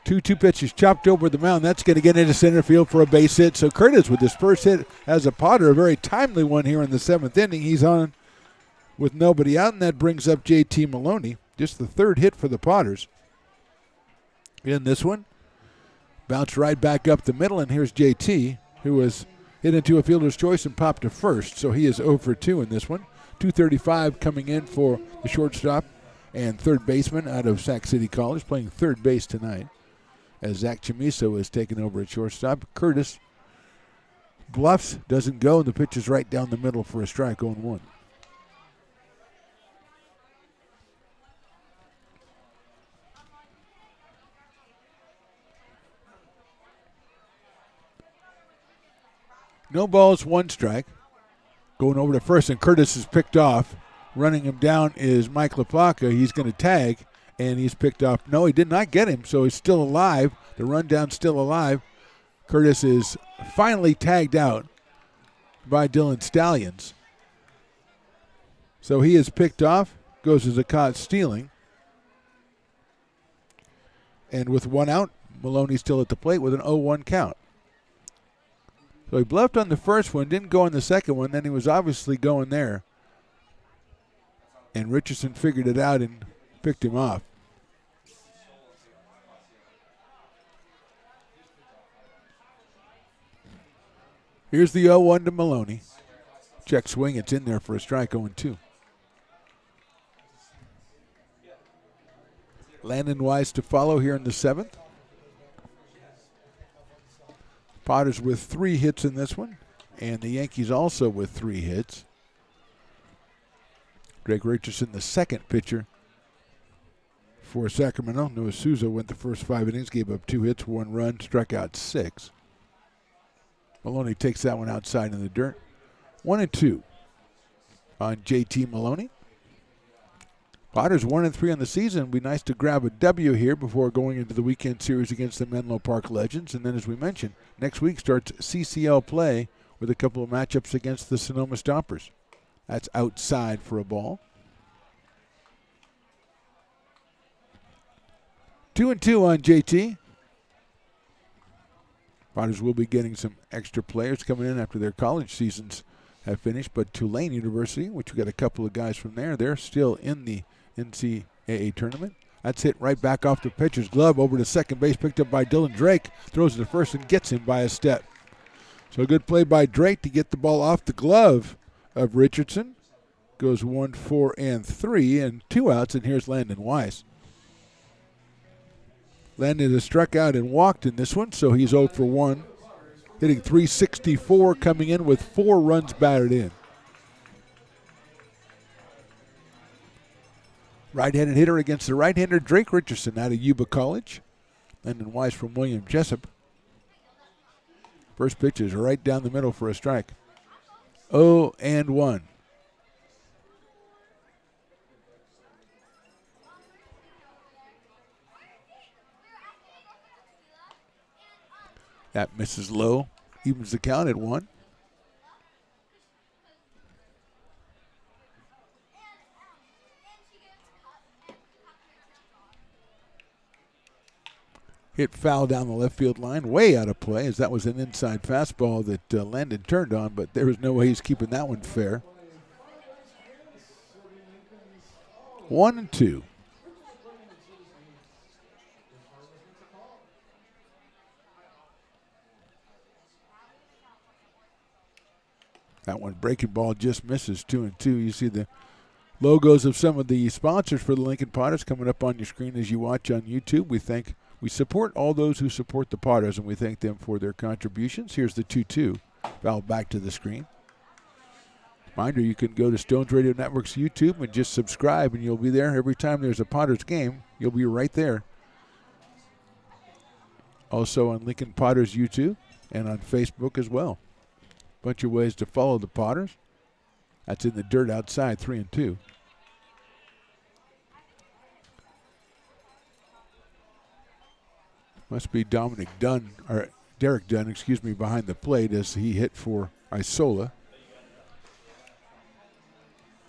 [SPEAKER 2] 2-2 pitches chopped over the mound. That's going to get into center field for a base hit. So Curtis with his first hit as a Potter, a very timely one here in the 7th inning. He's on with nobody out, and that brings up J.T. Maloney. Just the 3rd hit for the Potters in this one. Bounced right back up the middle, and here's J.T., who was hit into a fielder's choice and popped to first. So he is 0 for 2 in this one. .235 coming in for the shortstop and third baseman out of Sac City College, playing third base tonight, as Zach Chamiso is taking over at shortstop. Curtis bluffs, doesn't go, and the pitch is right down the middle for a strike, 0-1. No balls, 1 strike. Going over to first, and Curtis is picked off. Running him down is Mike LaPlaca. He's going to tag, and he's picked off. No, he did not get him, so he's still alive. The rundown's still alive. Curtis is finally tagged out by Dylan Stallions. So he is picked off, goes as a caught stealing. And with 1 out, Maloney still at the plate with an 0-1 count. So he bluffed on the first one, didn't go on the second one, then he was obviously going there. And Richardson figured it out and picked him off. Here's the 0-1 to Maloney. Check swing, it's in there for a strike, 0-2. Landon Wise to follow here in the 7th. Potters with 3 hits in this one, and the Yankees also with 3 hits. Drake Richardson, the second pitcher for Sacramento. Noah Souza went the first 5 innings, gave up 2 hits, 1 run, struck out 6. Maloney takes that one outside in the dirt. 1-2 on JT Maloney. Potters 1-3 on the season. It'd be nice to grab a W here before going into the weekend series against the Menlo Park Legends. And then, as we mentioned, next week starts CCL play with a couple of matchups against the Sonoma Stompers. That's outside for a ball. 2-2 on JT. Potters will be getting some extra players coming in after their college seasons have finished. But Tulane University, which we got a couple of guys from there, they're still in the NCAA tournament. That's hit right back off the pitcher's glove over to second base, picked up by Dylan Drake. Throws it to first and gets him by a step. So a good play by Drake to get the ball off the glove of Richardson. Goes 1, 4, and 3, and 2 outs, and here's Landon Wise. Landon has struck out and walked in this one, so he's 0 for 1. Hitting .364, coming in with 4 runs batted in. Right-handed hitter against the right-hander, Drake Richardson out of Yuba College. Landon Wise from William Jessup. First pitch is right down the middle for a strike. 0-1. That misses low. Evens the count at 1. Hit foul down the left field line, way out of play, as that was an inside fastball that Landon turned on, but there was no way he's keeping that one fair. 1-2. That one breaking ball just misses, 2-2. You see the logos of some of the sponsors for the Lincoln Potters coming up on your screen as you watch on YouTube. We support all those who support the Potters, and we thank them for their contributions. Here's the 2-2. Foul back to the screen. Reminder, you can go to Stones Radio Network's YouTube and just subscribe, and you'll be there every time there's a Potters game. You'll be right there. Also on Lincoln Potters YouTube and on Facebook as well. Bunch of ways to follow the Potters. That's in the dirt outside, 3-2. Must be Derek Dunn, behind the plate as he hit for Isola.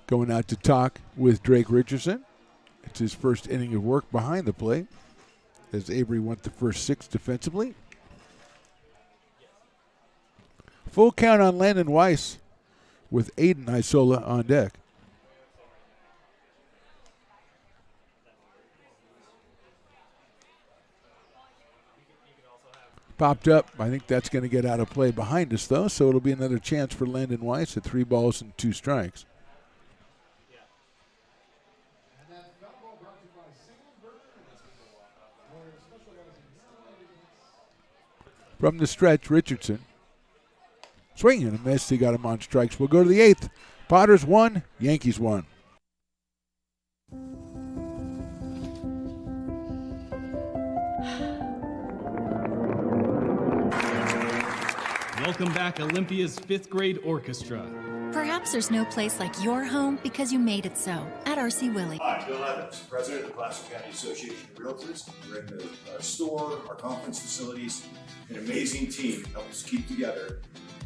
[SPEAKER 2] Going out to talk with Drake Richardson. It's his first inning of work behind the plate as Avery went the first 6 defensively. Full count on Landon Weiss with Aiden Isola on deck. Popped up. I think that's going to get out of play behind us, though, so it'll be another chance for Landon Weiss at 3 balls and 2 strikes. From the stretch, Richardson. Swinging and a miss. He got him on strikes. We'll go to the 8th. Potters 1, Yankees 1.
[SPEAKER 9] Welcome back, Olympia's 5th grade orchestra.
[SPEAKER 16] Perhaps there's no place like your home because you made it so at R.C. Willey.
[SPEAKER 21] Hi, Bill Evans, President of the Placer County Association of Realtors. We're in the store, our conference facilities, an amazing team that helps keep together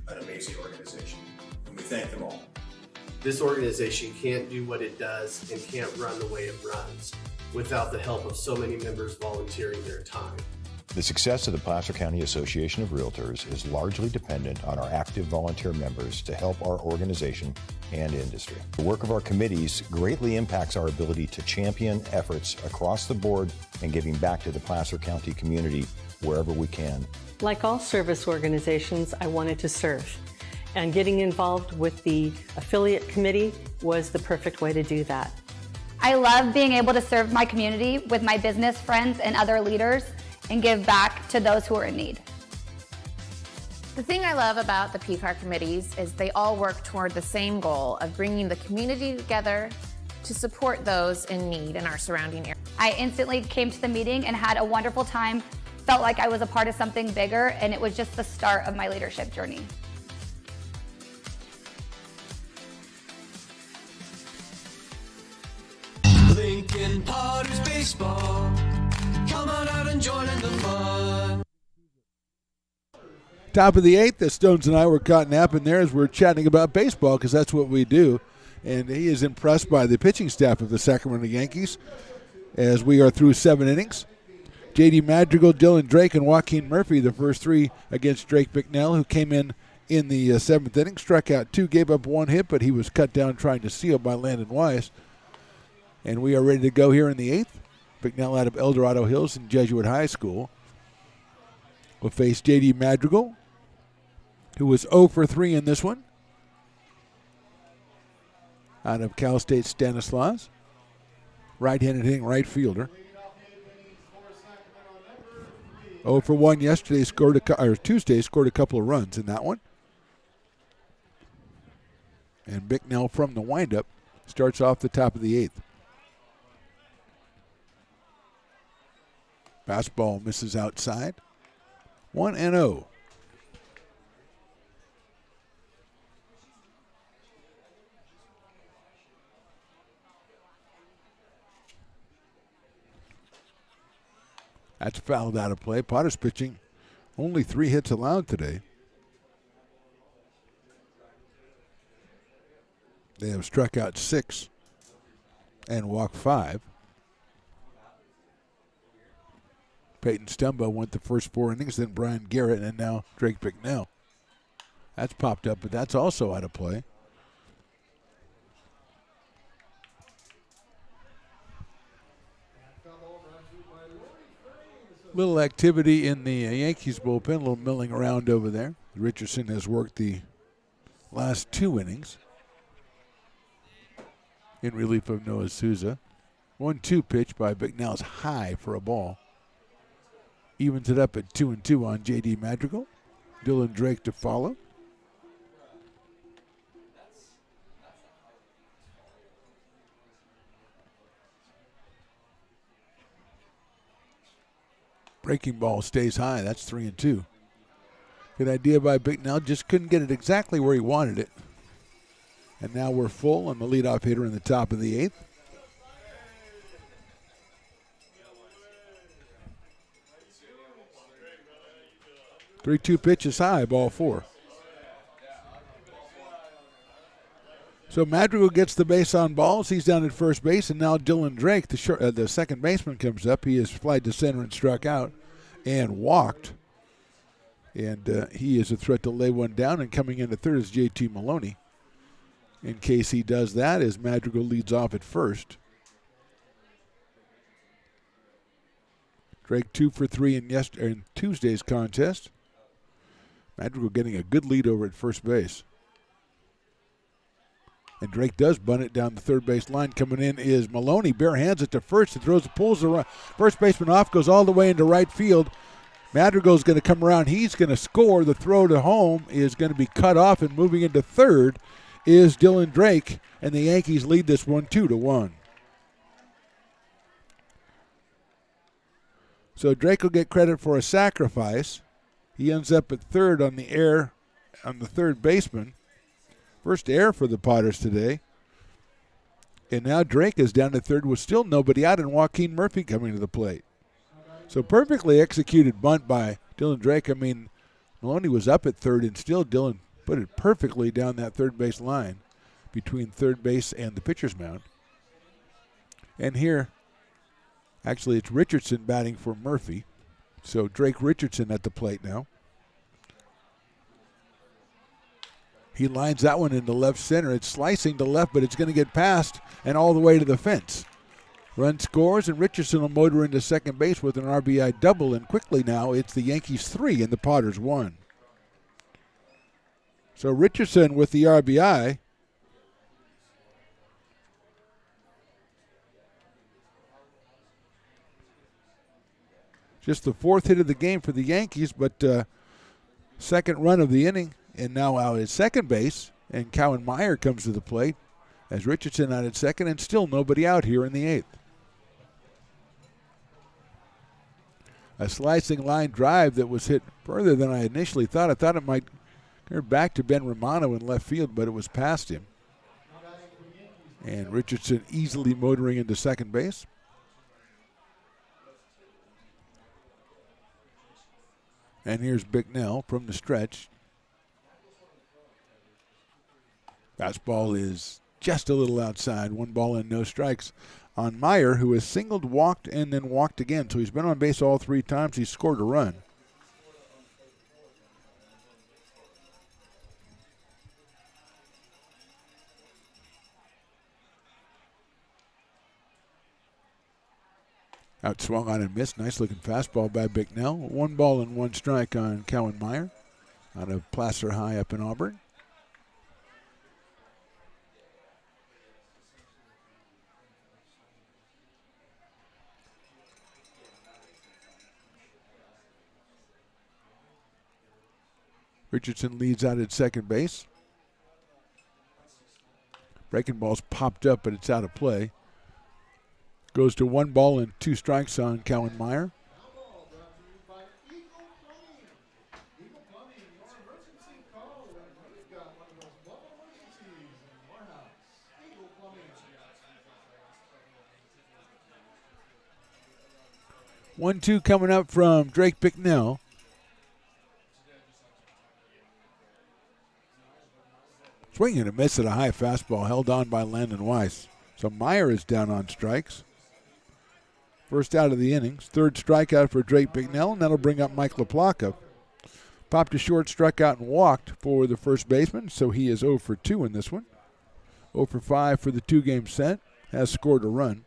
[SPEAKER 21] an amazing organization. And we thank them all.
[SPEAKER 20] This organization can't do what it does and can't run the way it runs without the help of so many members volunteering their time.
[SPEAKER 21] The success of the Placer County Association of Realtors is largely dependent on our active volunteer members to help our organization and industry. The work of our committees greatly impacts our ability to champion efforts across the board and giving back to the Placer County community wherever we can.
[SPEAKER 22] Like all service organizations, I wanted to serve. And getting involved with the affiliate committee was the perfect way to do that.
[SPEAKER 23] I love being able to serve my community with my business friends and other leaders and give back to those who are in need.
[SPEAKER 24] The thing I love about the PCAR committees is they all work toward the same goal of bringing the community together to support those in need in our surrounding area.
[SPEAKER 23] I instantly came to the meeting and had a wonderful time, felt like I was a part of something bigger, and it was just the start of my leadership journey.
[SPEAKER 4] Lincoln Potters Baseball. Come on out and join in the fun.
[SPEAKER 2] Top of the 8th, the Stones and I were caught napping there as we're chatting about baseball because that's what we do. And he is impressed by the pitching staff of the Sacramento Yankees as we are through 7 innings. J.D. Madrigal, Dylan Drake, and Joaquin Murphy, the first 3 against Drake Bicknell, who came in the 7th inning, struck out 2, gave up 1 hit, but he was cut down trying to steal by Landon Wise. And we are ready to go here in the 8th. Bicknell out of El Dorado Hills and Jesuit High School will face J.D. Madrigal, who was 0 for 3 in this one, out of Cal State Stanislaus. Right-handed hitting right fielder. 0 for 1 yesterday, Tuesday, scored a couple of runs in that one. And Bicknell from the windup starts off the top of the 8th. Fastball misses outside. 1-0. That's fouled out of play. Potter's pitching only 3 hits allowed today. They have struck out 6 and walked 5. Peyton Stumbo went the first 4 innings, then Brian Garrett, and now Drake Bicknell. That's popped up, but that's also out of play. Little activity in the Yankees bullpen, a little milling around over there. Richardson has worked the last 2 innings in relief of Noah Souza. 1-2 pitch by Bicknell is high for a ball. Evens it up at 2-2 on J.D. Madrigal. Dylan Drake to follow. Breaking ball stays high. That's 3-2. Good idea by Bicknell. Just couldn't get it exactly where he wanted it. And now we're full on the leadoff hitter in the top of the 8th. 3-2 pitch is high, ball 4. So Madrigal gets the base on balls. He's down at first base, and now Dylan Drake, the second baseman, comes up. He has flied to center and struck out and walked. And he is a threat to lay one down, and coming in at third is J.T. Maloney. In case he does that, as Madrigal leads off at first. Drake 2 for 3 in Tuesday's contest. Madrigal getting a good lead over at first base. And Drake does bunt it down the third base line. Coming in is Maloney. Bare hands it to first. It pulls the first baseman off, goes all the way into right field. Madrigal's going to come around. He's going to score. The throw to home is going to be cut off, and moving into third is Dylan Drake, and the Yankees lead this one 2-1. So Drake will get credit for a sacrifice. He ends up at third on the air on the third baseman. First error for the Potters today. And now Drake is down at third with still nobody out and Joaquin Murphy coming to the plate. So perfectly executed bunt by Dylan Drake. I mean, Maloney was up at third and still Dylan put it perfectly down that third base line between third base and the pitcher's mound. And here, actually it's Richardson batting for Murphy. So Drake Richardson at the plate now. He lines that one into left center. It's slicing to left, but it's going to get past and all the way to the fence. Run scores, and Richardson will motor into second base with an RBI double, and quickly now it's the Yankees 3 and the Potters 1. So Richardson with the RBI. Just the fourth hit of the game for the Yankees, but second run of the inning. And now out at second base, and Cowan Meyer comes to the plate as Richardson out at second, and still nobody out here in the eighth. A slicing line drive that was hit further than I initially thought. I thought it might go back to Ben Romano in left field, but it was past him. And Richardson easily motoring into second base. And here's Bicknell from the stretch. Fastball is just a little outside. 1 ball and no strikes on Meyer, who has singled, walked, and then walked again. So he's been on base all 3 times. He's scored a run. Out swung on and missed. Nice looking fastball by Bicknell. 1 ball and 1 strike on Cowan Meyer out of Placer High up in Auburn. Richardson leads out at second base. Breaking ball's popped up, but it's out of play. Goes to 1 ball and 2 strikes on Cowan Meyer. One, 2 coming up from Drake Bicknell. Swing and a miss at a high fastball held on by Landon Weiss. So Meyer is down on strikes. First out of the innings. Third strikeout for Drake Bicknell, and that'll bring up Mike LaPlaca. Popped to short, struck out, and walked for the first baseman, so he is 0 for 2 in this one. 0 for 5 for the 2-game set. Has scored a run.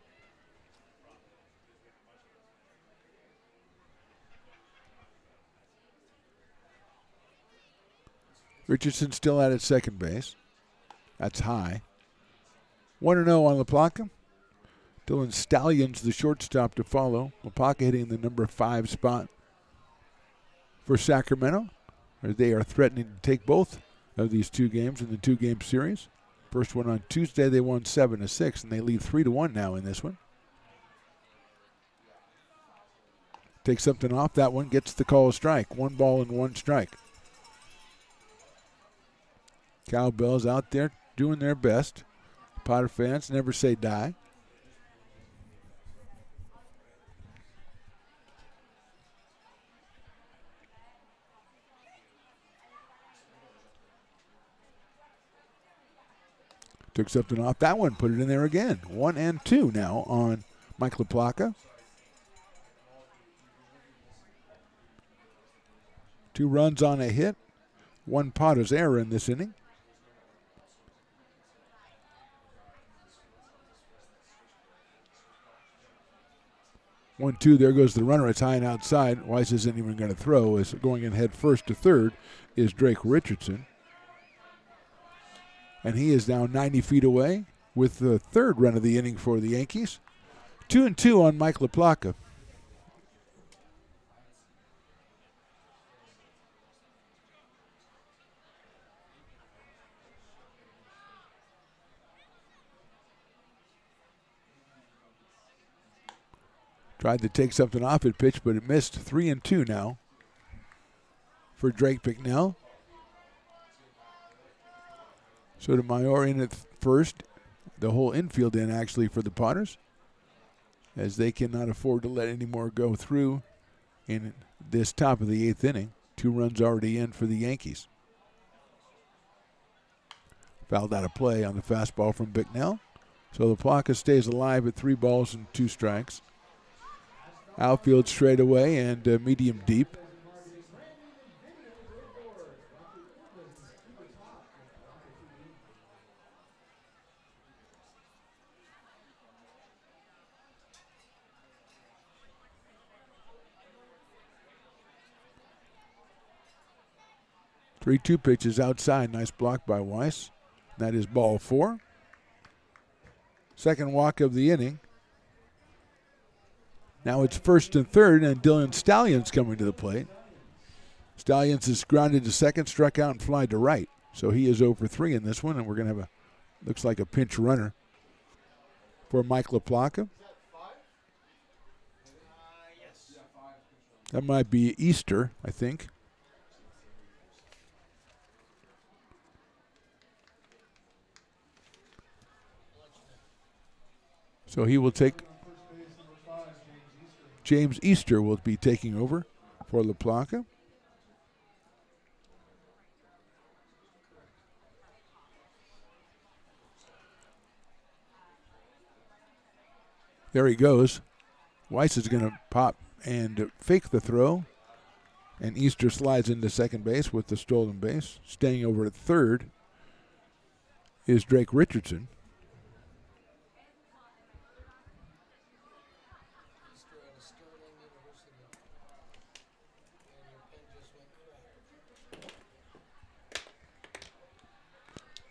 [SPEAKER 2] Richardson still out at second base. That's high. 1-0 on LaPlaca. Dylan Stallions, the shortstop, to follow. LaPlaca hitting the number 5 spot for Sacramento. They are threatening to take both of these 2 games in the 2-game series. First one on Tuesday, they won 7-6, and they lead 3-1 now in this one. Takes something off that one, gets the call a strike. 1 ball and 1 strike. Cowbells out there doing their best. Potter fans never say die. Took something off that one, put it in there again. 1 and 2 now on Mike LaPlaca. 2 runs on a hit. 1 Potter's error in this inning. 1-2, there goes the runner. It's high and outside. Weiss isn't even going to throw. As going in head first to third is Drake Richardson. And he is now 90 feet away with the third run of the inning for the Yankees. 2-2 on Mike LaPlaca. Tried to take something off at pitch, but it missed. 3-2 now for Drake Bicknell. Sotomayor in at first. The whole infield in, actually, for the Potters, as they cannot afford to let any more go through in this top of the eighth inning. 2 runs already in for the Yankees. Fouled out of play on the fastball from Bicknell. So LaPlaca stays alive at 3 balls and 2 strikes. Outfield straight away and medium deep. Three-two pitches outside. Nice block by Weiss. That is ball 4. Second walk of the inning. Now it's first and third, and Dylan Stallions coming to the plate. Stallions is grounded to second, struck out, and fly to right. So he is 0 for 3 in this one, and we're going to have looks like a pinch runner for Mike LaPlaca. That might be Easter, I think. So he will take. James Easter will be taking over for LaPlaca. There he goes. Weiss is going to pop and fake the throw. And Easter slides into second base with the stolen base. Staying over at third is Drake Richardson.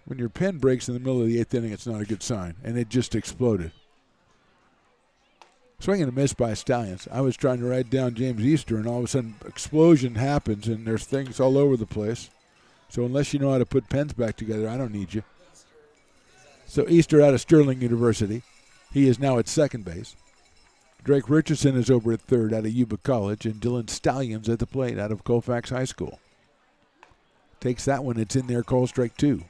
[SPEAKER 2] When your pen breaks in the middle of the eighth inning, it's not a good sign, and it just exploded. Swing and a miss by Stallions. I was trying to write down James Easter, and all of a sudden, explosion happens, and there's things all over the place. So unless you know how to put pens back together, I don't need you. So Easter out of Sterling University. He is now at second base. Drake Richardson is over at third out of Yuba College, and Dylan Stallions at the plate out of Colfax High School. Takes that one. It's in there, call strike 2.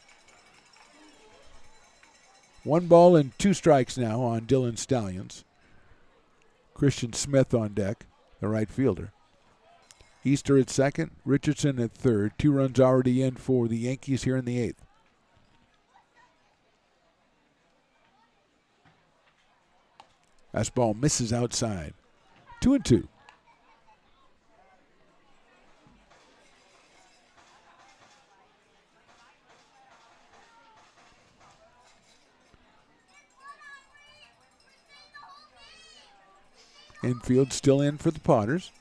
[SPEAKER 2] 1 ball and 2 strikes now on Dylan Stallions. Christian Smith on deck, the right fielder. Easter at second, Richardson at third. 2 runs already in for the Yankees here in the 8th. Fastball misses outside. 2-2. Infield still in for the Potters.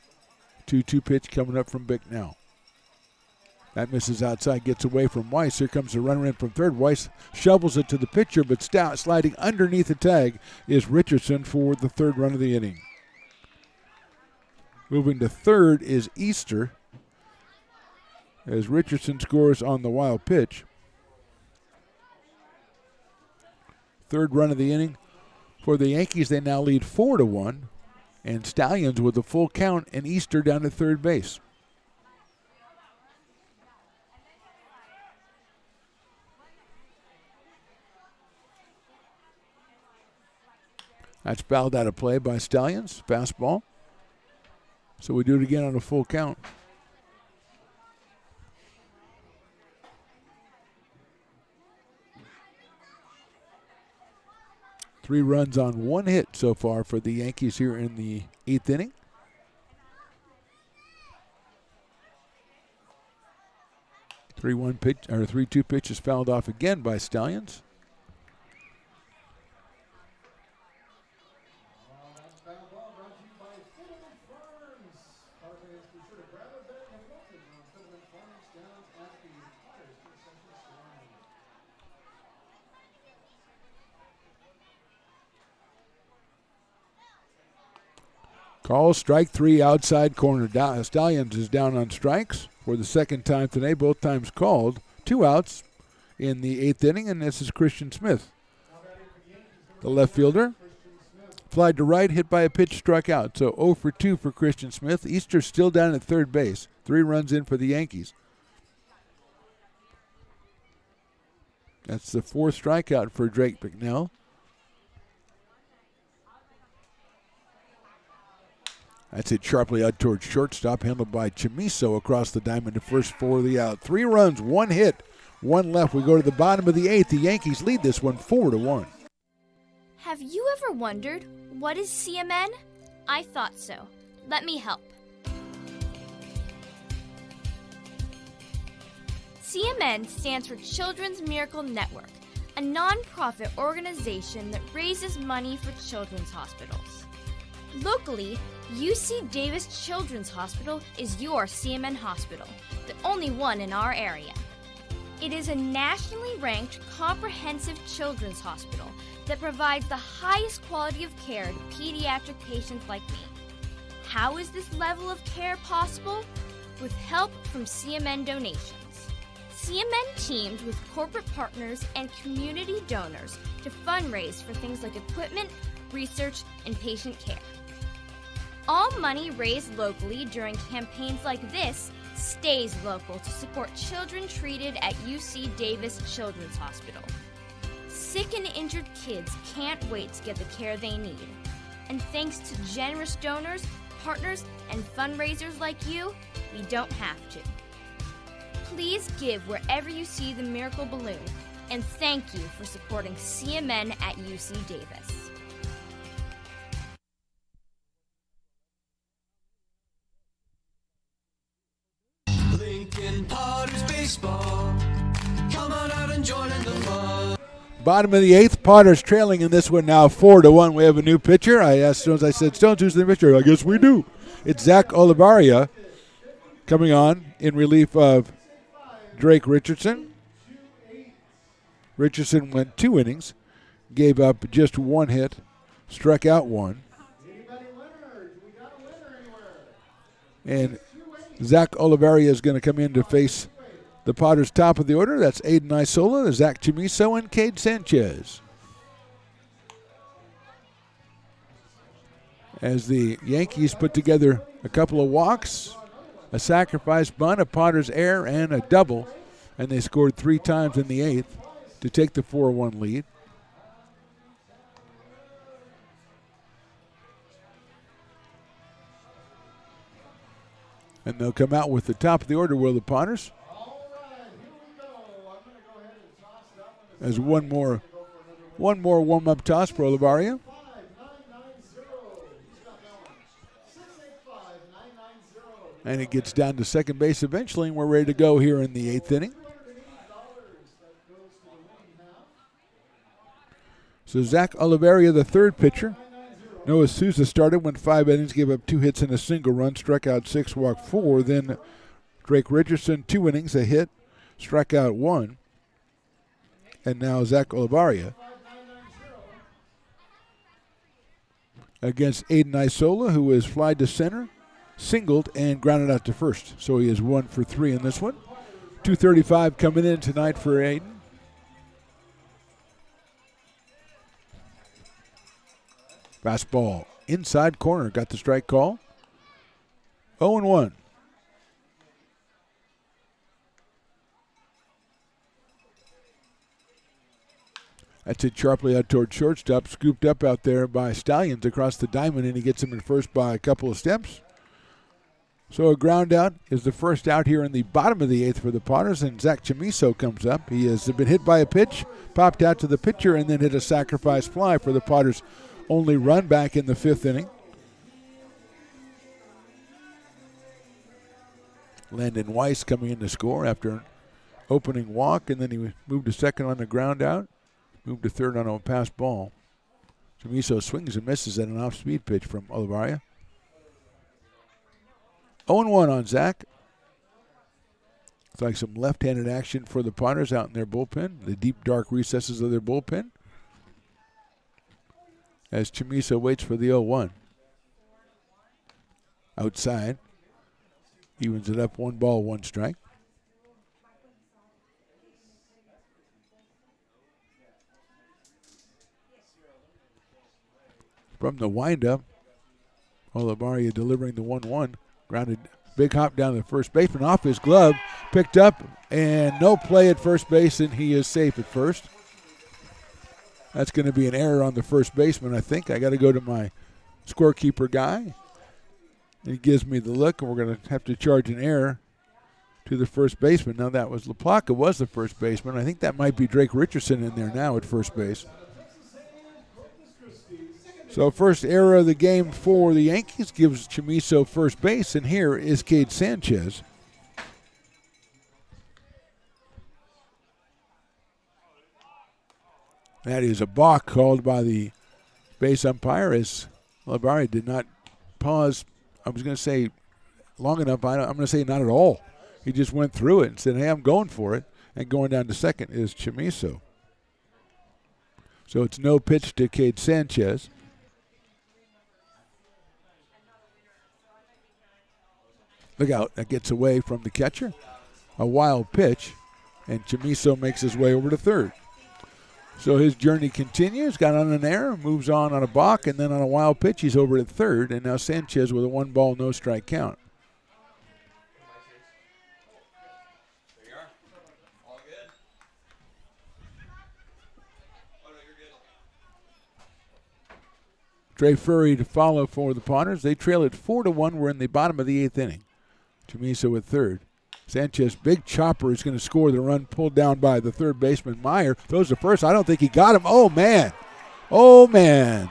[SPEAKER 2] 2-2 pitch coming up from Bicknell. That misses outside, gets away from Weiss. Here comes the runner in from third. Weiss shovels it to the pitcher, but sliding underneath the tag is Richardson for the third run of the inning. Moving to third is Easter, as Richardson scores on the wild pitch. Third run of the inning for the Yankees. They now lead 4-1. And Stallions with a full count and Easter down at third base. That's fouled out of play by Stallions. Fastball. So we do it again on a full count. Three runs on 1 hit so far for the Yankees here in the 8th inning. Pitch or 3-2 pitch is fouled off again by Stallions. Call strike 3 outside corner. Stallions is down on strikes for the second time today. Both times called. 2 outs in the 8th inning, and this is Christian Smith. The left fielder. Flied to right, hit by a pitch, struck out. So 0 for 2 for Christian Smith. Easter still down at third base. 3 runs in for the Yankees. That's the 4th strikeout for Drake McNell. That's hit sharply out towards shortstop, handled by Chamiso across the diamond to first for the out. 3 runs, 1 hit, 1 left. We go to the bottom of the 8th. The Yankees lead this one 4-1.
[SPEAKER 10] Have you ever wondered, what is CMN? I thought so. Let me help. CMN stands for Children's Miracle Network, a non-profit organization that raises money for children's hospitals. Locally, UC Davis Children's Hospital is your CMN hospital, the only one in our area. It is a nationally ranked comprehensive children's hospital that provides the highest quality of care to pediatric patients like me. How is this level of care possible? With help from CMN donations. CMN teamed with corporate partners and community donors to fundraise for things like equipment, research, and patient care. All money raised locally during campaigns like this stays local to support children treated at UC Davis Children's Hospital. Sick and injured kids can't wait to get the care they need. And thanks to generous donors, partners, and fundraisers like you, we don't have to. Please give wherever you see the Miracle Balloon, and thank you for supporting CMN at UC Davis.
[SPEAKER 4] Lincoln Potters Baseball. Come on out and join in the fun.
[SPEAKER 2] Bottom of the 8th, Potters trailing in this one now 4-1. We have a new pitcher. I asked Stones, I said, Stones, who's the pitcher? I guess we do. It's Zach Olivaria coming on in relief of Drake Richardson. Richardson went 2 innings, gave up just 1 hit, struck out 1. And Zach Olivaria is going to come in to face the Potters' top of the order. That's Aiden Isola, Zach Chamiso, and Cade Sanchez. As the Yankees put together a couple of walks, a sacrifice bunt, a Potters error, and a double, and they scored 3 times in the 8th to take the 4-1 lead. And they'll come out with the top of the order, will the Potters? As one more warm-up toss for Olivaria. And it gets down to second base eventually, and we're ready to go here in the 8th inning. So Zach Olivaria, the third pitcher. Noah Souza started, went 5 innings, gave up 2 hits and a single run, struck out 6, walked 4. Then Drake Richardson, 2 innings, a hit, struck out 1. And now Zach Olivaria against Aiden Isola, who is flied to center, singled, and grounded out to first. So he is 1 for 3 in this one. 2:35 coming in tonight for Aiden. Fastball inside corner, got the strike call. 0-1. That's it sharply out toward shortstop, scooped up out there by Stallions across the diamond, and he gets him in first by a couple of steps. So a ground out is the first out here in the bottom of the 8th for the Potters, and Zach Chamiso comes up. He has been hit by a pitch, popped out to the pitcher, and then hit a sacrifice fly for the Potters' only run back in the 5th inning. Landon Weiss coming in to score after an opening walk, and then he moved to second on the ground out, moved to third on a pass ball. Chamiso swings and misses at an off-speed pitch from Olivaria. 0-1 on Zach. It's like some left-handed action for the Potters out in their bullpen, the deep, dark recesses of their bullpen, as Chamiso waits for the 0-1. outside. Evens it up, 1 ball, 1 strike. From the windup, Olivaria delivering the 1-1. Grounded, big hop down to the first baseman, off his glove, picked up, and no play at first base, and he is safe at first. That's going to be an error on the first baseman, I think. I got to go to my scorekeeper guy. He gives me the look, and we're going to have to charge an error to the first baseman. Now, that was LaPlaca was the first baseman. I think that might be Drake Richardson in there now at first base. So first error of the game for the Yankees gives Chamizo first base, and here is Cade Sanchez. That is a balk called by the base umpire as Olivaria did not pause. I was going to say long enough. I'm going to say not at all. He just went through it and said, hey, I'm going for it. And going down to second is Chamizo. So it's no pitch to Cade Sanchez. Look out, that gets away from the catcher. A wild pitch, and Chamizo makes his way over to third. So his journey continues, got on an error, moves on a balk, and then on a wild pitch, he's over to third, and now Sanchez with a 1 ball, no strike count. Trey Furry to follow for the Potters. They trail it 4-1. We're in the bottom of the 8th inning. Chamizo at third. Sanchez, big chopper, is going to score the run pulled down by the third baseman, Meyer. Throws to first. I don't think he got him. Oh, man. Oh, man.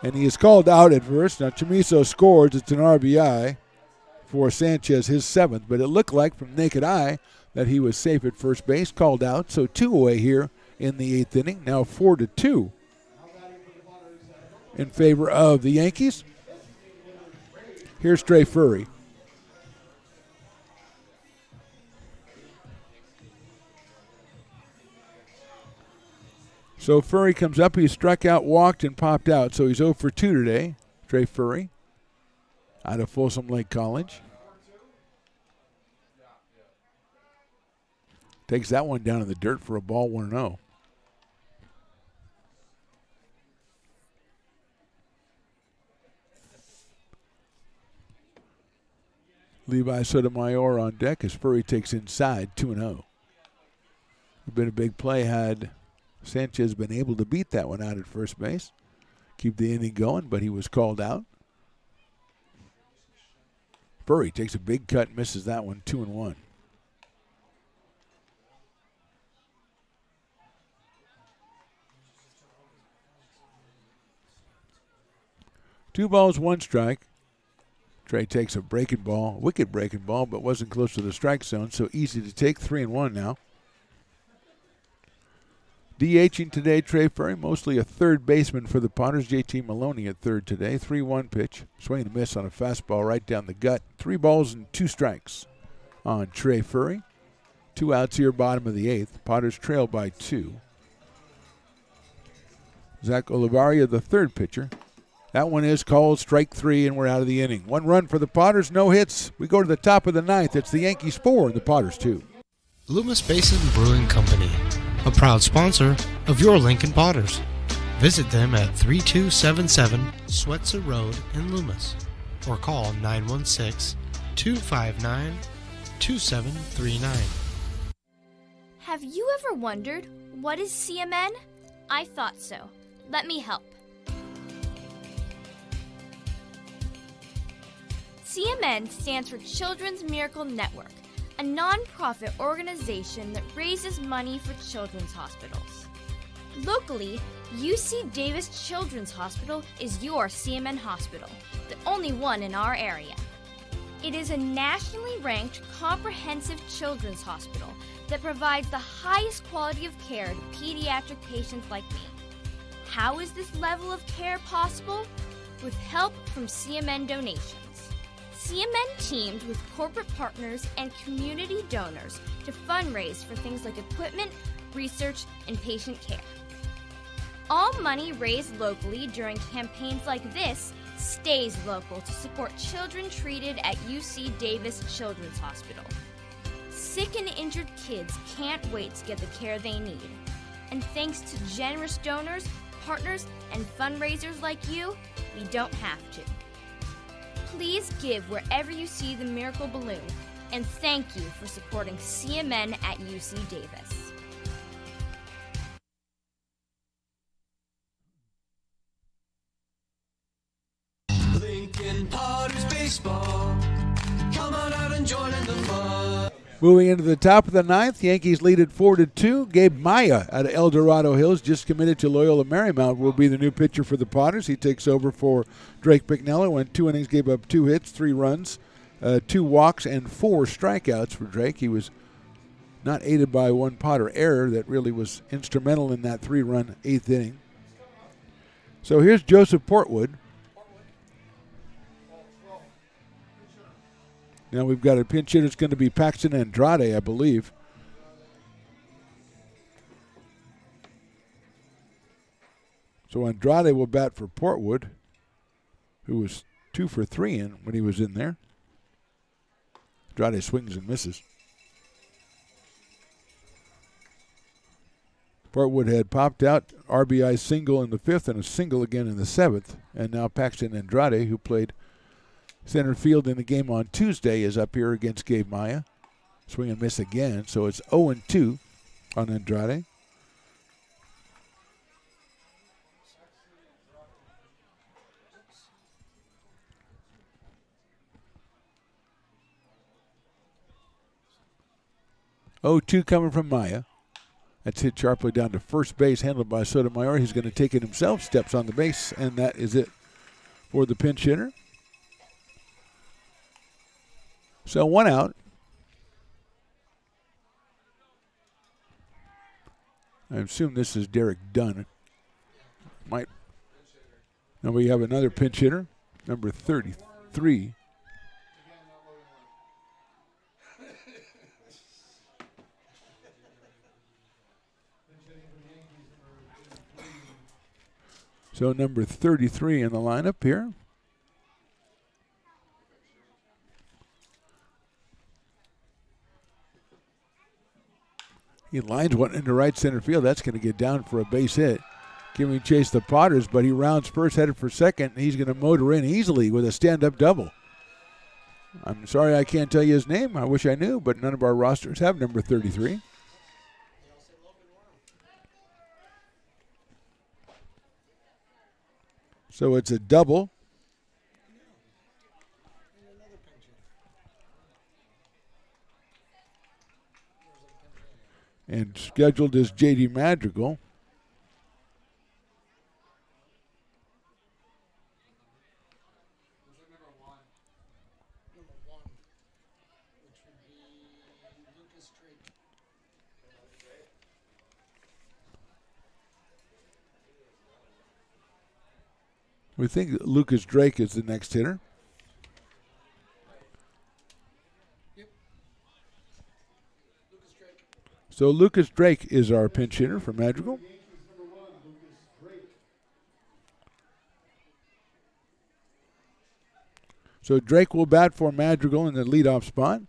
[SPEAKER 2] And he is called out at first. Now, Chamizo scores. It's an RBI for Sanchez, his 7th. But it looked like from naked eye that he was safe at first base, called out. So 2 away here in the 8th inning. Now 4-2 in favor of the Yankees. Here's Trey Furry. So Furry comes up. He struck out, walked, and popped out. So he's 0 for 2 today, Trey Furry, out of Folsom Lake College. Takes that one down in the dirt for a ball, 1-0. Levi Sotomayor on deck as Furry takes inside, 2-0. Been a big play had Sanchez been able to beat that one out at first base, keep the inning going, but he was called out. Furry takes a big cut, misses that one, 2-1. Two balls, 1 strike. Trey takes a breaking ball, wicked breaking ball, but wasn't close to the strike zone, so easy to take, 3-1 now. DHing today, Trey Furry, mostly a third baseman for the Potters. JT Maloney at third today. 3-1 pitch. Swing and a miss on a fastball right down the gut. 3 balls and 2 strikes on Trey Furry. 2 outs here, bottom of the 8th. Potters trail by 2. Zach Olivaria, the third pitcher. That one is called strike 3, and we're out of the inning. 1 run for the Potters, no hits. We go to the top of the 9th. It's the Yankees 4, the Potters 2.
[SPEAKER 1] Loomis Basin Brewing Company, a proud sponsor of your Lincoln Potters. Visit them at 3277 Swetzer Road in Loomis or call 916-259-2739.
[SPEAKER 10] Have you ever wondered, what is CMN? I thought so. Let me help. CMN stands for Children's Miracle Network, a non-profit organization that raises money for children's hospitals. Locally, UC Davis Children's Hospital is your CMN hospital, the only one in our area. It is a nationally ranked comprehensive children's hospital that provides the highest quality of care to pediatric patients like me. How is this level of care possible? With help from CMN donations. CMN teamed with corporate partners and community donors to fundraise for things like equipment, research, and patient care. All money raised locally during campaigns like this stays local to support children treated at UC Davis Children's Hospital. Sick and injured kids can't wait to get the care they need. And thanks to generous donors, partners, and fundraisers like you, we don't have to. Please give wherever you see the Miracle Balloon, and thank you for supporting CMN at UC Davis.
[SPEAKER 4] Lincoln Potters Baseball. Come on out and join in the fun.
[SPEAKER 2] Moving into the top of the ninth, Yankees lead it 4-2. Gabe Maya out of El Dorado Hills, just committed to Loyola Marymount, will be the new pitcher for the Potters. He takes over for Drake Bicknell. Went 2 innings, gave up 2 hits, 3 runs, 2 walks, and 4 strikeouts for Drake. He was not aided by one Potter error that really was instrumental in that 3-run 8th inning. So here's Joseph Portwood. Now we've got a pinch hitter. It's going to be Paxton Andrade, I believe. So Andrade will bat for Portwood, who was 2 for 3 when he was in there. Andrade swings and misses. Portwood had popped out, RBI single in the 5th and a single again in the 7th. And now Paxton Andrade, who played center field in the game on Tuesday, is up here against Gabe Maya. Swing and miss again, so it's 0-2 on Andrade. Coming from Maya. That's hit sharply down to first base, handled by Sotomayor. He's going to take it himself, steps on the base, and that is it for the pinch hitter. So 1 out. I assume this is Derek Dunn. Might. Now we have another pinch hitter, number 33. So number 33 in the lineup here. He lines one into right center field. That's going to get down for a base hit. Giving chase the Potters, but he rounds first, headed for second, and he's going to motor in easily with a stand-up double. I'm sorry I can't tell you his name. I wish I knew, but none of our rosters have number 33. So it's a double. And scheduled is J.D. Madrigal. We think Lucas Drake is the next hitter. So Lucas Drake is our pinch hitter for Madrigal. So Drake will bat for Madrigal in the leadoff spot.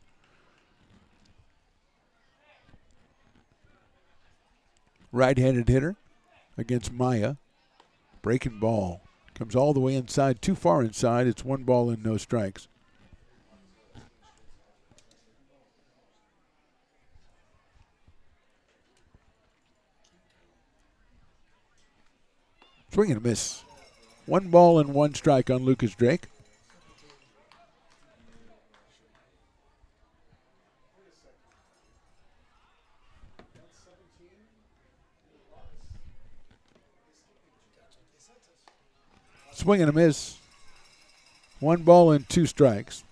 [SPEAKER 2] Right-handed hitter against Maya. Breaking ball. Comes all the way inside, too far inside. It's 1 ball and no strikes. Swing and a miss. 1 ball and 1 strike on Lucas Drake. Swing and a miss. 1 ball and 2 strikes.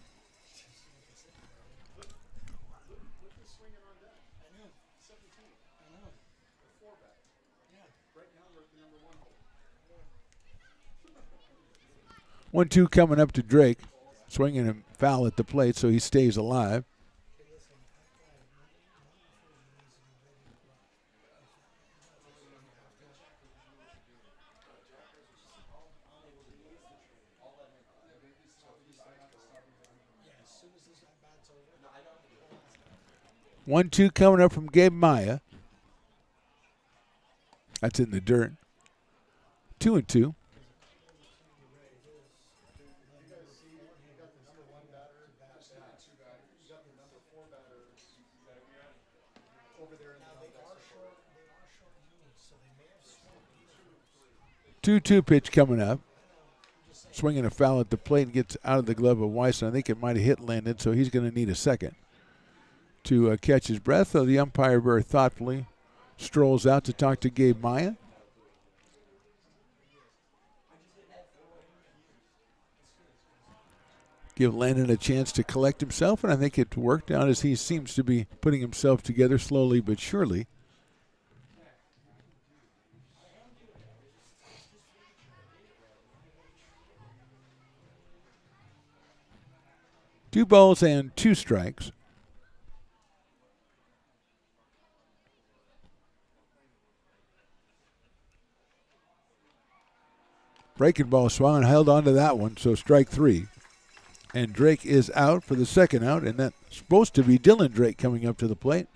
[SPEAKER 2] One, 2 coming up to Drake. Swinging a foul at the plate, so he stays alive. 1-2 coming up from Gabe Maya. That's in the dirt. 2-2. Two pitch coming up. Swinging a foul at the plate and gets out of the glove of Weiss. I think it might have hit Landon, so he's going to need a second to catch his breath. So the umpire very thoughtfully strolls out to talk to Gabe Maya. Give Landon a chance to collect himself, and I think it worked out as he seems to be putting himself together slowly but surely. Two balls and two strikes. Breaking ball swung and held on to that one, so strike three. And Drake is out for the second out, and that's supposed to be Dylan Drake coming up to the plate.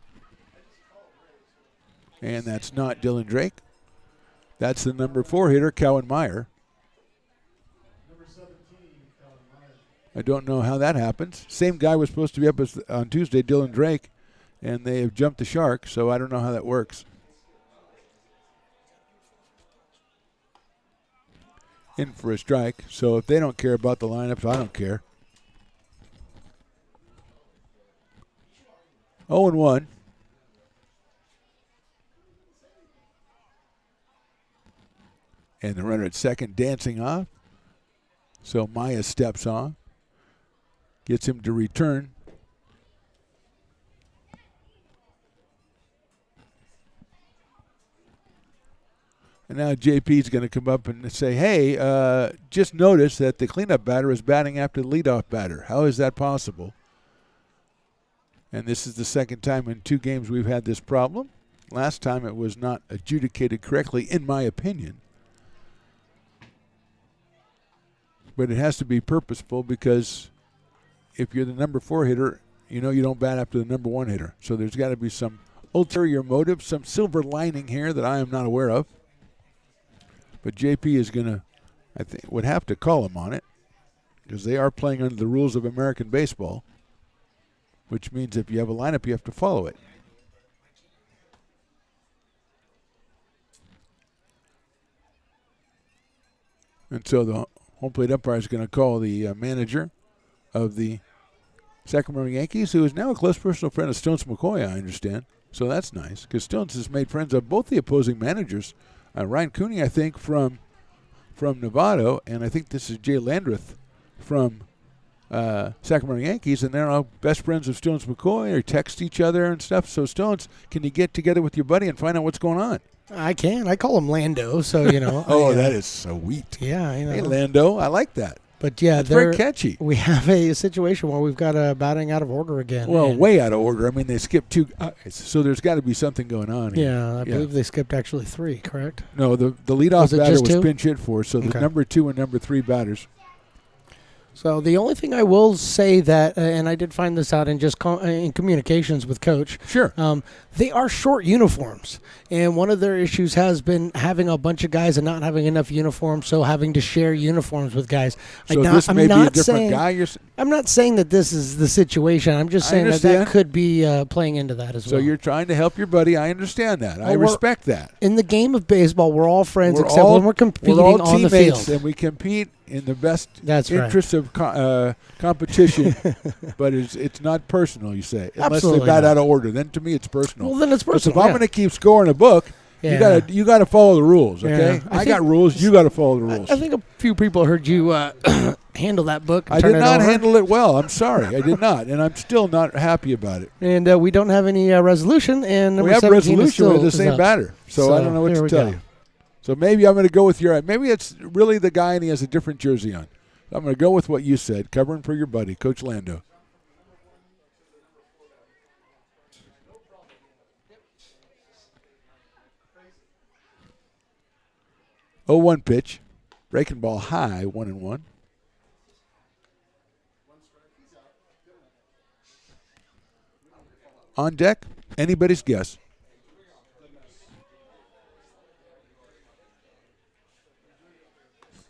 [SPEAKER 2] And that's not Dylan Drake. That's the number 4 hitter, Cowan Meyer. I don't know how that happens. Same guy was supposed to be up on Tuesday, Dylan Drake, and they have jumped the shark, so I don't know how that works. In for a strike, so if they don't care about the lineups, I don't care. 0-1. And the runner at second dancing off. So Maya steps on. Gets him to return. And now JP's going to come up and say, hey, just notice that the cleanup batter is batting after the leadoff batter. How is that possible? And this is the second time in 2 games we've had this problem. Last time it was not adjudicated correctly, in my opinion. But it has to be purposeful because if you're the number 4 hitter, you know you don't bat after the number 1 hitter. So there's got to be some ulterior motive, some silver lining here that I am not aware of. But JP is going to, I think, would have to call him on it because they are playing under the rules of American baseball, which means if you have a lineup, you have to follow it. And so the home plate umpire is going to call the manager of the Sacramento Yankees, who is now a close personal friend of Stones McCoy, I understand. So that's nice because Stones has made friends of both the opposing managers. Ryan Cooney, I think, from Novato, and I think this is Jay Landreth from Sacramento Yankees, and they're all best friends of Stones McCoy, or text each other and stuff. So, Stones, can you get together with your buddy and find out what's going on?
[SPEAKER 1] I can. I call him Lando, so, you know.
[SPEAKER 2] That is sweet.
[SPEAKER 1] Yeah, I know.
[SPEAKER 2] Hey, Lando, I like that.
[SPEAKER 1] But, yeah,
[SPEAKER 2] it's very catchy.
[SPEAKER 1] We have a situation where we've got a batting out of order again.
[SPEAKER 2] Well, way out of order. I mean, they skipped 2 guys, so there's got to be something going on here.
[SPEAKER 1] Yeah, I believe they skipped actually 3, correct?
[SPEAKER 2] No, the leadoff batter was
[SPEAKER 1] 2?
[SPEAKER 2] pinch hit for, so the number 2 and number 3 batters.
[SPEAKER 1] So the only thing I will say that, and I did find this out in just in communications with Coach.
[SPEAKER 2] Sure.
[SPEAKER 1] They are short uniforms, and one of their issues has been having a bunch of guys and not having enough uniforms, so having to share uniforms with guys.
[SPEAKER 2] So this may be a different guy?
[SPEAKER 1] I'm not saying that this is the situation. I'm just saying that could be playing into that as well.
[SPEAKER 2] So you're trying to help your buddy. I understand that. I respect that.
[SPEAKER 1] In the game of baseball, we're all friends except when we're competing on the field.
[SPEAKER 2] And we compete in the best interest of competition, but it's not personal, you say. Unless
[SPEAKER 1] Absolutely
[SPEAKER 2] they bat
[SPEAKER 1] not.
[SPEAKER 2] out of order. Then to me it's personal.
[SPEAKER 1] Well, then it's personal.
[SPEAKER 2] But if I'm going to keep scoring a book, you gotta follow the rules, okay?
[SPEAKER 1] Yeah.
[SPEAKER 2] I got rules, you got to follow the rules.
[SPEAKER 1] I think a few people heard you handle that book and
[SPEAKER 2] I
[SPEAKER 1] turn
[SPEAKER 2] did
[SPEAKER 1] it
[SPEAKER 2] not
[SPEAKER 1] over.
[SPEAKER 2] handle it well. I'm sorry. I did not, and I'm still not happy about it.
[SPEAKER 1] And we don't have any resolution, and number
[SPEAKER 2] We have
[SPEAKER 1] 17 is
[SPEAKER 2] resolution with the
[SPEAKER 1] still
[SPEAKER 2] same
[SPEAKER 1] up.
[SPEAKER 2] batter, so I don't know what to tell you. So maybe I'm going to go with maybe it's really the guy and he has a different jersey on. I'm going to go with what you said, covering for your buddy, Coach Lando. Oh, 1 pitch. Breaking ball high, 1-1. On deck, anybody's guess.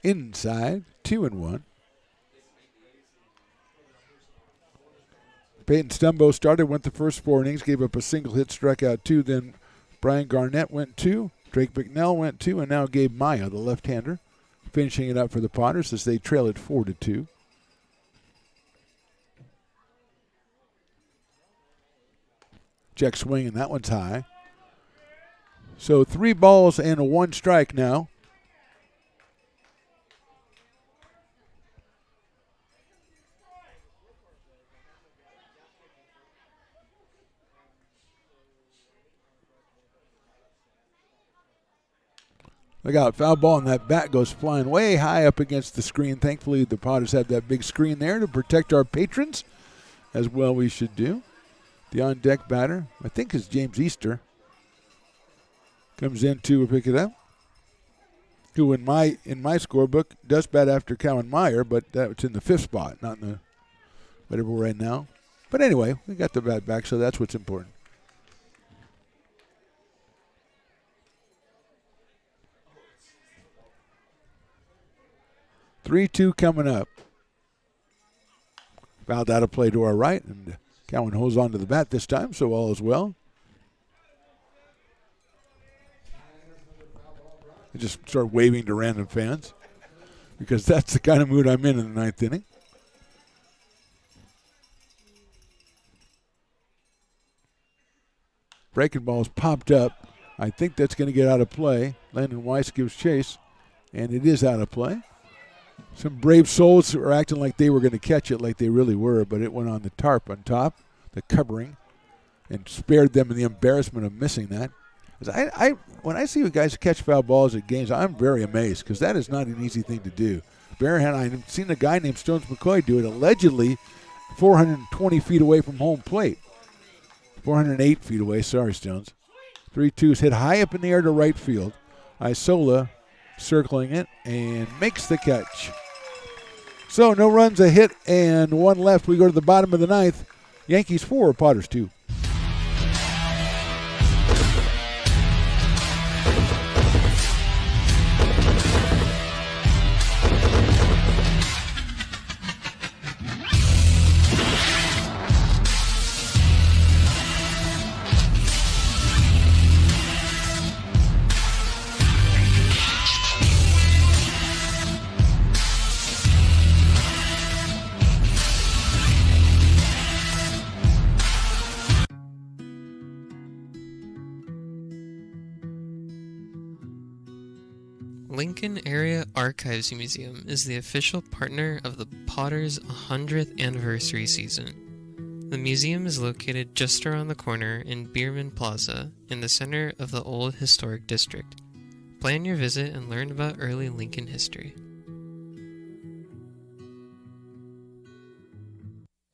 [SPEAKER 2] Inside, 2-1. Peyton Stumbo started, went the first 4 innings, gave up a single hit, struck out 2. Then Brian Garnett went 2. Drake McNell went 2. And now Gabe Maya, the left-hander, finishing it up for the Potters as they trail it 4-2. Check swing, and that one's high. So 3 balls and a 1 strike now. Look out, foul ball, and that bat goes flying way high up against the screen. Thankfully, the Potters have that big screen there to protect our patrons, as well we should do. The on-deck batter, I think, is James Easter. Comes in to pick it up. Who in my scorebook does bat after Cowan Meyer, but that's in the 5th spot, not in the whatever right now. But anyway, we got the bat back, so that's what's important. Three-two coming up. Fouled out of play to our right, and Cowan holds on to the bat this time, so all is well. I just start waving to random fans because that's the kind of mood I'm in the 9th inning. Breaking ball's popped up. I think that's going to get out of play. Landon Weiss gives chase, and it is out of play. Some brave souls are acting like they were going to catch it like they really were, but it went on the tarp on top, the covering, and spared them the embarrassment of missing that. When I see you guys catch foul balls at games, I'm very amazed because that is not an easy thing to do. I've seen a guy named Stones McCoy do it allegedly 420 feet away from home plate. 408 feet away, sorry, Stones. 3-2 is hit high up in the air to right field. Isola circling it and makes the catch. So no runs, a hit, and 1 left. We go to the bottom of the 9th. Yankees 4, Potters 2.
[SPEAKER 8] Lincoln Area Archives Museum is the official partner of the Potters' 100th anniversary season. The museum is located just around the corner in Bierman Plaza in the center of the Old Historic District. Plan your visit and learn about early Lincoln history.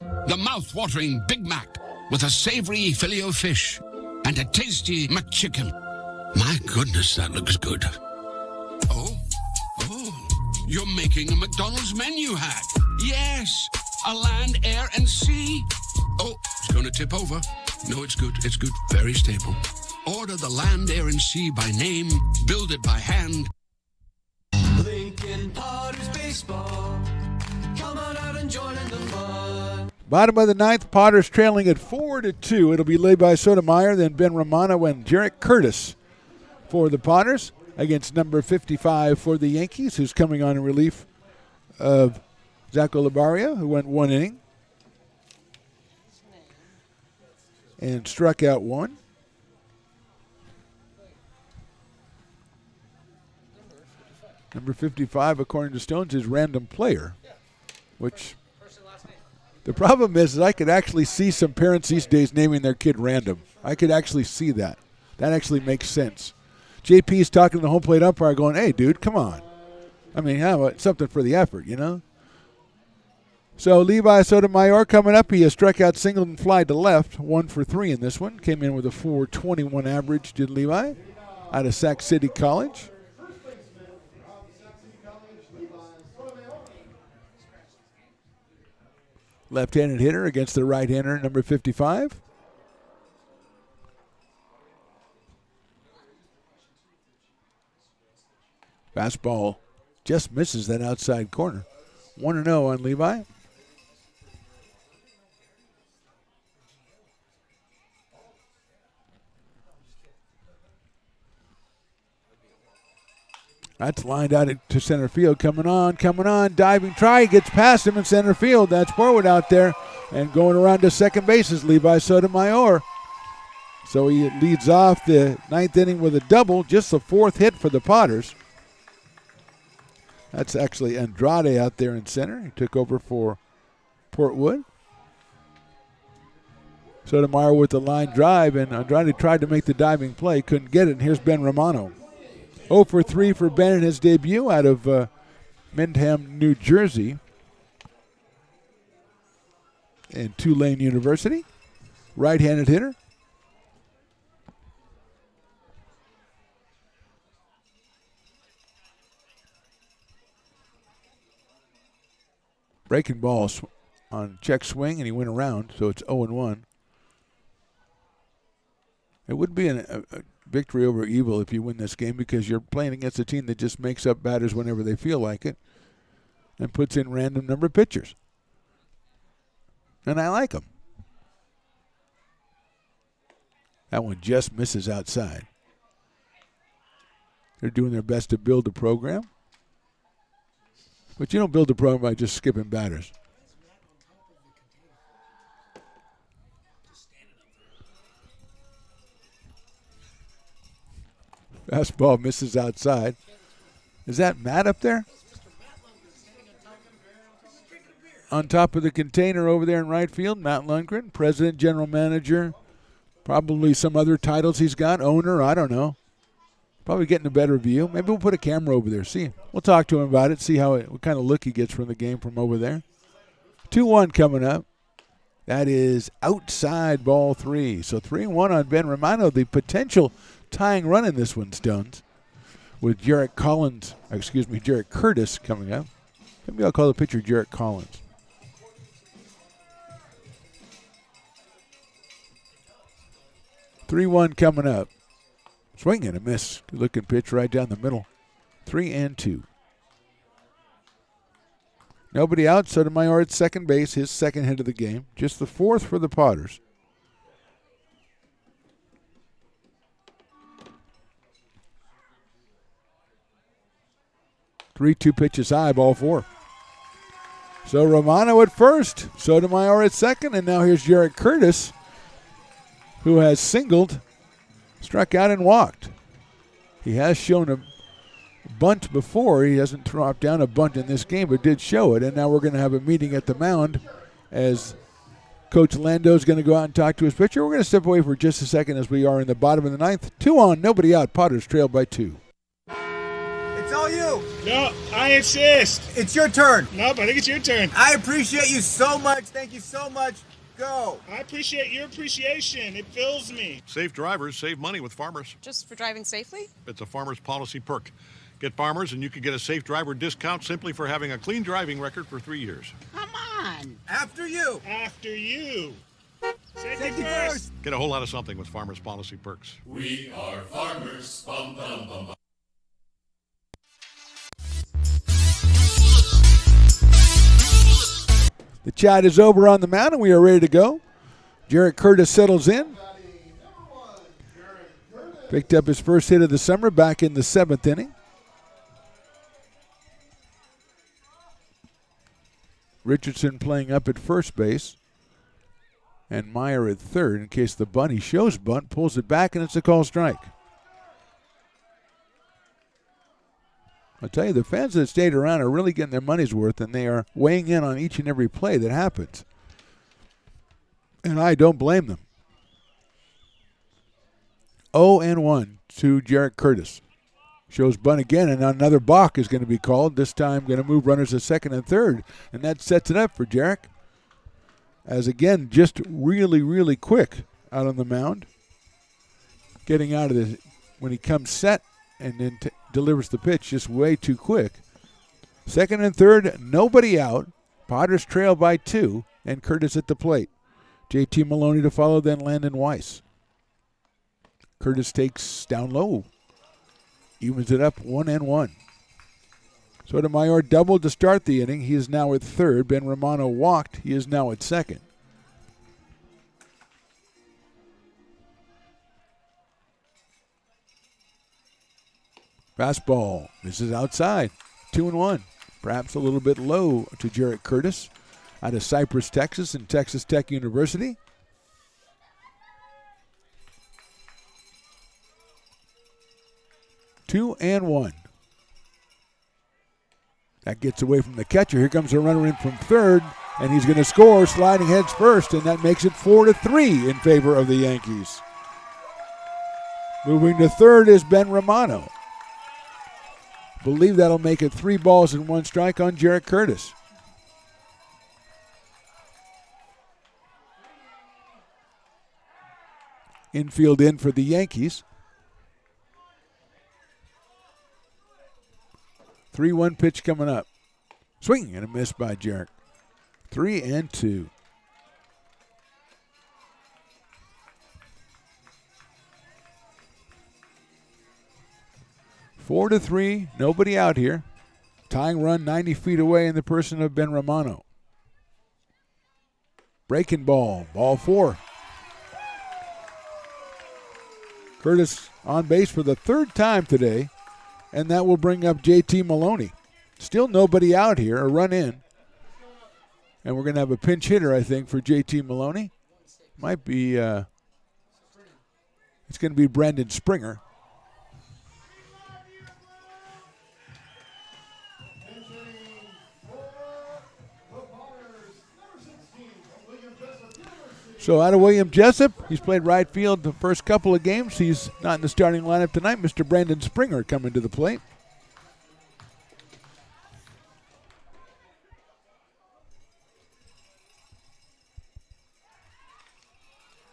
[SPEAKER 3] The mouth-watering Big Mac with a savory Filet-O-Fish and a tasty McChicken. My goodness, that looks good. You're making a McDonald's menu hack. Yes, a land, air, and sea. Oh, it's going to tip over. No, it's good. It's good. Very stable. Order the land, air, and sea by name. Build it by hand.
[SPEAKER 4] Lincoln Potters Baseball. Come on out and join in the fun.
[SPEAKER 2] Bottom of the 9th, Potters trailing at 4-2. It'll be led by Sotomayor, then Ben Romano and Jarek Curtis for the Potters against number 55 for the Yankees, who's coming on in relief of Zach Olavarria, who went 1 inning and struck out 1. Number 55, according to Stones, is random player, which the problem is that I could actually see some parents these days naming their kid random. I could actually see that. That actually makes sense. JP's talking to the home plate umpire going, hey, dude, come on. I mean, how about something for the effort, you know? So Levi Sotomayor coming up. He has struck out single and fly to left. 1 for 3 in this one. Came in with a .421 average, did Levi, out of Sac City College. Left-handed hitter against the right-hander, number 55. Fastball just misses that outside corner. 1-0 on Levi. That's lined out to center field. Coming on. Diving try. Gets past him in center field. That's forward out there. And going around to second base is Levi Sotomayor. So he leads off the ninth inning with a double. Just the fourth hit for the Potters. That's actually Andrade out there in center. He took over for Portwood. Sotomayor with the line drive, and Andrade tried to make the diving play. Couldn't get it, and here's Ben Romano. 0 for 3 for Ben in his debut out of Windham, New Jersey. And Tulane University. Right-handed hitter. Breaking ball on check swing, and he went around, so it's 0-1. It would be a victory over evil if you win this game because you're playing against a team that just makes up batters whenever they feel like it and puts in random number pitchers. And I like them. That one just misses outside. They're doing their best to build the program. But you don't build the program by just skipping batters. Fastball misses outside. Is that Matt up there? On top of the container over there in right field, Matt Lundgren, president, general manager, probably some other titles he's got, owner, I don't know. Probably getting a better view. Maybe we'll put a camera over there. See, we'll talk to him about it, see what kind of look he gets from the game from over there. 2-1 coming up. That is outside ball 3. So 3-1 on Ben Romano. The potential tying run in this one, Stones, with Jarrett Curtis coming up. Maybe I'll call the pitcher Jarrett Collins. (3-1) coming up. Swing and a miss. Good looking pitch right down the middle. 3-2. Nobody out. Sotomayor at second base, his second hit of the game. Just the fourth for the Potters. Three-two pitches high, ball 4. So Romano at first, Sotomayor at second, and now here's Jarrett Curtis, who has singled, struck out, and walked. He has shown a bunt before. He hasn't dropped down a bunt in this game, but did show it. And now we're going to have a meeting at the mound as Coach Lando is going to go out and talk to his pitcher. We're going to step away for just a second as we are in the bottom of the ninth. 2 on, nobody out. Potters trail by 2.
[SPEAKER 11] It's all you.
[SPEAKER 5] No, I insist.
[SPEAKER 11] It's your turn.
[SPEAKER 5] Nope, I think it's your turn.
[SPEAKER 11] I appreciate you so much. Thank you so much. Go.
[SPEAKER 5] I appreciate your appreciation. It fills me.
[SPEAKER 12] Safe drivers save money with Farmers.
[SPEAKER 13] Just for driving safely?
[SPEAKER 12] It's a Farmers policy perk. Get Farmers and you can get a safe driver discount simply for having a clean driving record for 3 years.
[SPEAKER 13] Come on.
[SPEAKER 11] After you.
[SPEAKER 5] After you.
[SPEAKER 11] Safety first.
[SPEAKER 12] Get a whole lot of something with Farmers policy perks.
[SPEAKER 4] We are farmers. Bum, bum, bum, bum.
[SPEAKER 2] The chat is over on the mound, and we are ready to go. Jarrett Curtis settles in. Picked up his first hit of the summer back in the 7th inning. Richardson playing up at first base. And Meyer at third in case the bunt. He shows bunt, pulls it back, and it's a call strike. I'll tell you, the fans that stayed around are really getting their money's worth, and they are weighing in on each and every play that happens. And I don't blame them. 0-1 to Jarrett Curtis. Shows bunt again, and another balk is going to be called. This time going to move runners to second and third, and that sets it up for Jarrett. As again, just really, really quick out on the mound. Getting out of the, when he comes set and then delivers the pitch just way too quick. Second and third, nobody out. Potters trail by 2, and Curtis at the plate. JT Maloney to follow, then Landon Weiss. Curtis takes down low. Evens it up 1-1. Sotomayor doubled to start the inning. He is now at third. Ben Romano walked. He is now at second. Fastball. This is outside. 2-1. Perhaps a little bit low to Jarrett Curtis out of Cypress, Texas, and Texas Tech University. Two and one. That gets away from the catcher. Here comes a runner in from third, and he's going to score, sliding heads first, and that makes it 4-3 in favor of the Yankees. Moving to third is Ben Romano. Believe that'll make it 3 balls and 1 strike on Jarrett Curtis. Infield in for the Yankees. 3-1 pitch coming up. Swing and a miss by Jarrett. 3-2. Four to 3, nobody out here. Tying run 90 feet away in the person of Ben Romano. Breaking ball, ball 4. Curtis on base for the 3rd time today, and that will bring up JT Maloney. Still nobody out here, a run in. And we're going to have a pinch hitter, I think, for JT Maloney. Might be, it's going to be Brandon Springer. So out of William Jessup, he's played right field the first couple of games. He's not in the starting lineup tonight. Mr. Brandon Springer coming to the plate.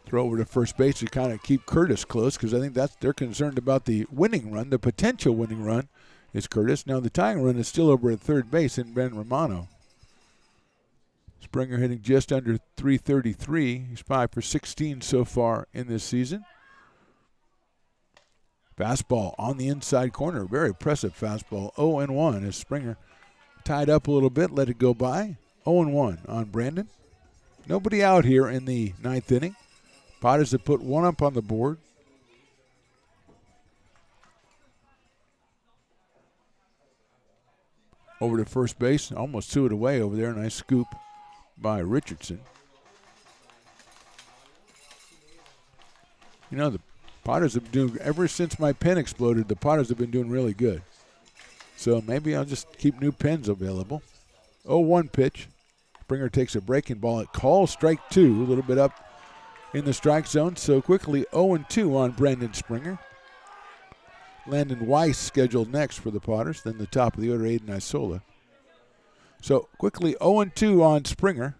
[SPEAKER 2] Throw over to first base to kind of keep Curtis close, because I think they're concerned about the winning run. The potential winning run is Curtis. Now the tying run is still over at third base in Ben Romano. Springer hitting just under 333. He's 5 for 16 so far in this season. Fastball on the inside corner. Very impressive fastball. 0-1 as Springer tied up a little bit, let it go by. 0-1 on Brandon. Nobody out here in the 9th inning. Potters have put 1 up on the board. Over to first base. Almost threw it away over there. Nice scoop by Richardson. You know, the Potters have been doing, ever since my pen exploded, the Potters have been doing really good. So maybe I'll just keep new pens available. 0-1 pitch. Springer takes a breaking ball. It calls strike 2, a little bit up in the strike zone. So quickly 0-2 on Brandon Springer. Landon Weiss scheduled next for the Potters. Then the top of the order, Aiden Isola. So quickly 0-2 on Springer.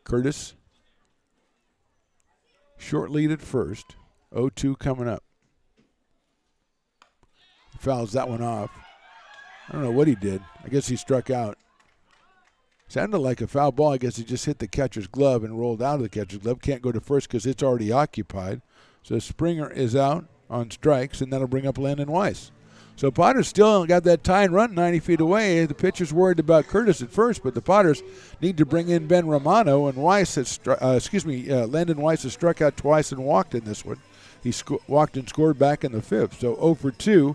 [SPEAKER 2] Curtis, short lead at first. 0-2 coming up. Fouls that one off. I don't know what he did. I guess he struck out. Sounded like a foul ball. I guess he just hit the catcher's glove and rolled out of the catcher's glove. Can't go to first because it's already occupied. So Springer is out on strikes, and that'll bring up Landon Weiss. So Potters still got that tying run 90 feet away. The pitcher's worried about Curtis at first, but the Potters need to bring in Ben Romano, and Landon Weiss has struck out twice and walked in this one. He walked and scored back in the 5th. So 0 for 2.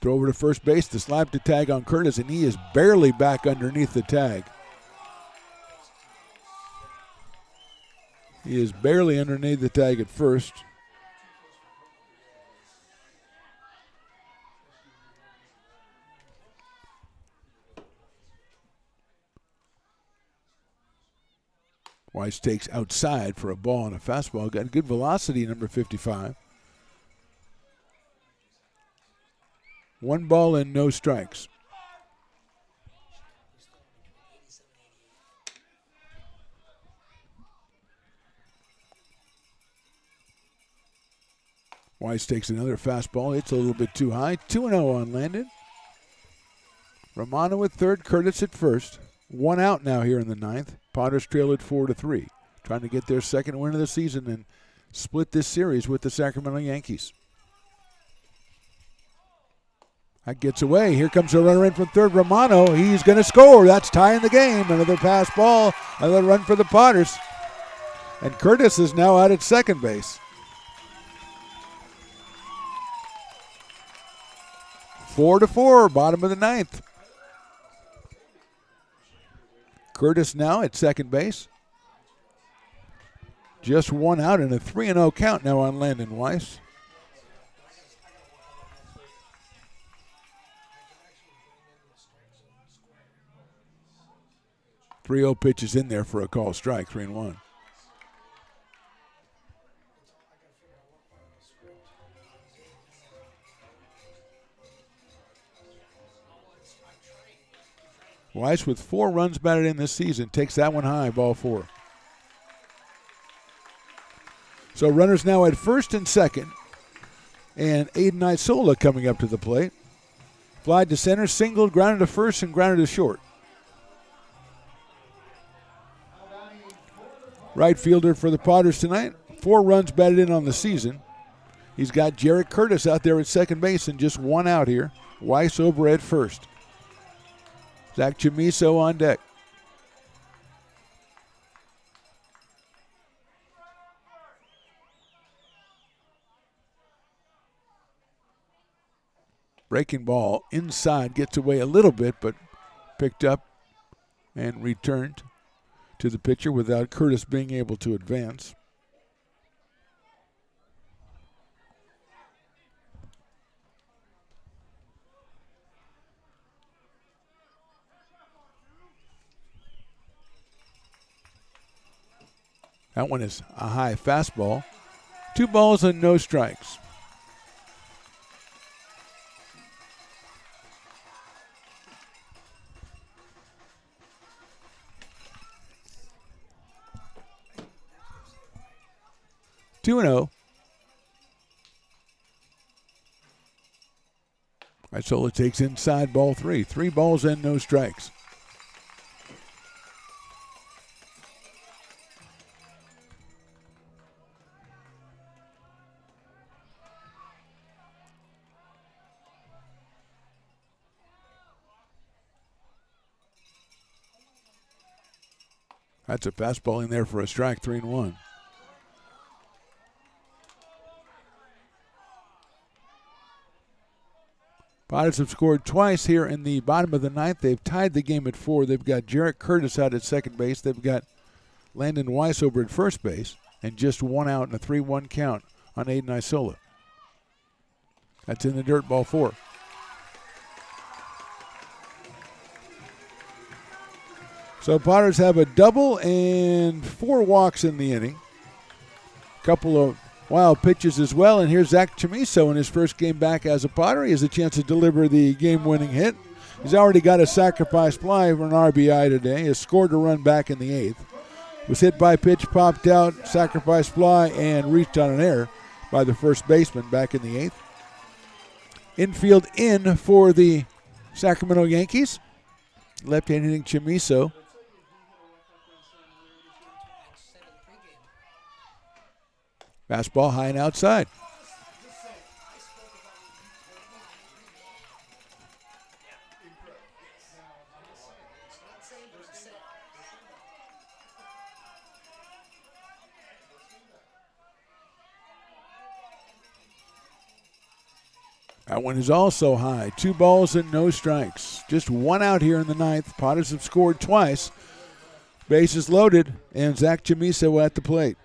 [SPEAKER 2] Throw over to first base, the slap to tag on Curtis, and he is barely back underneath the tag. He is barely underneath the tag at first. Weiss takes outside for a ball and a fastball. Got good velocity, number 55. 1 ball and no strikes. Weiss takes another fastball. It's a little bit too high. 2-0 on Landon. Romano at third, Curtis at first. 1 out now here in the 9th. Potters trail at 4-3. Trying to get their second win of the season and split this series with the Sacramento Yankees. That gets away. Here comes a runner in from third, Romano. He's going to score. That's tying the game. Another pass ball, another run for the Potters. And Curtis is now out at second base. 4-4, bottom of the ninth. Curtis now at second base. Just one out and a 3-0 count now on Landon Weiss. 3-0 pitch is in there for a call strike, 3-1. Weiss with 4 runs batted in this season takes that one high, ball 4. So runners now at first and second, and Aiden Isola coming up to the plate. Fly to center, singled, grounded to first, and grounded to short. Right fielder for the Potters tonight. 4 runs batted in on the season. He's got Jarrett Curtis out there at second base and just 1 out here. Weiss over at first. Zach Chamiso on deck. Breaking ball inside, gets away a little bit, but picked up and returned to the pitcher without Curtis being able to advance. That one is a high fastball. 2 balls and no strikes. Two and 0. Isola takes inside, ball 3. 3 balls and no strikes. That's a fastball in there for a strike, 3-1. Potters have scored twice here in the bottom of the ninth. They've tied the game at 4. They've got Jarrett Curtis out at second base. They've got Landon Weiss over at first base, and just 1 out and a 3-1 count on Aiden Isola. That's in the dirt, ball 4. So Potters have a double and 4 walks in the inning. Couple of wild pitches as well. And here's Zach Chamiso in his first game back as a Potter. He has a chance to deliver the game-winning hit. He's already got a sacrifice fly for an RBI today. He has scored a run back in the 8th. Was hit by pitch, popped out, sacrifice fly, and reached on an error by the first baseman back in the 8th. Infield in for the Sacramento Yankees. Left-hand hitting Chamiso. Fastball high and outside. That one is also high. 2 balls and no strikes. Just 1 out here in the 9th. Potters have scored twice. Bases loaded, and Zach Chamiso at the plate.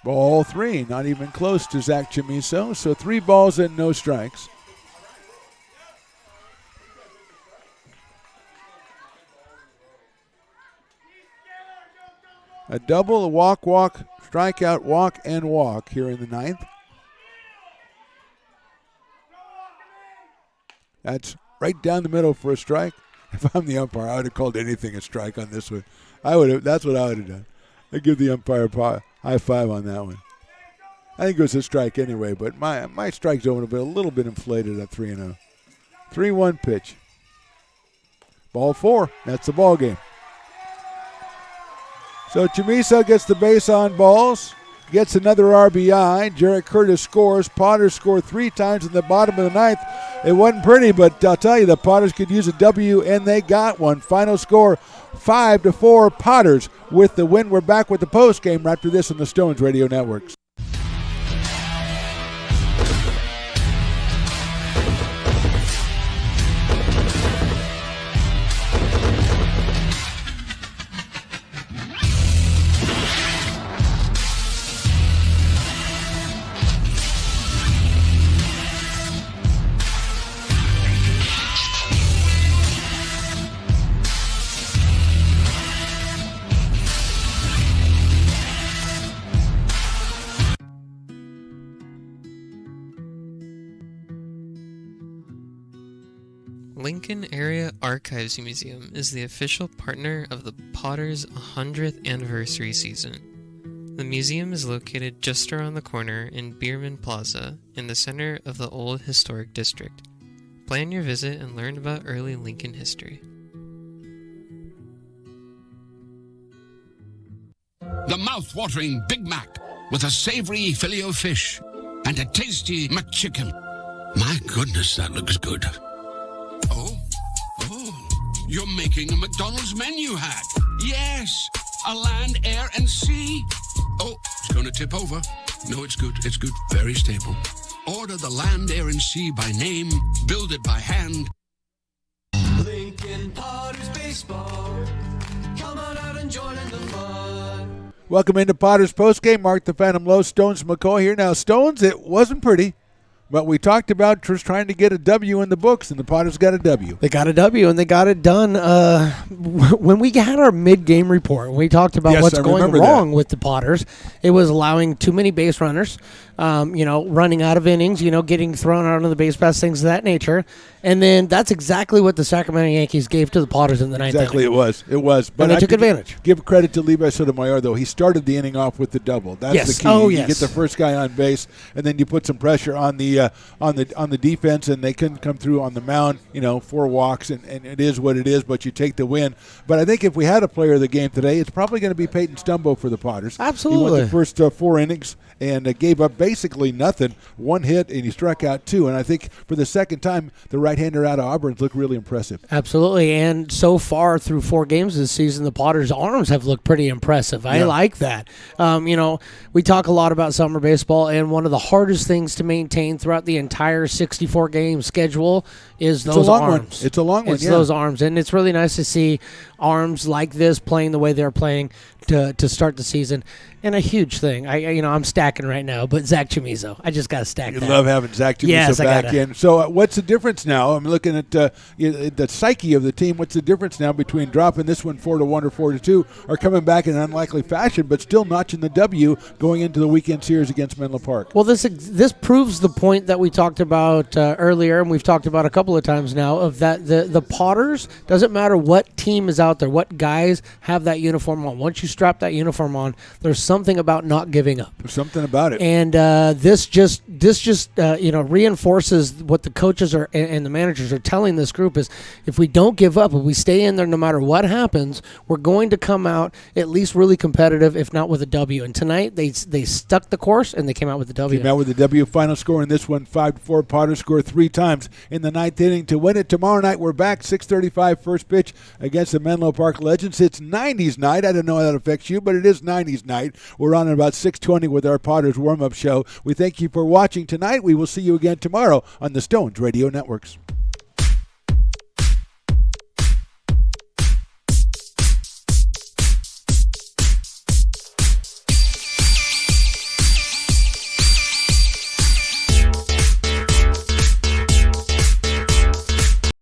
[SPEAKER 2] Ball 3, not even close to Zach Chamiso. So 3 balls and no strikes. A double, a walk, strikeout, walk, and walk here in the 9th. That's right down the middle for a strike. If I'm the umpire, I would have called anything a strike on this one. That's what I would have done. I'd give the umpire a high five on that one. I think it was a strike anyway, but my strike zone would have been a little bit inflated at 3-0. 3-1 pitch. Ball 4. That's the ball game. So Chamisa gets the base on balls, gets another RBI. Jarrett Curtis scores. Potters score 3 times in the bottom of the 9th. It wasn't pretty, but I'll tell you, the Potters could use a W, and they got one. Final score, 5-4 Potters with the win. We're back with the post game right after this on the Stones Radio Networks.
[SPEAKER 8] Lincoln Area Archives Museum is the official partner of the Potters' 100th anniversary season. The museum is located just around the corner in Bierman Plaza in the center of the Old Historic District. Plan your visit and learn about early Lincoln history.
[SPEAKER 3] The mouth-watering Big Mac with a savory Filet-O-Fish and a tasty McChicken. My goodness, that looks good. You're making a McDonald's menu hat. Yes, a land, air, and sea. Oh, it's going to tip over. No, it's good. It's good. Very stable. Order the land, air, and sea by name. Build it by hand.
[SPEAKER 4] Lincoln Potters Baseball. Come on out and join in the fun.
[SPEAKER 2] Welcome into Potters postgame. Mark the Phantom Low, Stones McCoy here. Now, Stones, it wasn't pretty. But we talked about just trying to get a W in the books, and the Potters got a W.
[SPEAKER 1] They got a W, and they got it done. When we had our mid-game report, we talked about what's going wrong with the Potters. It was allowing too many base runners, running out of innings, getting thrown out on the base paths, things of that nature. And then that's exactly what the Sacramento Yankees gave to the Potters in the ninth inning.
[SPEAKER 2] Exactly, it was. But
[SPEAKER 1] and they took advantage.
[SPEAKER 2] Give credit to Levi Sotomayor, though. He started the inning off with the double. That's the key. You get the first guy on base, and then you put some pressure on the defense, and they couldn't come through on the mound. 4 walks, and it is what it is. But you take the win. But I think if we had a player of the game today, it's probably going to be Peyton Stumbo for the Potters.
[SPEAKER 1] Absolutely.
[SPEAKER 2] He went the first 4 innings and gave up basically nothing. 1 hit, and he struck out 2. And I think for the second time, the right-hander out of Auburn's looked really impressive.
[SPEAKER 1] Absolutely. And so far through 4 games this season, the Potters' arms have looked pretty impressive. I like that. We talk a lot about summer baseball, and one of the hardest things to maintain throughout the entire 64-game schedule is those arms.
[SPEAKER 2] It's a long one.
[SPEAKER 1] It's those arms. And it's really nice to see arms like this playing the way they're playing to start the season. And a huge thing, I'm stacking right now, but Zach Chamizo, I just got to stack that.
[SPEAKER 2] You love having Zach Chamizo back in. So what's the difference now? I'm looking at the psyche of the team. What's the difference now between dropping this one 4-1 or 4-2 or coming back in an unlikely fashion, but still notching the W going into the weekend series against Menlo Park?
[SPEAKER 1] Well, this proves the point that we talked about earlier, and we've talked about a couple of times now, of that the Potters, doesn't matter what team is out there, what guys have that uniform on. Once you strap that uniform on, there's something about not giving up.
[SPEAKER 2] There's something about it.
[SPEAKER 1] And this just reinforces what the coaches and the managers are telling this group is, if we don't give up, if we stay in there no matter what happens, we're going to come out at least really competitive, if not with a W. And tonight they stuck the course and they came out with a W.
[SPEAKER 2] Came out with a W. Final score in this one, 5-4. Potters scored 3 times in the 9th inning to win it. Tomorrow night we're back, 6:35 first pitch against the Menlo Park Legends. It's 90s night. I don't know how that affects you, but it is 90s night. We're on at about 6:20 with our Potters warm-up show. We thank you for watching tonight. We will see you again tomorrow on the Stones Radio Networks.